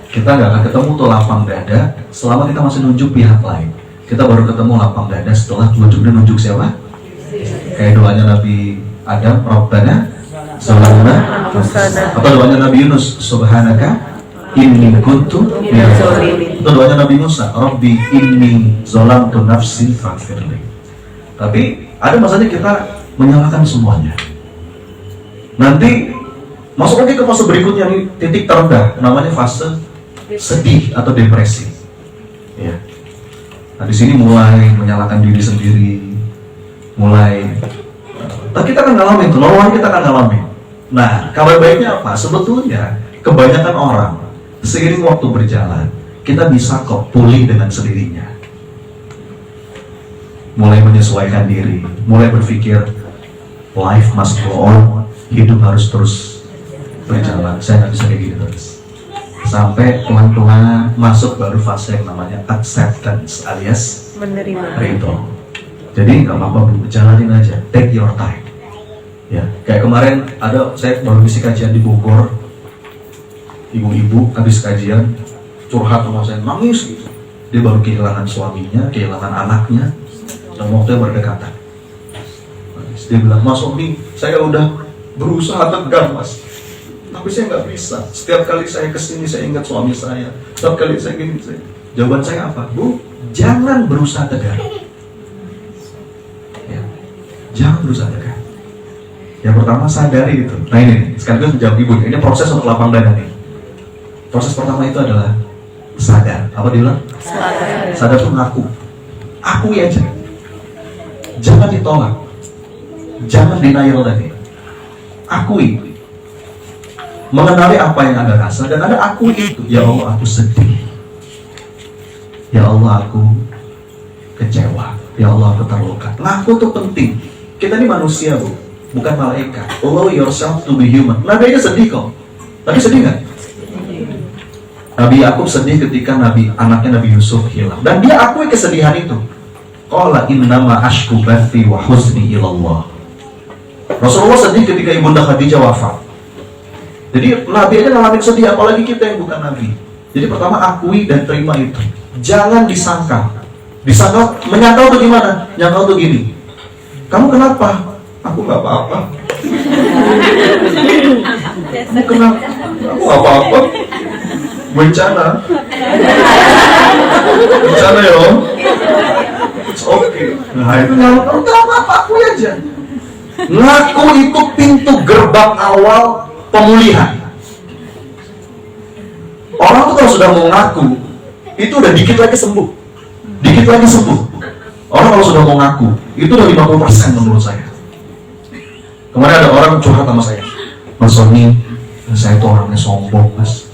Kita nggak akan ketemu tuh lapang dada selama kita masih nunjuk pihak lain. Kita baru ketemu lapang dada setelah nunjuk siapa? Kayak doanya Nabi Adam, Rabbana Zalamna, atau doanya Nabi Yunus, Subhanaka inni kuntu minaz zalimin. Itu doanya Nabi Musa, Rabbi inni zalamtu nafsi faghfirli. Tapi ada masanya kita menyalahkan semuanya. Nanti masuk lagi ke fase berikutnya nih, titik terendah, namanya fase sedih atau depresi. Ya. Nah di sini mulai menyalahkan diri sendiri, mulai. Tapi kita akan ngalamin, normalnya kita akan ngalamin. Nah, kabar baiknya apa? Sebetulnya kebanyakan orang seiring waktu berjalan, kita bisa kok pulih dengan sendirinya. Mulai menyesuaikan diri, mulai berpikir life must go on, hidup harus terus berjalan. Saya nggak bisa kayak gitu terus. Sampai pelan-pelan masuk baru fase yang namanya acceptance alias Menerima. ridho. Jadi nggak apa-apa, jalanin aja, take your time. Ya, kayak kemarin saya baru ngisi kajian di Bogor, ibu-ibu habis kajian curhat sama saya, nangis gitu. Dia baru kehilangan suaminya, kehilangan anaknya, dan waktunya berdekatan. Dia bilang, Mas Omni, saya udah berusaha tegar Mas, tapi saya nggak bisa. Setiap kali saya kesini saya ingat suami saya. Setiap kali saya gini, jawaban saya apa? Bu, jangan berusaha tegar. Ya, jangan berusaha tegar. Yang pertama sadari itu. Nah ini, sekaligus menjawab ibu. Ini proses untuk lapang dada nih. Proses pertama itu adalah sadar. Apa dia bilang? Sadar. Sadar itu ngaku. Akui aja. Jangan ditolak. Jangan denial tadi. Akui. Mengenali apa yang Anda rasa dan Anda akui itu. Ya Allah, aku sedih. Ya Allah, aku kecewa. Ya Allah, aku terluka. Ngaku itu penting. Kita ini manusia, Bu, bukan malaikat. Allow yourself to be human. Nabi aja sedih kok. Tapi sedih nggak? Nabi Yakub sedih ketika anaknya Nabi Yusuf hilang. Dan dia akui kesedihan itu. Qala innama ashku bathi wa huzni ilallah. Rasulullah sedih ketika Ibunda Khadijah wafat. Jadi Nabi aja ngalamin sedih, apalagi kita yang bukan Nabi. Jadi pertama akui dan terima itu. Jangan disangkal. Disangkal, menyangkal tuh gimana? Nyangkal tuh gini. Kamu kenapa? Aku nggak apa-apa. Kamu kenapa? Aku nggak apa-apa. Bencana. Bencana ya Om. It's okay. Nah itu nyangkal, nggak apa-apa, akui aja. Ngaku itu pintu gerbang awal pemulihan. Orang tuh kalau sudah mau ngaku, itu udah dikit lagi sembuh. Dikit lagi sembuh. Orang kalau sudah mau ngaku, itu udah 50% menurut saya. Kemarin ada orang curhat sama saya, Mas Sony, Saya itu orangnya sombong, Mas.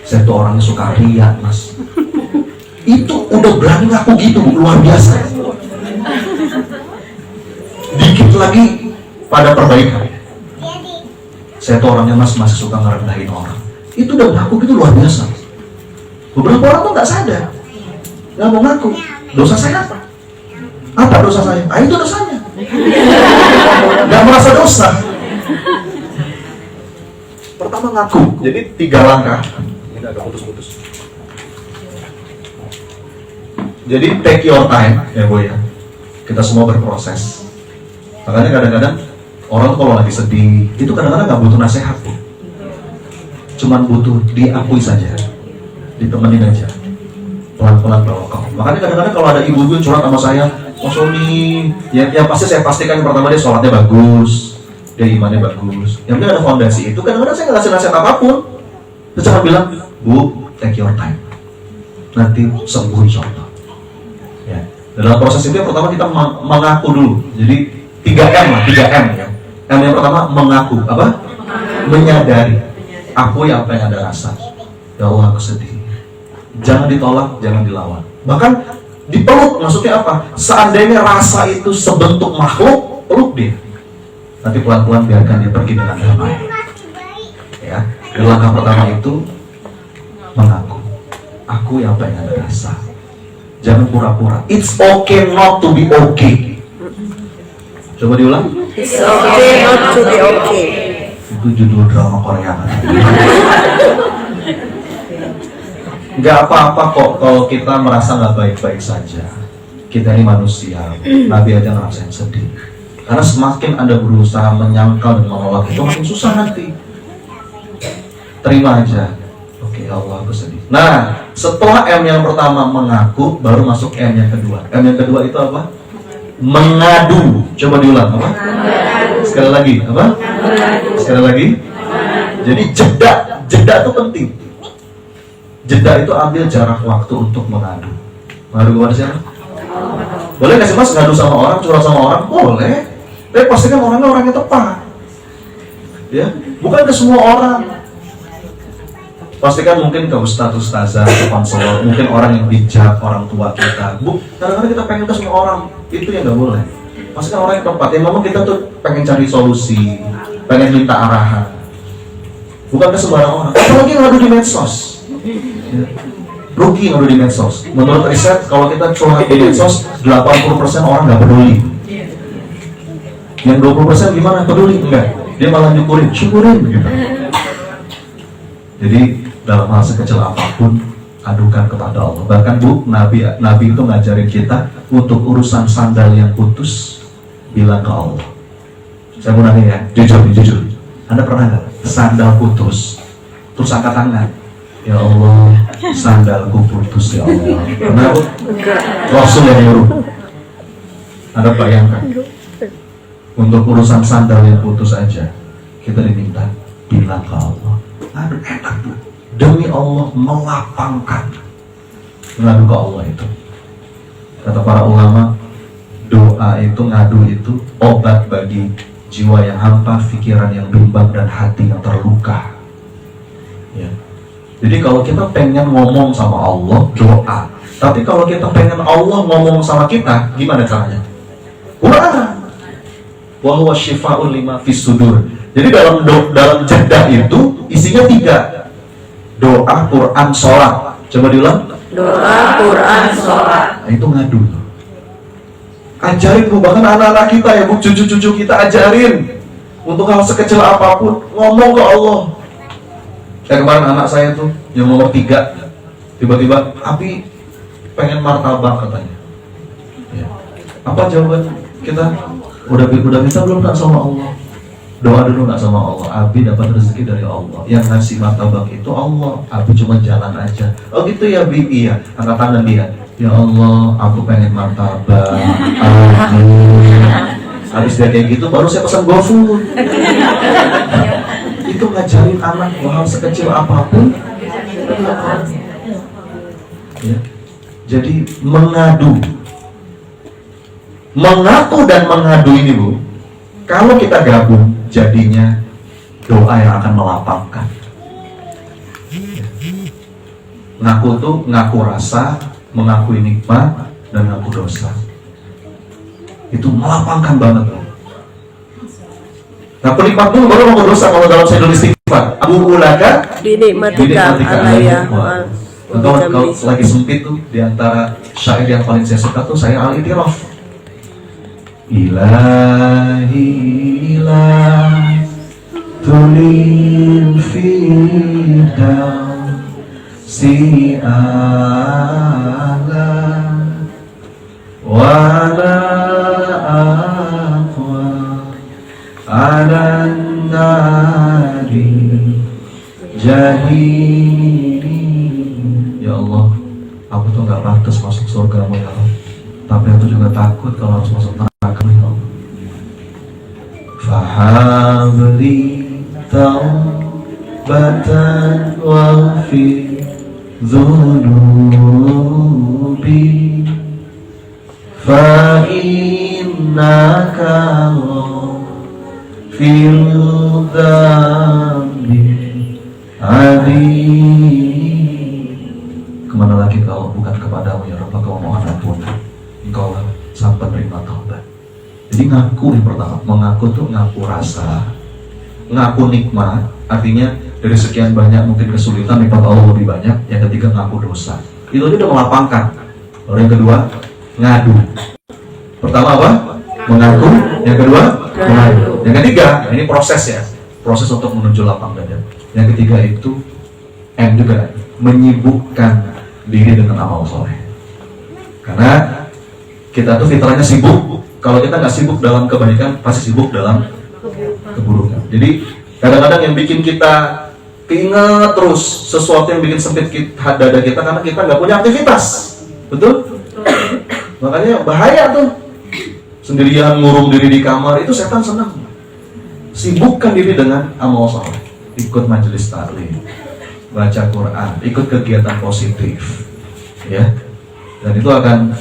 Saya itu orangnya suka riak, Mas. Itu udah berani ngaku gitu, luar biasa. Dikit lagi pada perbaikan. Saya itu orangnya, Mas, masih suka ngerendahin orang. Itu udah ngaku gitu, luar biasa. Beberapa orang tuh nggak sadar, nggak mau ngaku. Dosa saya apa? Apa dosa saya? Ah, itu dosanya. Nggak merasa dosa. Pertama ngaku. Jadi 3 langkah. Ini agak putus-putus. Jadi take your time, ya Bu ya. Kita semua berproses. Makanya kadang-kadang orang kalau lagi sedih, itu kadang-kadang nggak butuh nasihat, Bu. Cuman butuh diakui saja, ditemenin aja, pelan-pelan berokok. Makanya kadang-kadang kalau ada ibu-ibu yang curhat sama saya, Mas Sony, ya pasti saya pastikan yang pertama dia sholatnya bagus, dia imannya bagus. Yang penting ada fondasi itu. Kadang-kadang saya nggak kasih nasihat apapun, terus saya bilang, Bu, take your time, nanti sembuh insyaallah. Ya. Dalam proses itu yang pertama kita mengaku dulu. Jadi 3M lah, 3M ya. M yang pertama mengaku, apa? Menyadari. Akui apa yang Anda rasa. Ya Allah, aku sedih. Jangan ditolak, jangan dilawan. Bahkan dipeluk, maksudnya apa? Seandainya rasa itu sebentuk makhluk, peluk dia. Nanti pelan-pelan biarkan dia pergi dengan damai. Ya, di langkah pertama itu mengaku. Akui apa yang Anda rasa. Jangan pura-pura. It's okay not to be okay. Coba diulang. It's okay not to be okay. Itu judul drama Korea. Nggak apa-apa kok kalau kita merasa nggak baik-baik saja. Kita ini manusia. Nabi aja ngerasain sedih. Karena semakin Anda berusaha menyangkal dan menolak itu makin susah nanti. Terima aja. Oke, ya Allah, aku sedih. Nah, setelah M yang pertama mengaku, baru masuk M yang kedua. M yang kedua itu apa? Mengadu. Coba diulang, apa? Sekali lagi, apa? Sekali lagi. Jadi jeda itu penting. Jeda itu ambil jarak waktu untuk mengadu. Mengadu kepada siapa? Boleh nggak sih Mas ngadu sama orang, curhat sama orang? Boleh. Tapi pastikan orangnya orang yang tepat. Ya, bukan ke semua orang. Pastikan mungkin ke ustazah, ke konselor, mungkin orang yang bijak, orang tua kita. Kadang-kadang kita pengen ke semua orang, itu yang nggak boleh. Pastikan orang yang tepat. Ya memang kita tuh pengen cari solusi, pengen minta arahan. Bukan ke sembarang orang. Apalagi ngadu di medsos. Ya. Rugi ngadu di medsos. Menurut riset, kalau kita curhat di medsos, 80% orang nggak peduli. Yang 20% gimana? Peduli? Enggak. Dia malah syukurin gitu. Jadi dalam hal sekecil apapun, adukan kepada Allah. Bahkan Bu, Nabi itu ngajarin kita untuk urusan sandal yang putus, bilang ke Allah. Saya mau nanya ya, jujur. Anda pernah nggak sandal putus, terus angkat tangan? Ya Allah, sandalku putus ya Allah. Pernah Bu? Rasul yang nyuruh. Anda bayangkan, untuk urusan sandal yang putus aja, kita diminta bilang ke Allah. Aduh, enak Bu. Demi Allah melapangkan ngadu ke Allah itu. Kata para ulama, doa itu, ngadu itu obat bagi jiwa yang hampa, pikiran yang bimbang, dan hati yang terluka. Ya. Jadi kalau kita pengen ngomong sama Allah, doa. Tapi kalau kita pengen Allah ngomong sama kita, gimana caranya? Quran. Wa huwa syifa'un lima fis sudur. Jadi dalam jeda itu isinya 3. Doa, Quran, sholat. Coba diulang. Doa, Quran, sholat. Nah, itu ngadu. Ajarin Bu, bahkan anak-anak kita ya Bu, cucu-cucu kita ajarin. Untuk hal sekecil apapun, ngomong ke Allah. Kayak kemarin anak saya tuh, yang nomor 3, tiba-tiba, Abi pengen martabak katanya. Ya. Apa jawaban kita? Udah minta belum tak sama Allah? Doa dulu nggak sama Allah. Abi dapat rezeki dari Allah. Yang ngasih martabak itu Allah. Abi cuma jalan aja. Oh gitu ya Bi? Iya. Angkat tangan dia. Ya Allah, aku pengen martabak. Amin. Habis dia kayak gitu, baru saya pesan GoFood. Itu ngajarin anak hal sekecil apapun. Ya. Jadi mengadu, mengaku dan mengadu ini Bu, kalau kita gabung jadinya doa yang akan melapangkan. Ngaku tuh ngaku rasa, mengakui nikmat, dan ngaku dosa. Itu melapangkan banget loh. Ngaku nikmat dulu baru ngaku dosa kalau dalam Sayyidul Istighfar. Abu ulaka Dinikmatika alaya wal kalau lagi sempit tuh, diantara syair yang paling saya suka tuh saya al-itiraf. Ilahi ilah tulil fidam si ala wala aqwa ala nari jahili. Ya Allah, aku tuh gak pantas masuk surgamu ya Allah, tapi aku juga takut kalau harus masuk neraka ya Allah. Fahabli taubatan waghfir dhunubi fa innaka ghafir dzambi adzim. Kemana lagi kalau bukan kepadamu ya Rabb, kau mohon ampun, engkau sang penerima taubat. Jadi ngaku yang pertama, mengaku tuh ngaku rasa, ngaku nikmat, artinya dari sekian banyak mungkin kesulitan nikmat Allah lebih banyak. Yang ketiga ngaku dosa, itu aja udah melapangkan. Lalu yang kedua ngadu. Pertama apa? Mengaku. Yang kedua ngadu. Yang ketiga, nah ini proses ya, proses untuk menuju lapang dada. Yang ketiga itu M juga, menyibukkan diri dengan amal soleh. Karena kita tuh fitrahnya sibuk. Kalau kita nggak sibuk dalam kebaikan, pasti sibuk dalam keburukan. Jadi kadang-kadang yang bikin kita keinget terus sesuatu yang bikin sempit dada kita karena kita nggak punya aktivitas, betul? Makanya bahaya tuh, sendirian ngurung diri di kamar, itu setan senang. Sibukkan diri dengan amal soleh, ikut majelis taklim, baca Quran, ikut kegiatan positif, ya. Dan itu akan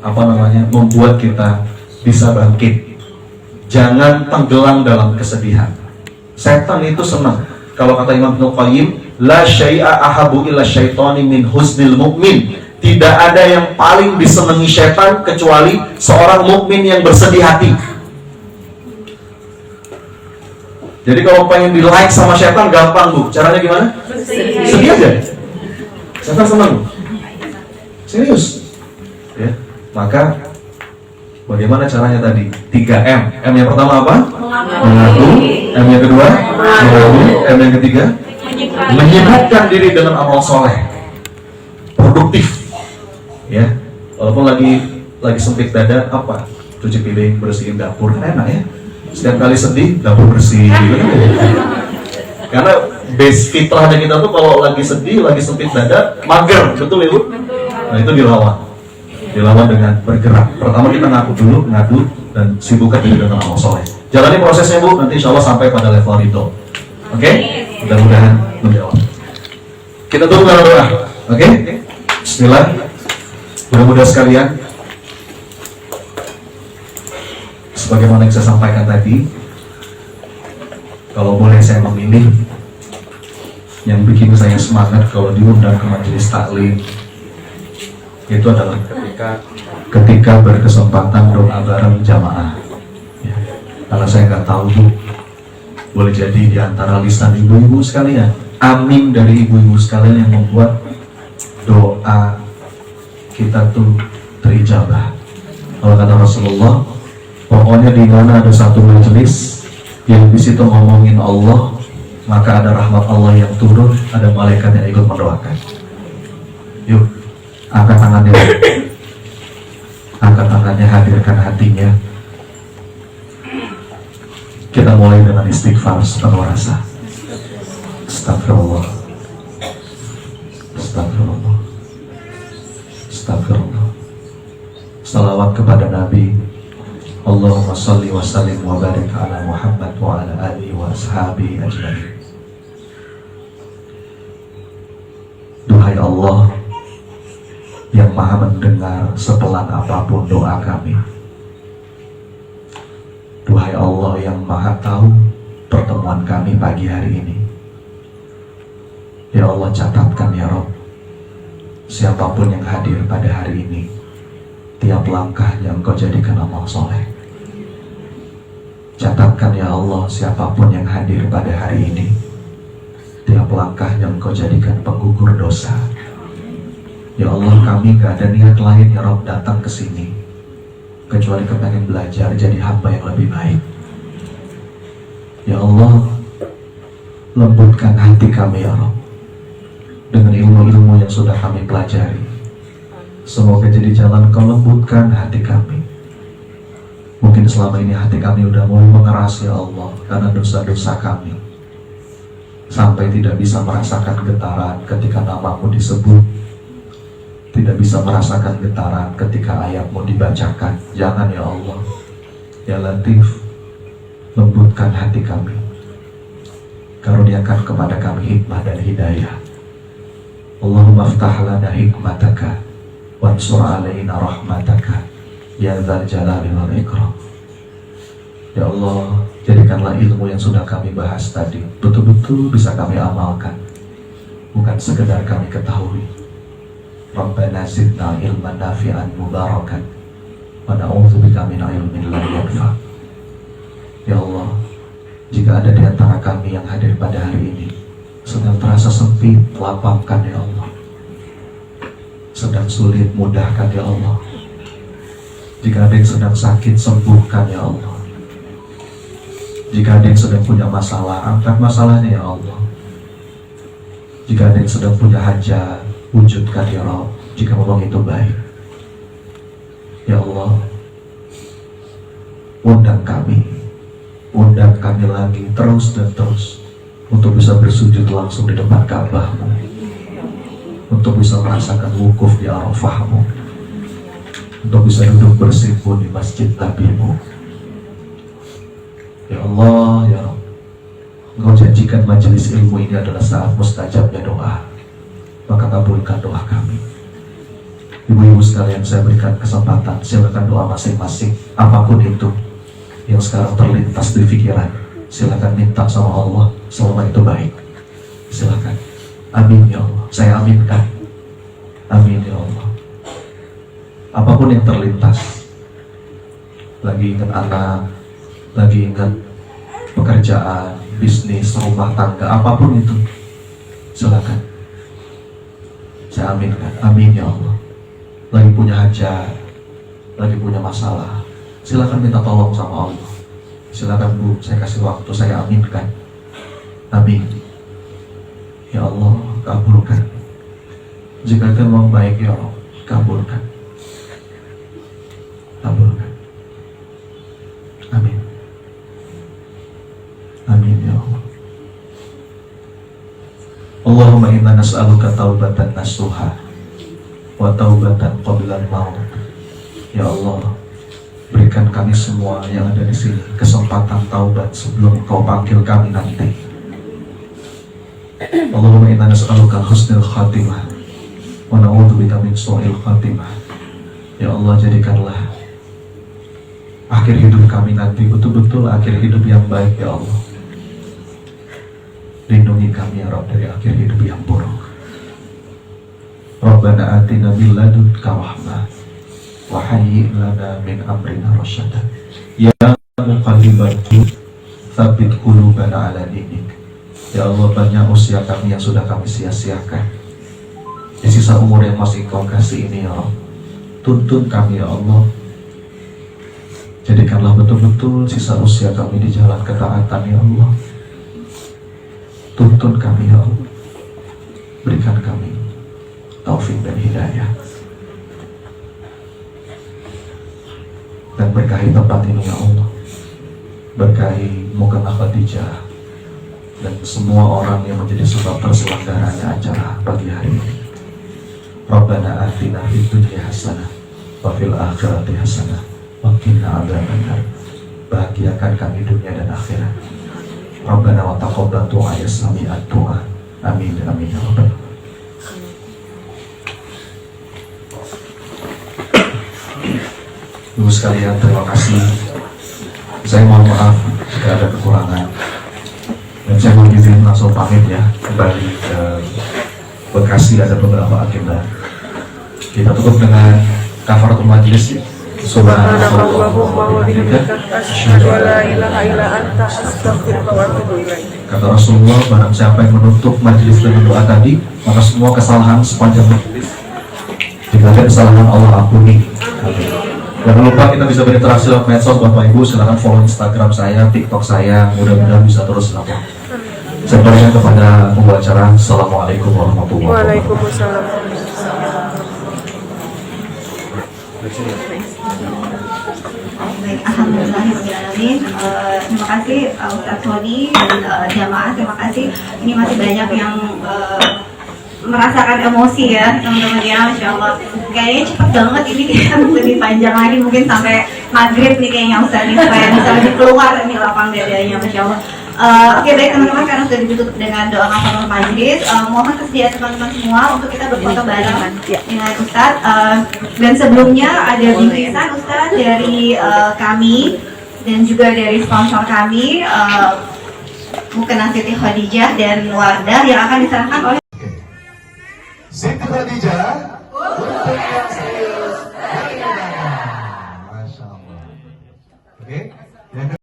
apa namanya, membuat kita bisa bangkit. Jangan tenggelam dalam kesedihan. Setan itu senang. Kalau kata Imam Ibnu Qayyim, la syai'a ahabu ila syaitani min husnil mu'min. Tidak ada yang paling disenangi setan kecuali seorang mukmin yang bersedih hati. Jadi kalau pengen di like sama setan gampang Bu. Caranya gimana? Sedih aja. Setan senang. Serius. Ya. Maka bagaimana caranya tadi? 3M. M yang pertama apa? Mengaku. M yang kedua? Mengaku. M yang ketiga? Menyibukkan diri dengan amal soleh. Produktif. Ya. Walaupun lagi sempit dada, apa? Cuci piring, bersihin dapur, kan enak ya. Setiap kali sedih, dapur bersih. Karena base fitrahnya kita tuh kalau lagi sedih, lagi sempit dada, mager, betul ya Bu? Nah itu dilawan dengan bergerak. Pertama kita ngaku dulu, ngadu, dan sibukkan diri dengan amal soleh. Jalani prosesnya Bu, nanti insya Allah sampai pada level itu. Oke? Mudah-mudahan menjawab. Kita tunggu kalau doa. Oke? Bismillah. Mudah-mudahan sekalian, sebagaimana yang saya sampaikan tadi, kalau boleh saya memilih, yang bikin saya semangat kalau diundang ke majelis taklim itu adalah ketika berkesempatan doa bareng jamaah. Ya. Karena saya nggak tahu Bu, boleh jadi di antara lisan ibu-ibu sekalian, amin dari ibu-ibu sekalian yang membuat doa kita tuh terijabah. Kalau kata Rasulullah, pokoknya di mana ada satu majelis yang di situ ngomongin Allah, maka ada rahmat Allah yang turun, ada malaikat yang ikut mendoakan. Yuk, angkat tangannya, angkat tangannya, hadirkan hatinya. Kita mulai dengan istighfar sepenuh rasa. Astagfirullah, astagfirullah, astagfirullah. Salawat kepada Nabi. Allahumma salli wa sallim wa barik ala Muhammad wa ala alihi wa ashabihi ajma'in. Duhai Allah yang maha mendengar sepelan apapun doa kami. Duhai Allah yang maha tahu pertemuan kami pagi hari ini. Ya Allah, catatkan ya Rob, siapapun yang hadir pada hari ini, tiap langkahnya Engkau jadikan amal soleh. Catatkan ya Allah, siapapun yang hadir pada hari ini, tiap langkahnya Engkau jadikan penggugur dosa. Ya Allah, kami gak ada niat lain ya Rob datang ke sini kecuali kepengen belajar jadi hamba yang lebih baik. Ya Allah, lembutkan hati kami ya Rob dengan ilmu-ilmu yang sudah kami pelajari. Semoga jadi jalan Kau lembutkan hati kami. Mungkin selama ini hati kami udah mulai mengeras ya Allah karena dosa-dosa kami, sampai tidak bisa merasakan getaran ketika namamu disebut, tidak bisa merasakan getaran ketika ayat-Mu dibacakan. Jangan ya Allah, ya Latif, lembutkan hati kami, karuniakan kepada kami hikmah dan hidayah. Allahumma aftah lana hikmataka wansur alaina rahmataka ya dzal jalali wal ikram. Ya Allah, jadikanlah ilmu yang sudah kami bahas tadi betul-betul bisa kami amalkan, bukan sekedar kami ketahui. Rabbana zidna ilman nafi'an mubarakan wa na'udzubika min ilmin la yanfa. Ya Allah, jika ada di antara kami yang hadir pada hari ini sedang terasa sempit, lapangkan ya Allah. Sedang sulit, mudahkan ya Allah. Jika ada yang sedang sakit, sembuhkan ya Allah. Jika ada yang sedang punya masalah, angkat masalahnya ya Allah. Jika ada yang sedang punya hajat, wujudkan ya Allah, jika memang itu baik. Ya Allah, undang kami lagi terus dan terus untuk bisa bersujud langsung di depan Ka'bah-Mu, untuk bisa merasakan wukuf di Arafah-Mu, untuk bisa duduk bersimpu di masjid Nabi-Mu. Ya Allah, ya Rabb, Engkau janjikan majelis ilmu ini adalah saat mustajabnya doa, maka kabulkan doa kami. Ibu-ibu sekalian, saya berikan kesempatan, silakan doa masing-masing, apapun itu yang sekarang terlintas di pikiran, silakan minta sama Allah selama itu baik. Silakan. Amin ya Allah, saya aminkan. Amin ya Allah. Apapun yang terlintas, lagi ingat anak, lagi ingat pekerjaan, bisnis, rumah tangga, apapun itu, silakan. Saya aminkan. Amin ya Allah. Lagi punya hajat, lagi punya masalah, silakan minta tolong sama Allah. Silakan Bu, saya kasih waktu, saya aminkan. Amin. Ya Allah, kabulkan. Jika itu memang baik ya Allah, kabulkan. Kabulkan. Amin. Amin ya Allah. Allahumma inna nas'aluka taubatan nasuha wa taubatan qablal maut. Ya Allah, berikan kami semua yang ada di sini kesempatan taubat sebelum Kau panggil kami nanti. Allahumma inna nas'aluka husnul khatimah wa na'udzubika min su'il khatimah. Ya Allah, jadikanlah akhir hidup kami nanti betul-betul akhir hidup yang baik ya Allah. Lindungi kami ya Rabb dari akhir hidup yang buruk. Rabbana atina min ladunka rahmah wa hayyi' lana min amrina rasyada. Ya muqallibal qulub tsabbit qulubana ala dinik. Ya Allah, banyak usia kami yang sudah kami sia-siakan. Di sisa umur yang masih Kau kasih ini ya Allah, tuntun kami ya Allah. Jadikanlah betul-betul sisa usia kami di jalan ketaatan ya Allah. Tuntun kami ya Allah. Berikan kami taufik dan hidayah. Dan berkahi tempat ini ya Allah. Berkahi Mukena Khadijah dan semua orang yang menjadi sebab terselenggaranya acara pagi hari ini. Rabbana atina fid dunya hasanah wa fil akhirati hasanah wa qina adzabannar. Bahagiakan kami dunia dan akhirat. Rabbana wa taqabbal du'a ya sami'ad du'a. Amin amin ya rabbal alamin. Ibu sekalian, terima kasih. Saya mohon maaf jika ada kekurangan. langsung pamit ya, kembali ke Bekasi. Ada beberapa agenda. Kita tutup dengan kafaratul majlis ya. Subhanakallahumma wa bihamdika asyhadu an la ilaha illa anta astaghfiruka wa atubu ilaik. Kata Rasulullah, barang siapa yang menutup majelis dengan doa tadi, maka semua kesalahan sepanjang majelis, jika ada kesalahan Allah ampuni. Jangan lupa kita bisa berinteraksi lewat medsos Bapak Ibu. Silakan follow Instagram saya, TikTok saya. Mudah-mudahan bisa terus dapat. Saya berikan kepada pembawa acara. Assalamualaikum warahmatullahi wabarakatuh. Waalaikumsalam. Baik, alhamdulillahirobbilalamin. Terima kasih Ustadz Sony dan jamaah, terima kasih. Ini masih banyak yang merasakan emosi ya teman-teman ya, Masya Allah. Kayaknya cepat banget ini, kita lebih panjang lagi mungkin sampai maghrib nih kayaknya Ustadz nih, supaya bisa lebih keluar nih lapang dadanya, Masya Allah. Oke, baik teman-teman, karena sudah ditutup dengan doa kafaratul majlis, mohon kesediaan teman-teman semua untuk kita berfoto bareng dengan Ustadz. Dan sebelumnya ada bingkisan Ustadz dari kami dan juga dari sponsor kami, Mukena Siti Khadijah dan Wardah, yang akan diserahkan oleh Siti Khadijah untuk yang serius.